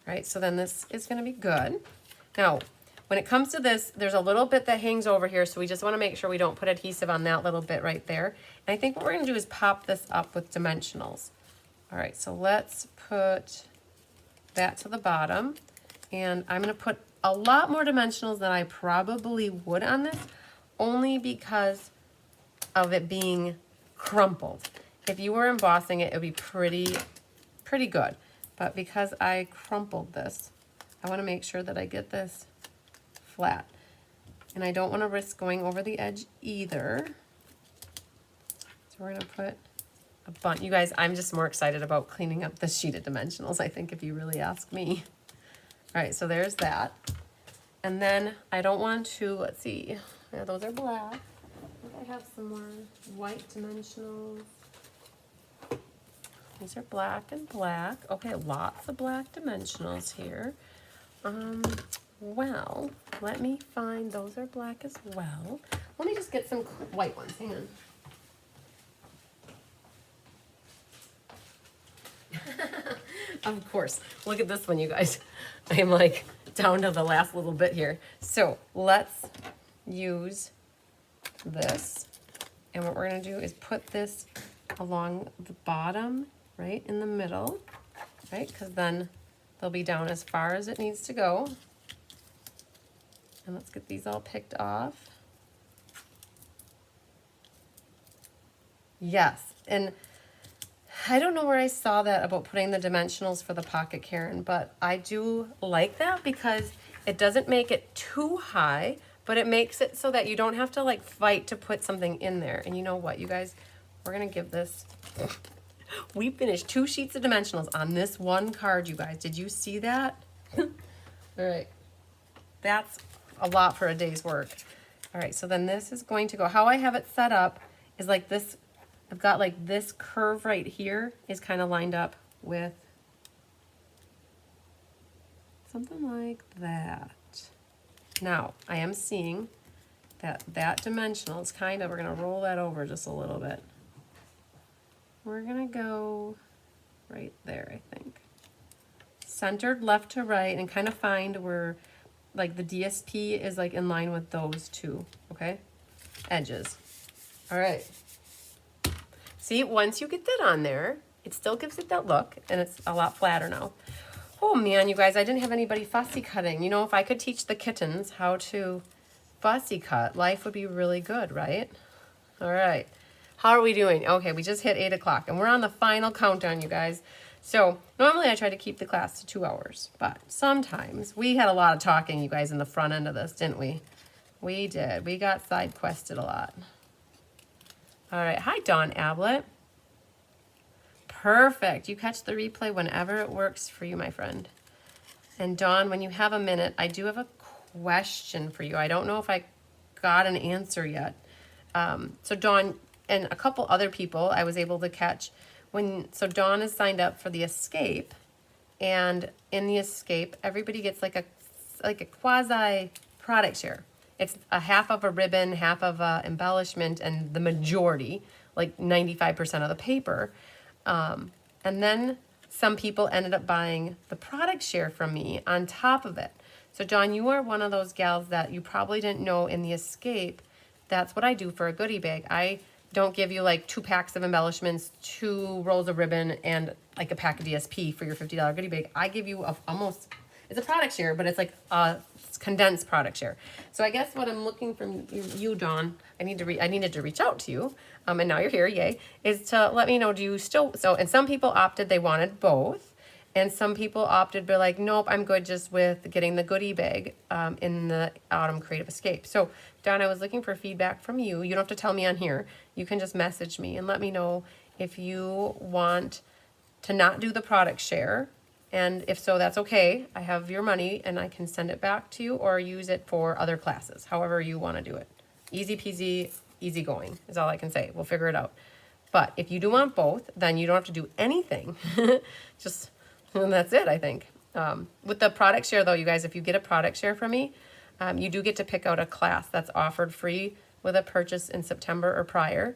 right? So then this is gonna be good. Now, when it comes to this, there's a little bit that hangs over here, so we just wanna make sure we don't put adhesive on that little bit right there. And I think what we're gonna do is pop this up with dimensionals. All right, so let's put that to the bottom. And I'm gonna put a lot more dimensionals than I probably would on this, only because of it being crumpled. If you were embossing it, it would be pretty good. But because I crumpled this, I wanna make sure that I get this flat. And I don't wanna risk going over the edge either. So we're gonna put a bunch. You guys, I'm just more excited about cleaning up this sheet of dimensionals, I think, if you really ask me. All right, so there's that. And then I don't want to, let's see, yeah, those are black. I have some more white dimensionals. These are black and black. Okay, lots of black dimensionals here. Well, let me find, those are black as well. Let me just get some white ones, hang on. Of course, look at this one, you guys. I'm like down to the last little bit here. So let's use this. And what we're gonna do is put this along the bottom, right in the middle, right? Because then they'll be down as far as it needs to go. And let's get these all picked off. Yes, and I don't know where I saw that about putting the dimensionals for the pocket Karen, but I do like that because it doesn't make it too high, but it makes it so that you don't have to like fight to put something in there. And you know what, you guys, we're gonna give this, we finished 2 sheets of dimensionals on this one card, you guys. Did you see that? All right, that's a lot for a day's work. All right, so then this is going to go, how I have it set up is like this. I've got like this curve right here is kind of lined up with something like that. Now, I am seeing that that dimensional is kind of, we're gonna roll that over just a little bit. We're gonna go right there, I think. Centered left to right and kind of find where like the DSP is like in line with those two, okay? Edges. All right. See, once you get that on there, it still gives it that look, and it's a lot flatter now. Oh man, you guys, I didn't have anybody fussy cutting. You know, if I could teach the kittens how to fussy cut, life would be really good, right? All right, how are we doing? Okay, we just hit 8 o'clock, and we're on the final countdown, you guys. So normally I try to keep the class to 2 hours, but sometimes we had a lot of talking, you guys, in the front end of this, didn't we? We did. We got side quested a lot. All right, hi Dawn Ablett. Perfect, you catch the replay whenever it works for you, my friend. And Dawn, when you have a minute, I do have a question for you. I don't know if I got an answer yet. So Dawn and a couple other people I was able to catch so Dawn is signed up for the Escape, and in the Escape, everybody gets like a quasi product share. It's a half of a ribbon, half of a embellishment, and the majority, like 95% of the paper. And then some people ended up buying the product share from me on top of it. So Dawn, you are one of those gals that you probably didn't know in the Escape. That's what I do for a goodie bag. I don't give you like 2 packs of embellishments, 2 rolls of ribbon, and like a pack of DSP for your $50 goodie bag. I give you almost, it's a product share, but it's like a condensed product share. So I guess what I'm looking from you, Dawn, I needed to reach out to you, and now you're here, yay, is to let me know, do you still, and some people opted, they wanted both, and some people opted, but like, nope, I'm good just with getting the goodie bag in the Autumn Creative Escape. So Dawn, I was looking for feedback from you. You don't have to tell me on here. You can just message me and let me know if you want to not do the product share. And if so, that's okay. I have your money and I can send it back to you or use it for other classes, however you want to do it. Easy peasy, easy going is all I can say. We'll figure it out. But if you do want both, then you don't have to do anything. Just, and that's it, I think. With the product share though, you guys, if you get a product share from me, you do get to pick out a class that's offered free with a purchase in September or prior.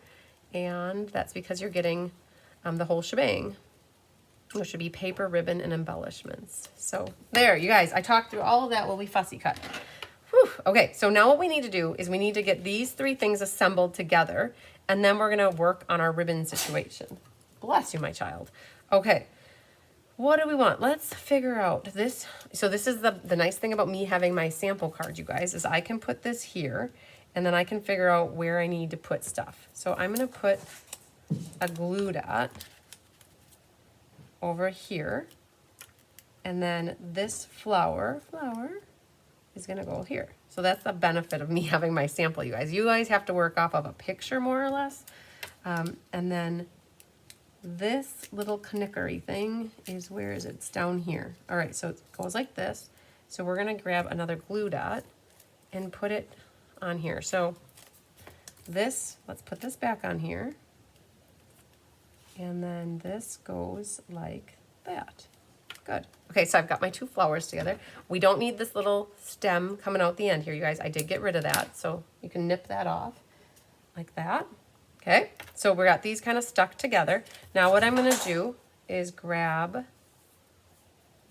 and that's because you're getting the whole shebang. There should be paper, ribbon, and embellishments. So there, you guys, I talked through all of that while we fussy cut. Whew. Okay, so now what we need to do is we need to get these three things assembled together, and then we're gonna work on our ribbon situation. Bless you, my child. Okay, what do we want? Let's figure out this. So this is the nice thing about me having my sample card, you guys, is I can put this here, and then I can figure out where I need to put stuff. So I'm gonna put a glue dot over here, and then this flower is gonna go here. So that's the benefit of me having my sample, you guys. You guys have to work off of a picture more or less. And then this little knickery thing is, where is it? It's down here. All right, so it goes like this. So we're gonna grab another glue dot and put it on here. So this, let's put this back on here. And then this goes like that. Good. Okay, so I've got my two flowers together. We don't need this little stem coming out the end here, you guys. I did get rid of that, so you can nip that off like that. Okay, so we got these kind of stuck together. Now what I'm gonna do is grab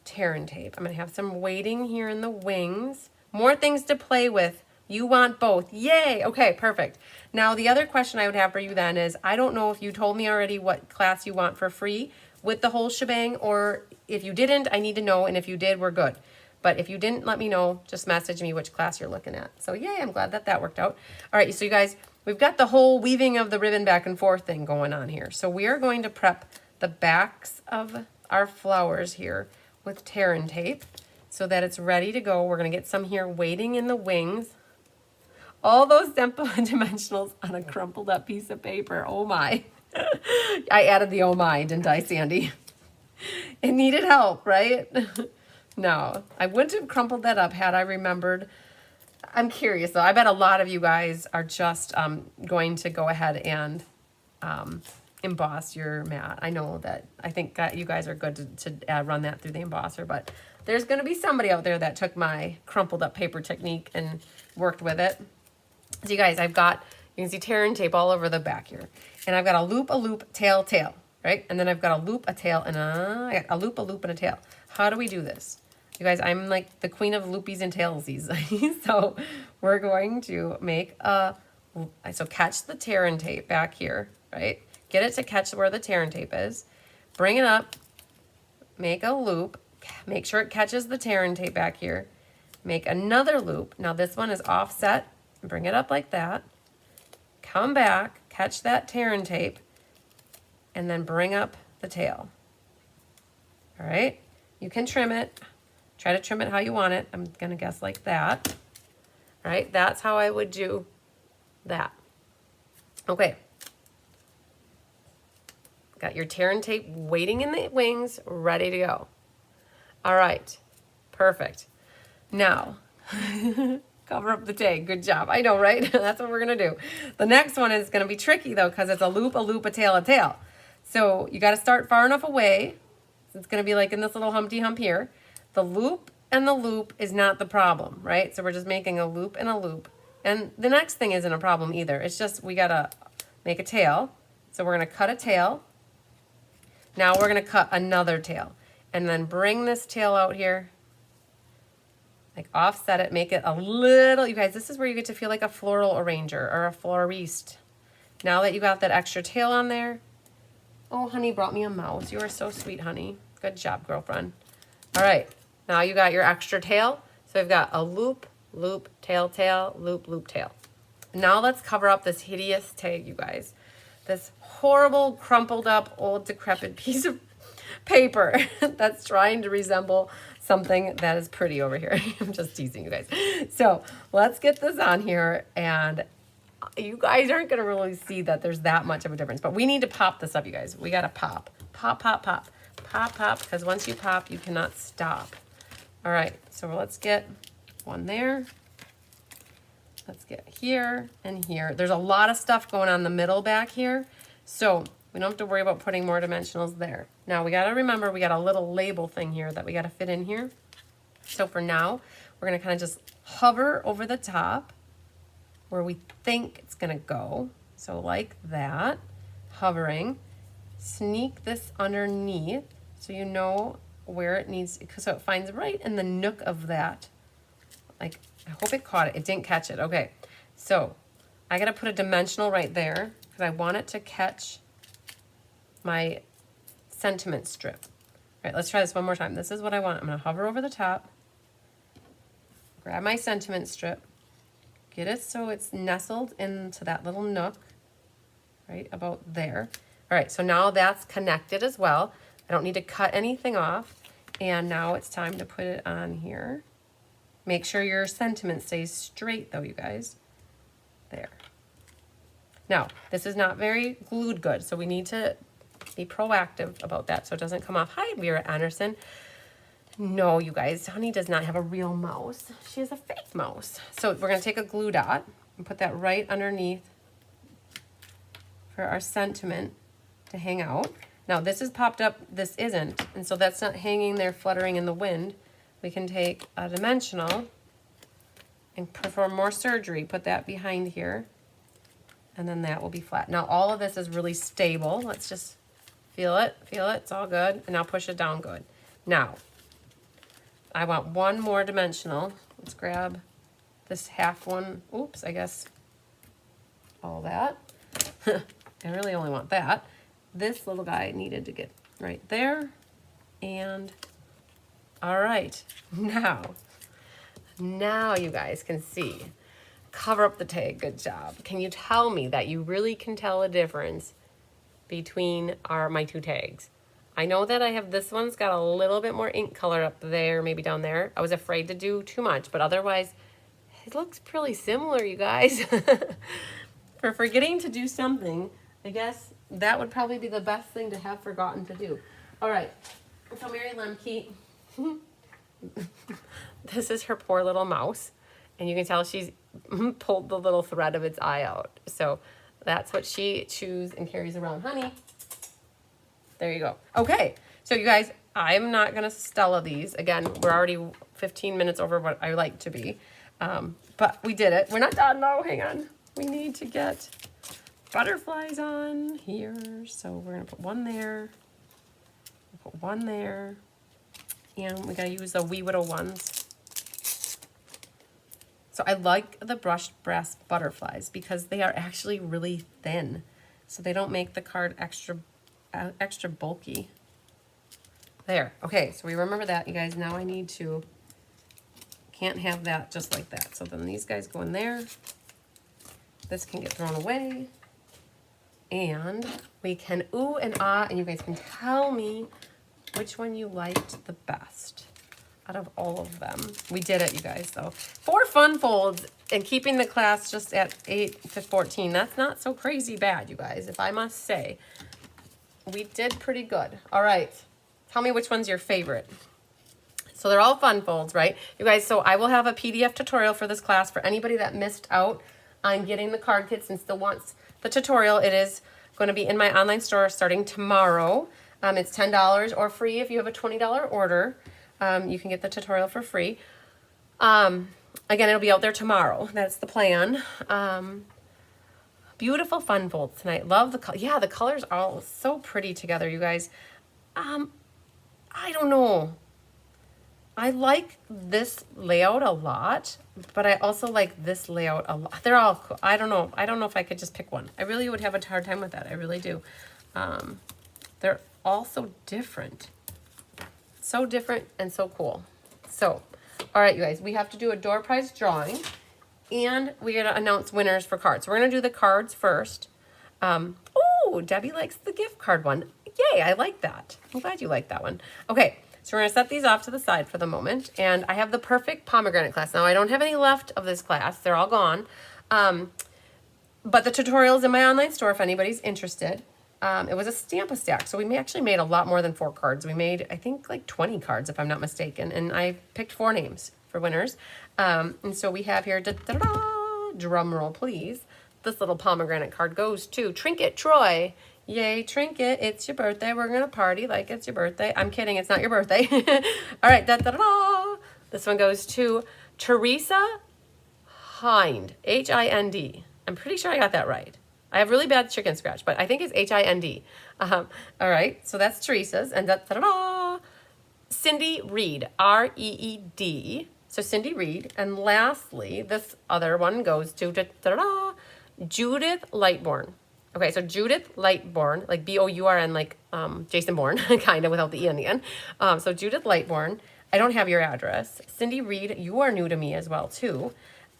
tear and tape. I'm gonna have some weighting here in the wings. More things to play with. You want both. Yay! Okay, perfect. Now the other question I would have for you then is, I don't know if you told me already what class you want for free with the whole shebang, or if you didn't, I need to know, and if you did, we're good. But if you didn't let me know, just message me which class you're looking at. So yay, I'm glad that worked out. All right, so you guys, we've got the whole weaving of the ribbon back and forth thing going on here. So we are going to prep the backs of our flowers here with tear and tape so that it's ready to go. We're gonna get some here waiting in the wings. All those dimensionals on a crumpled up piece of paper. Oh my. I added the oh my, didn't I, Sandy? It needed help, right? No, I wouldn't have crumpled that up had I remembered. I'm curious though. I bet a lot of you guys are just going to go ahead and emboss your mat. I know that, I think you guys are good to run that through the embosser, but there's going to be somebody out there that took my crumpled up paper technique and worked with it. So you guys, I've got, you can see tear and tape all over the back here. And I've got a loop, tail, tail, right? And then I've got a loop, a tail, and I got a loop, and a tail. How do we do this? You guys, I'm like the queen of loopies and tailsies. So we're going to make so catch the tear and tape back here, right? Get it to catch where the tear and tape is. Bring it up, make a loop, make sure it catches the tear and tape back here. Make another loop. Now this one is offset. Bring it up like that. Come back, catch that tear and tape, and then bring up the tail. All right, you can trim it. Try to trim it how you want it. I'm gonna guess like that. All right, that's how I would do that. Okay. Got your tear and tape waiting in the wings, ready to go. All right, perfect. Now, cover up the tag. Good job. I know, right? That's what we're going to do. The next one is going to be tricky, though, because it's a loop, a tail, a tail. So you got to start far enough away. It's going to be like in this little Humpty Hump here. The loop and the loop is not the problem, right? So we're just making a loop and a loop. And the next thing isn't a problem either. It's just we got to make a tail. So we're going to cut a tail. Now we're going to cut another tail. And then bring this tail out here. Like offset it, make it a little, you guys, this is where you get to feel like a floral arranger or a florist. Now that you got that extra tail on there. Oh, honey brought me a mouse. You are so sweet, honey. Good job, girlfriend. All right, now you got your extra tail. So we've got a loop, loop, tail, tail, loop, loop, tail. Now let's cover up this hideous tag, you guys. This horrible, crumpled up, old, decrepit piece of paper that's trying to resemble something that is pretty over here. I'm just teasing you guys. So let's get this on here, and you guys aren't gonna really see that there's that much of a difference, but we need to pop this up, you guys. We gotta pop, pop, pop, pop, pop, pop, because once you pop, you cannot stop. All right, so let's get one there. Let's get here and here. There's a lot of stuff going on in the middle back here, so we don't have to worry about putting more dimensionals there. Now we gotta remember we got a little label thing here that we gotta fit in here. So for now, we're gonna kind of just hover over the top where we think it's gonna go. So like that. hovering. Sneak this underneath so you know where it needs, so it finds right in the nook of that. Like, I hope it caught it. It didn't catch it. Okay, so I gotta put a dimensional right there because I want it to catch my sentiment strip. All right, let's try this one more time. This is what I want. I'm gonna hover over the top, grab my sentiment strip, get it so it's nestled into that little nook, right about there. All right, so now that's connected as well. I don't need to cut anything off. And now it's time to put it on here. Make sure your sentiment stays straight though, you guys. There. Now, this is not very glued good, so we need to be proactive about that so it doesn't come off. Hi, Vera Anderson. No, you guys, Honey does not have a real mouse. She has a fake mouse. So we're gonna take a glue dot and put that right underneath for our sentiment to hang out. Now this is popped up, this isn't, and so that's not hanging there fluttering in the wind. We can take a dimensional and perform more surgery, put that behind here, and then that will be flat. Now all of this is really stable. Let's just feel it, it's all good, and now push it down good. Now, I want one more dimensional. Let's grab this half one. Oops, I guess all that. I really only want that. This little guy needed to get right there. And all right, now you guys can see. Cover up the tag, good job. Can you tell me that you really can tell a difference between my two tags? I know that I have this one's got a little bit more ink color up there, maybe down there. I was afraid to do too much, but otherwise it looks pretty similar, you guys. For forgetting to do something, I guess that would probably be the best thing to have forgotten to do. All right, so Mary Lemke, this is her poor little mouse, and you can tell she's pulled the little thread of its eye out. So that's what she chews and carries around. Honey, there you go. Okay, so you guys, I'm not gonna Stella these. Again, we're already 15 minutes over what I like to be, but we did it. We're not done though, hang on. We need to get butterflies on here. So we're gonna put one there, put one there, and we gotta use the Wee Widow ones. So I like the brushed brass butterflies because they are actually really thin. So they don't make the card extra bulky. There, okay, so we remember that, you guys. Now I need to, can't have that just like that. So then these guys go in there. This can get thrown away. And we can ooh and ah, and you guys can tell me which one you liked the best out of all of them. We did it, you guys, though. 4 fun folds and keeping the class just at 8 to 14. That's not so crazy bad, you guys, if I must say. We did pretty good. All right, tell me which one's your favorite. So they're all fun folds, right? You guys, so I will have a PDF tutorial for this class for anybody that missed out on getting the card kits and still wants the tutorial. It is going to be in my online store starting tomorrow. It's $10 or free if you have a $20 order. You can get the tutorial for free. Again, it'll be out there tomorrow. That's the plan. Beautiful fun folds tonight. Love the color. Yeah, the colors are all so pretty together, you guys. I don't know. I like this layout a lot, but I also like this layout a lot. They're all cool. I don't know. I don't know if I could just pick one. I really would have a hard time with that. I really do. They're all so different. So different and so cool. So, all right, you guys, we have to do a door prize drawing, and we're going to announce winners for cards. We're going to do the cards first. Oh, Debbie likes the gift card one. Yay, I like that. I'm glad you like that one. Okay. So we're going to set these off to the side for the moment. And I have the perfect pomegranate class. Now, I don't have any left of this class. They're all gone. But the tutorial is in my online store if anybody's interested. It was a stamp-a-stack. So we actually made a lot more than 4 cards. We made, I think, like 20 cards, if I'm not mistaken. And I picked 4 names for winners. And so we have here, drum roll, please. This little pomegranate card goes to Trinket Troy. Yay, Trinket, it's your birthday. We're going to party like it's your birthday. I'm kidding, it's not your birthday. All right, This one goes to Teresa Hind, Hind. I'm pretty sure I got that right. I have really bad chicken scratch, but I think it's Hind. All right, so that's Teresa's, and da-da-da. Cindy Reed, Reed. So Cindy Reed, and lastly, this other one goes to da-da-da, Judith Lightbourne. Okay, so Judith Lightbourne, like Bourn, like Jason Bourne, kind of without the E on the end. So Judith Lightbourne, I don't have your address. Cindy Reed, you are new to me as well too.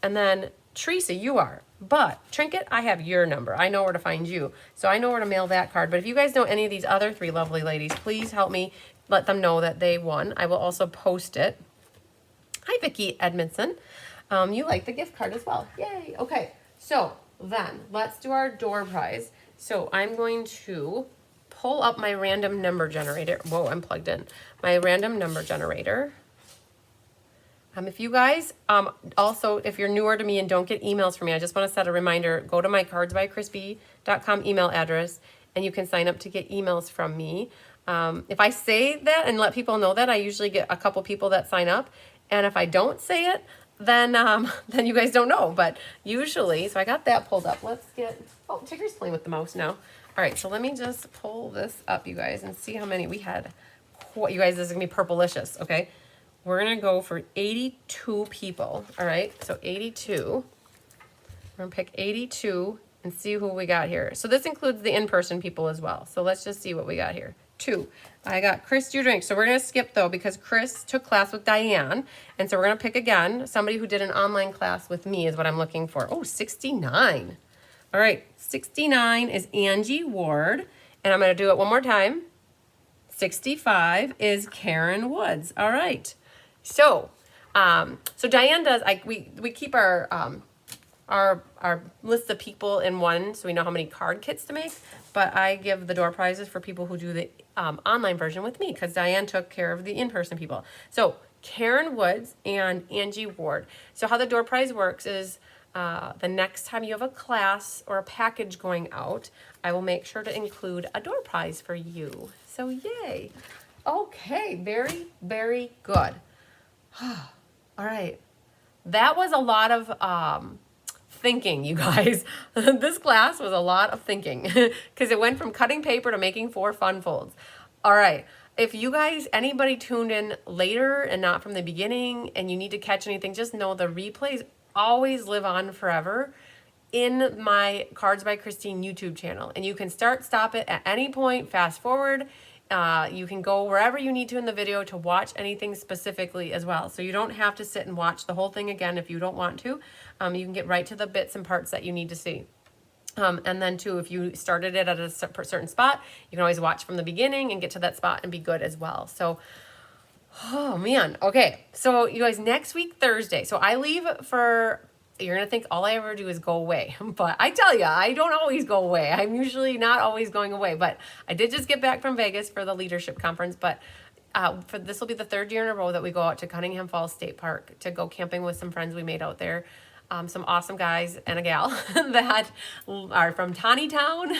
And then Teresa, you are. But Trinket, I have your number. I know where to find you. So I know where to mail that card. But if you guys know any of these other three lovely ladies, please help me let them know that they won. I will also post it. Hi, Vicki Edmondson. You like the gift card as well. Yay. Okay, so then let's do our door prize. So I'm going to pull up my random number generator. Whoa, I'm plugged in. My random number generator. If you guys, also, if you're newer to me and don't get emails from me, I just want to set a reminder, go to my cardsbychrisb.com email address, and you can sign up to get emails from me. If I say that and let people know that, I usually get a couple people that sign up. And if I don't say it, then then you guys don't know. But usually, so I got that pulled up. Let's get, oh, Tigger's playing with the mouse now. All right, so let me just pull this up, you guys, and see how many we had. You guys, this is going to be purplicious, okay? We're going to go for 82 people, all right? So 82. We're going to pick 82 and see who we got here. So this includes the in-person people as well. So let's just see what we got here. 2. I got Chris Do Drink. So we're going to skip, though, because Chris took class with Diane. And so we're going to pick again somebody who did an online class with me is what I'm looking for. Oh, 69. All right, 69 is Angie Ward. And I'm going to do it one more time. 65 is Karen Woods. All right. So, so Diane does, we keep our list of people in one so we know how many card kits to make, but I give the door prizes for people who do the online version with me because Diane took care of the in-person people. So Karen Woods and Angie Ward. So how the door prize works is the next time you have a class or a package going out, I will make sure to include a door prize for you. So yay. Okay, very, very good. All right. That was a lot of thinking, you guys. This class was a lot of thinking because it went from cutting paper to making 4 fun folds. All right. If you guys, anybody tuned in later and not from the beginning and you need to catch anything, just know the replays always live on forever in my Cards by Christine YouTube channel. And you can stop it at any point, fast forward. You can go wherever you need to in the video to watch anything specifically as well. So you don't have to sit and watch the whole thing again if you don't want to. You can get right to the bits and parts that you need to see. And then too, if you started it at a certain spot, you can always watch from the beginning and get to that spot and be good as well. So, oh man. Okay. So you guys, next week, Thursday. So I leave for, you're going to think all I ever do is go away. But I tell you, I don't always go away. I'm usually not always going away. But I did just get back from Vegas for the leadership conference. But for this will be the 3rd year in a row that we go out to Cunningham Falls State Park to go camping with some friends we made out there. Some awesome guys and a gal that are from Tawny Town,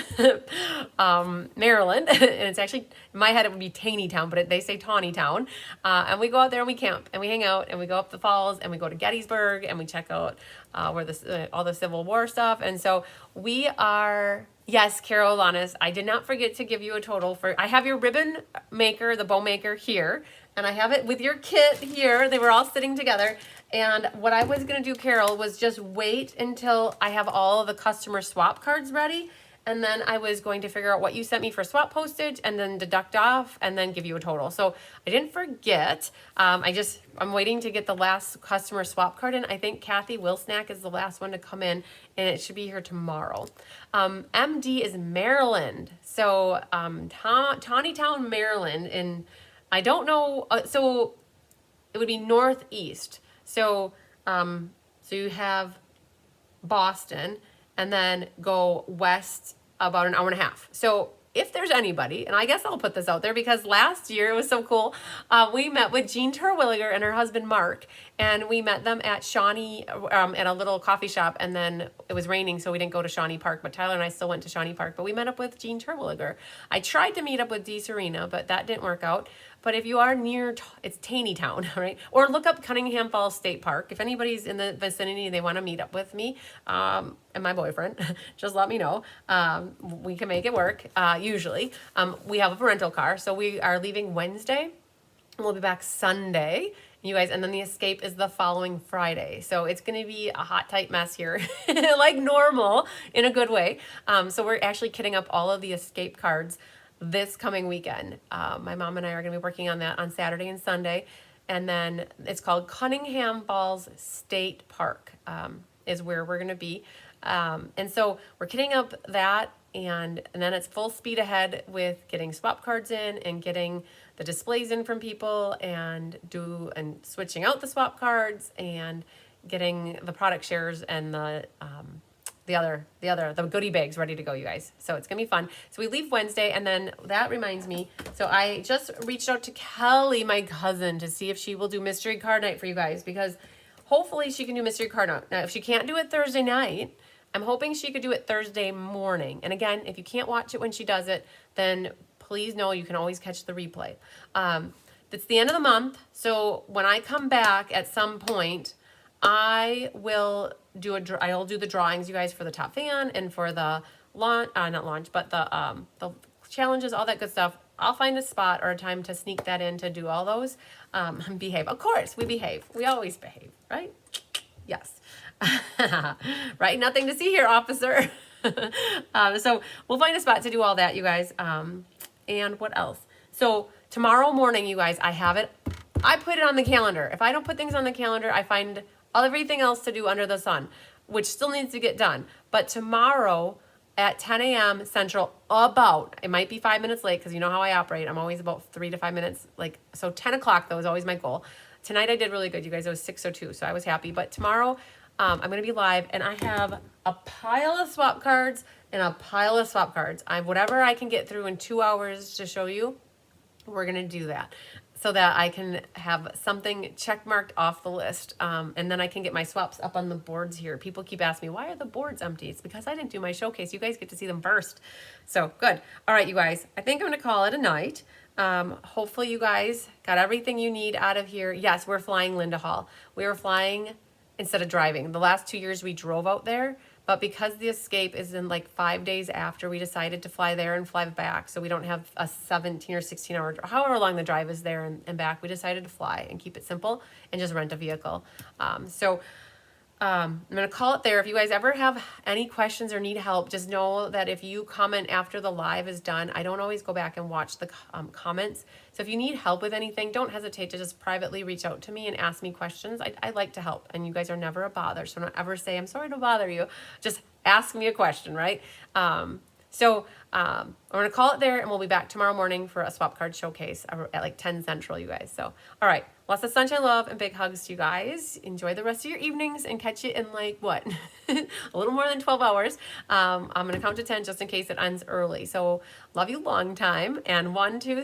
Maryland. And it's actually, in my head, it would be Taney Town, but they say Tawny Town. And we go out there and we camp and we hang out and we go up the falls and we go to Gettysburg and we check out where all the Civil War stuff. And so we are, yes, Carol Lanis, I did not forget to give you a total for, I have your ribbon maker, the bow maker here, and I have it with your kit here. They were all sitting together. And what I was going to do, Carol, was just wait until I have all of the customer swap cards ready. And then I was going to figure out what you sent me for swap postage and then deduct off and then give you a total. So I didn't forget. I'm waiting to get the last customer swap card in. I think Kathy Wilsnack is the last one to come in and it should be here tomorrow. MD is Maryland. So Tawny Town, Maryland. And I don't know. So it would be northeast. So, so you have Boston and then go west about an hour and a half. So if there's anybody, and I guess I'll put this out there because last year it was so cool. We met with Jean Terwilliger and her husband, Mark, and we met them at Shawnee, at a little coffee shop. And then it was raining, so we didn't go to Shawnee Park, but Tyler and I still went to Shawnee Park, but we met up with Jean Terwilliger. I tried to meet up with Dee Serena, but that didn't work out. But if you are near, it's Taney Town, right? Or look up Cunningham Falls State Park. If anybody's in the vicinity and they want to meet up with me and my boyfriend, just let me know. We can make it work. Usually, we have a rental car, so we are leaving Wednesday. We'll be back Sunday, you guys, and then the escape is the following Friday. So it's going to be a hot, tight mess here, like normal, in a good way. So we're actually kitting up all of the escape cards this coming weekend. My mom and I are going to be working on that on Saturday and Sunday. And then it's called Cunningham Falls State Park, is where we're going to be. And so we're kitting up that, and then it's full speed ahead with getting swap cards in and getting the displays in from people and switching out the swap cards and getting the product shares and the goodie bags ready to go, you guys. So it's gonna be fun. So we leave Wednesday, and then that reminds me. So I just reached out to Kelly, my cousin, to see if she will do mystery card night for you guys, because hopefully she can do mystery card night. Now, if she can't do it Thursday night, I'm hoping she could do it Thursday morning. And again, if you can't watch it when she does it, then please know you can always catch the replay. It's the end of the month, so when I come back at some point, I will I'll do the drawings, you guys, for the top fan and for the not launch, but the challenges, all that good stuff. I'll find a spot or a time to sneak that in to do all those. Behave. Of course, we behave. We always behave, right? Yes. Right? Nothing to see here, officer. So we'll find a spot to do all that, you guys. And what else? So tomorrow morning, you guys, I put it on the calendar. If I don't put things on the calendar, I find everything else to do under the sun, which still needs to get done. But tomorrow at 10 a.m. Central, it might be 5 minutes late, because you know how I operate. I'm always about 3 to 5 minutes. So 10 o'clock, though, is always my goal. Tonight I did really good, you guys. It was 6:02, so I was happy. But tomorrow, I'm going to be live, and I have a pile of swap cards and a pile of swap cards. Whatever I can get through in 2 hours to show you, we're going to do that, so that I can have something check marked off the list. And then I can get my swaps up on the boards here. People keep asking me, why are the boards empty? It's because I didn't do my showcase. You guys get to see them first. So good. All right, you guys, I think I'm going to call it a night. Hopefully you guys got everything you need out of here. Yes, we're flying Linda Hall. We were flying instead of driving. The last 2 years we drove out there, but because the escape is in 5 days after, we decided to fly there and fly back. So we don't have a 17 or 16 hour, however long the drive is there and back. We decided to fly and keep it simple and just rent a vehicle. I'm going to call it there. If you guys ever have any questions or need help, just know that if you comment after the live is done, I don't always go back and watch the comments. So if you need help with anything, don't hesitate to just privately reach out to me and ask me questions. I like to help, and you guys are never a bother. So don't ever say, I'm sorry to bother you. Just ask me a question, right? I'm going to call it there, and we'll be back tomorrow morning for a swap card showcase at 10 Central, you guys. So, all right. Lots of sunshine, love, and big hugs to you guys. Enjoy the rest of your evenings, and catch you in a little more than 12 hours. I'm going to count to 10 just in case it ends early. So love you long time. And 1, 2,